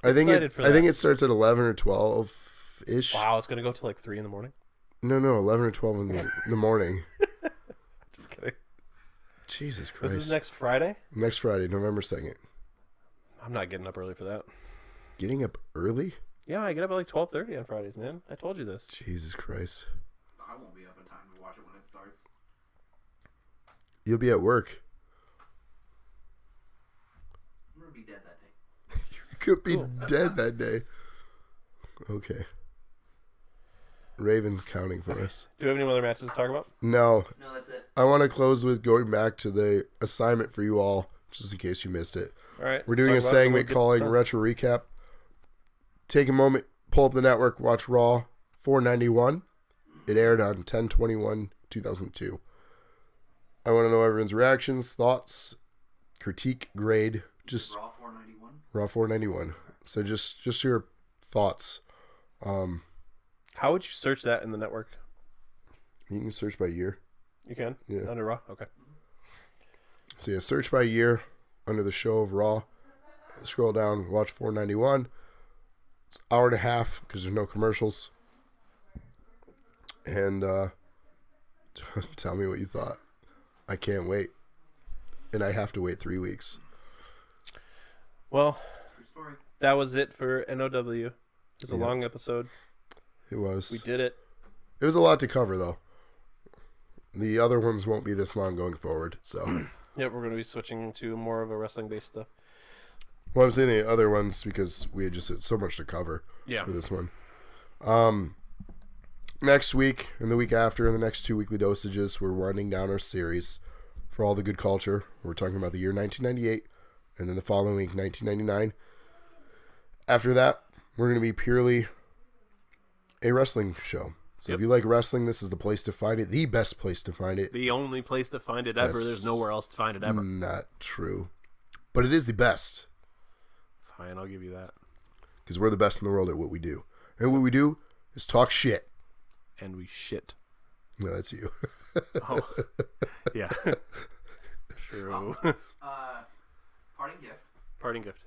I think excited for I think that. it starts at 11 or 12 ish. Wow, it's gonna go till like 3 in the morning. No, 11 or 12 in the morning. Just kidding. Jesus Christ. This is next Friday. Next Friday, November 2nd. I'm not getting up early for that. Getting up early? Yeah, I get up at like 12:30 on Fridays, man. I told you this. Jesus Christ. I won't be up in time to watch it when it starts. You'll be at work. I'm gonna be dead that day. You could be Cool. dead that day. Okay. Raven's counting for us. Do we have any other matches to talk about? No, No, that's it. I want to close with going back to the assignment for you all, just in case you missed it. All right. We're doing a let's talk about it, segment and we'll calling get done. Retro Recap. Take a moment, pull up the network, watch Raw 491. It aired on 10/21/2002. I want to know everyone's reactions, thoughts, critique, grade, just Raw 491. Raw 491. So just your thoughts. How would you search that in the network? You can search by year. You can? Yeah. Under Raw? Okay. So yeah, search by year under the show of Raw. Scroll down, watch 491. It's an hour and a half because there's no commercials. And tell me what you thought. I can't wait. And I have to wait 3 weeks. Well, True story. that was it for NOW. was a long episode. It was. We did it. It was a lot to cover, though. The other ones won't be this long going forward, so. Yep, we're going to be switching to more of a wrestling-based stuff. Well, I'm saying the other ones because we had just had so much to cover for this one. Next week and the week after, in the next 2 weekly dosages, we're winding down our series for all the good culture. We're talking about the year 1998, and then the following week, 1999. After that, we're going to be purely a wrestling show. So if you like wrestling, this is the place to find it. The best place to find it. The only place to find it ever. That's There's nowhere else to find it ever. Not true. But it is the best. Fine, I'll give you that. Because we're the best in the world at what we do. And what we do is talk shit. And we shit. No, that's you. Oh, yeah. True. Parting gift. Parting gift.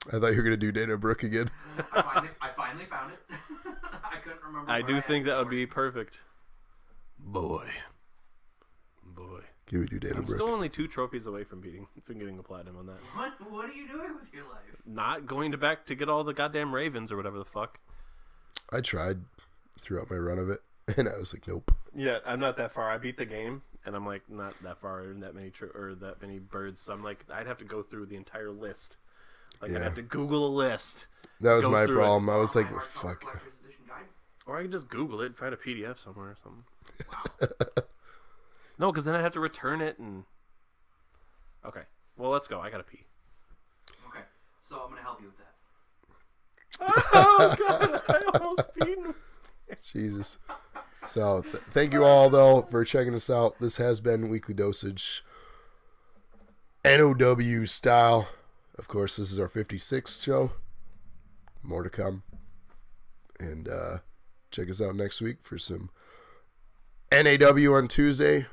I thought you were going to do Dana Brooke again. I finally found it. I couldn't remember. I where do had think it that would stored. be perfect. Boy. Can we do Dana I'm Brooke? still only 2 trophies away from getting the platinum on that. What are you doing with your life? Not going back to get all the goddamn Ravens or whatever the fuck. I tried throughout my run of it, and I was like, nope. Yeah, I'm not that far. I beat the game, and I'm like not that far in that many that many birds. So I'm like, I'd have to go through the entire list. Like I'd have to Google a list. That was Go my through problem. I was like, My well, Hearthstone fuck. Collector's Edition guide. Or I could just Google it and find a PDF somewhere or something. No, because then I'd have to return it and... Okay. Well, let's go. I gotta pee. Okay, so I'm gonna help you with that. Oh, God. I almost peed. Jesus. So, thank you all, though, for checking us out. This has been Weekly Dosage. NOW style. Of course, this is our 56th show. More to come. And check us out next week for some NAW on Tuesday.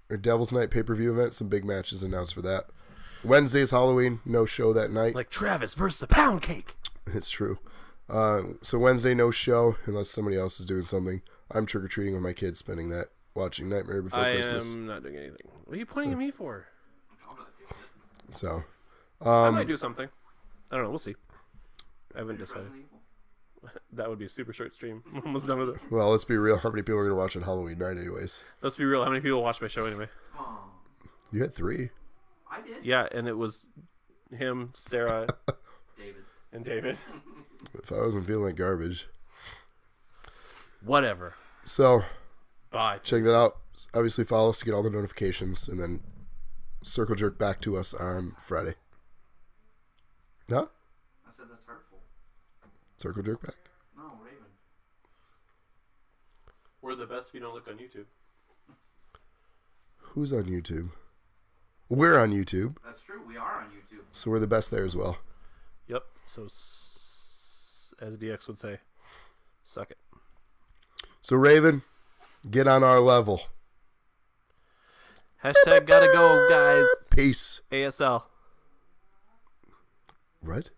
Our Devil's Night pay-per-view event. Some big matches announced for that. Wednesday's Halloween. No show that night. Like Travis versus the Pound Cake. It's true. So Wednesday, no show unless somebody else is doing something. I'm trick-or-treating with my kids, spending that watching Nightmare Before Christmas. I am not doing anything. What are you pointing at me for? I'll do that too. So, I might do something. I don't know. We'll see. I haven't decided. Resident Evil. That would be a super short stream. I'm almost done with it. well, let's be real. How many people are going to watch on Halloween night anyways? Let's be real. How many people watch my show anyway? Oh, You had 3. I did. Yeah, and it was him, Sarah, David. and David. If I wasn't feeling like garbage. Whatever. So, Bye. check that out. Obviously, follow us to get all the notifications, and then circle jerk back to us on Friday. No? I said that's hurtful. Circle jerk back. No, Raven. We're the best if you don't look on YouTube. Who's on YouTube? We're on YouTube, That's true. We are on YouTube. so we're the best there as well. Yep. So, as DX would say, suck it. So, Raven, get on our level. Hashtag gotta go, guys. Peace. ASL. What?